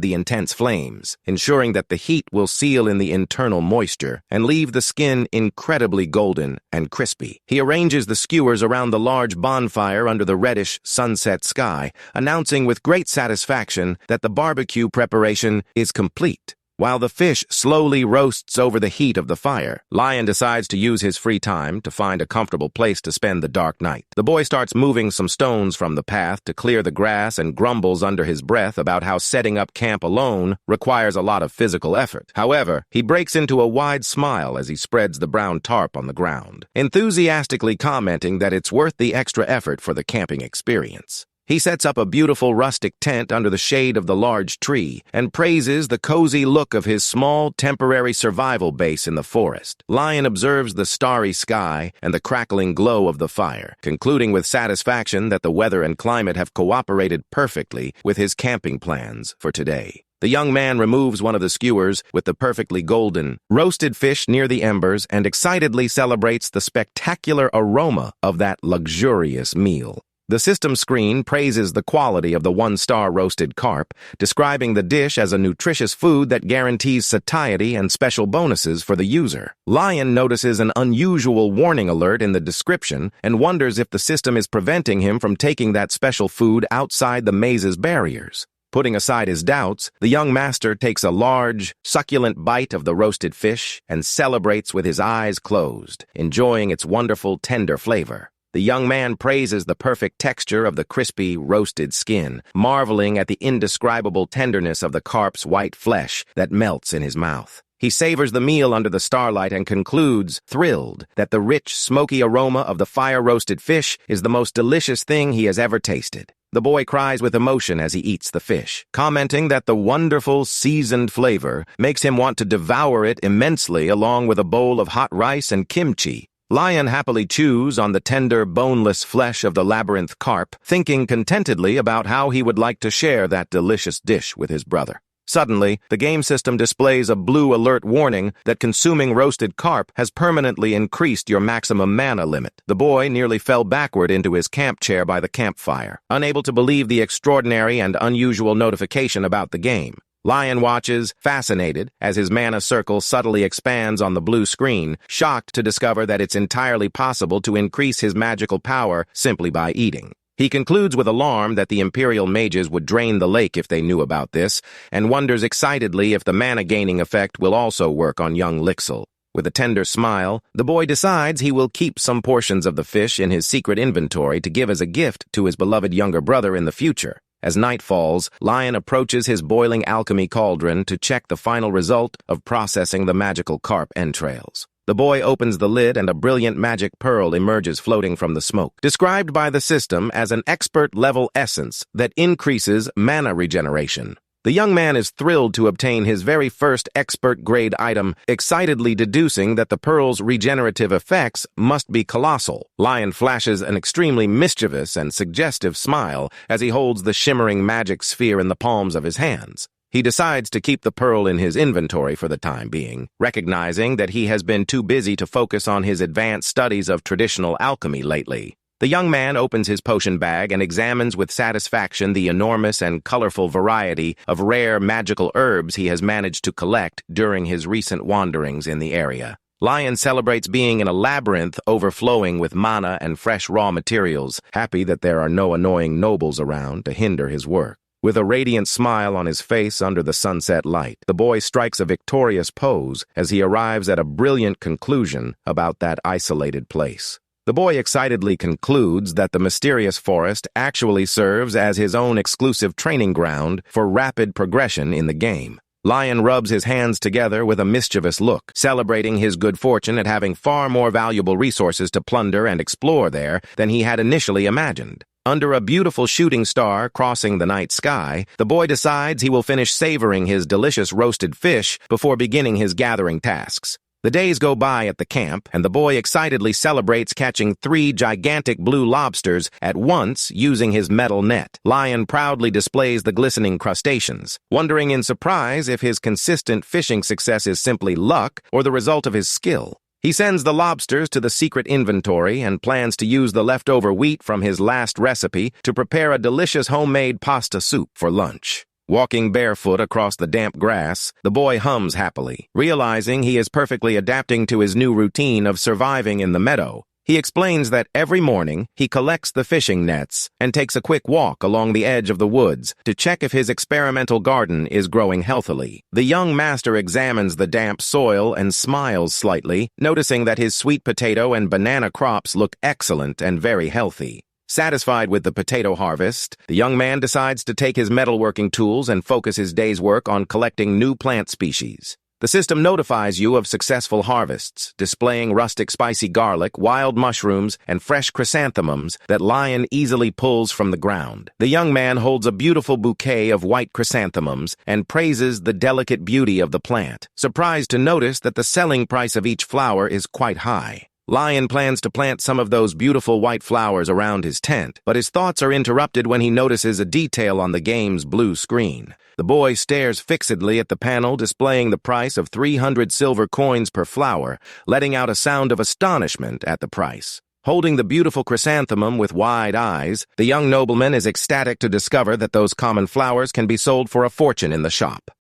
the intense flames, ensuring that the heat will seal in the internal moisture and leave the skin incredibly golden and crispy. He arranges the skewers around the large bonfire under the reddish sunset sky, announcing with great satisfaction that the barbecue preparation is complete. While the fish slowly roasts over the heat of the fire, Lion decides to use his free time to find a comfortable place to spend the dark night. The boy starts moving some stones from the path to clear the grass and grumbles under his breath about how setting up camp alone requires a lot of physical effort. However, he breaks into a wide smile as he spreads the brown tarp on the ground, enthusiastically commenting that it's worth the extra effort for the camping experience. He sets up a beautiful rustic tent under the shade of the large tree and praises the cozy look of his small, temporary survival base in the forest. Lion observes the starry sky and the crackling glow of the fire, concluding with satisfaction that the weather and climate have cooperated perfectly with his camping plans for today. The young man removes one of the skewers with the perfectly golden, roasted fish near the embers and excitedly celebrates the spectacular aroma of that luxurious meal. The system screen praises the quality of the 1-star roasted carp, describing the dish as a nutritious food that guarantees satiety and special bonuses for the user. Lion notices an unusual warning alert in the description and wonders if the system is preventing him from taking that special food outside the maze's barriers. Putting aside his doubts, the young master takes a large, succulent bite of the roasted fish and celebrates with his eyes closed, enjoying its wonderful, tender flavor. The young man praises the perfect texture of the crispy, roasted skin, marveling at the indescribable tenderness of the carp's white flesh that melts in his mouth. He savors the meal under the starlight and concludes, thrilled, that the rich, smoky aroma of the fire-roasted fish is the most delicious thing he has ever tasted. The boy cries with emotion as he eats the fish, commenting that the wonderful, seasoned flavor makes him want to devour it immensely along with a bowl of hot rice and kimchi. Lion happily chews on the tender, boneless flesh of the labyrinth carp, thinking contentedly about how he would like to share that delicious dish with his brother. Suddenly, the game system displays a blue alert warning that consuming roasted carp has permanently increased your maximum mana limit. The boy nearly fell backward into his camp chair by the campfire, unable to believe the extraordinary and unusual notification about the game. Lion watches, fascinated, as his mana circle subtly expands on the blue screen, shocked to discover that it's entirely possible to increase his magical power simply by eating. He concludes with alarm that the Imperial mages would drain the lake if they knew about this, and wonders excitedly if the mana-gaining effect will also work on young Lixil. With a tender smile, the boy decides he will keep some portions of the fish in his secret inventory to give as a gift to his beloved younger brother in the future. As night falls, Lion approaches his boiling alchemy cauldron to check the final result of processing the magical carp entrails. The boy opens the lid and a brilliant magic pearl emerges floating from the smoke, described by the system as an expert-level essence that increases mana regeneration. The young man is thrilled to obtain his very first expert-grade item, excitedly deducing that the pearl's regenerative effects must be colossal. Lion flashes an extremely mischievous and suggestive smile as he holds the shimmering magic sphere in the palms of his hands. He decides to keep the pearl in his inventory for the time being, recognizing that he has been too busy to focus on his advanced studies of traditional alchemy lately. The young man opens his potion bag and examines with satisfaction the enormous and colorful variety of rare magical herbs he has managed to collect during his recent wanderings in the area. Lion celebrates being in a labyrinth overflowing with mana and fresh raw materials, happy that there are no annoying nobles around to hinder his work. With a radiant smile on his face under the sunset light, the boy strikes a victorious pose as he arrives at a brilliant conclusion about that isolated place. The boy excitedly concludes that the mysterious forest actually serves as his own exclusive training ground for rapid progression in the game. Lion rubs his hands together with a mischievous look, celebrating his good fortune at having far more valuable resources to plunder and explore there than he had initially imagined. Under a beautiful shooting star crossing the night sky, the boy decides he will finish savoring his delicious roasted fish before beginning his gathering tasks. The days go by at the camp, and the boy excitedly celebrates catching 3 gigantic blue lobsters at once using his metal net. Lion proudly displays the glistening crustaceans, wondering in surprise if his consistent fishing success is simply luck or the result of his skill. He sends the lobsters to the secret inventory and plans to use the leftover wheat from his last recipe to prepare a delicious homemade pasta soup for lunch. Walking barefoot across the damp grass, the boy hums happily, realizing he is perfectly adapting to his new routine of surviving in the meadow. He explains that every morning he collects the fishing nets and takes a quick walk along the edge of the woods to check if his experimental garden is growing healthily. The young master examines the damp soil and smiles slightly, noticing that his sweet potato and banana crops look excellent and very healthy. Satisfied with the potato harvest, the young man decides to take his metalworking tools and focus his day's work on collecting new plant species. The system notifies you of successful harvests, displaying rustic spicy garlic, wild mushrooms, and fresh chrysanthemums that Lion easily pulls from the ground. The young man holds a beautiful bouquet of white chrysanthemums and praises the delicate beauty of the plant, surprised to notice that the selling price of each flower is quite high. Lion plans to plant some of those beautiful white flowers around his tent, but his thoughts are interrupted when he notices a detail on the game's blue screen. The boy stares fixedly at the panel displaying the price of 300 silver coins per flower, letting out a sound of astonishment at the price. Holding the beautiful chrysanthemum with wide eyes, the young nobleman is ecstatic to discover that those common flowers can be sold for a fortune in the shop.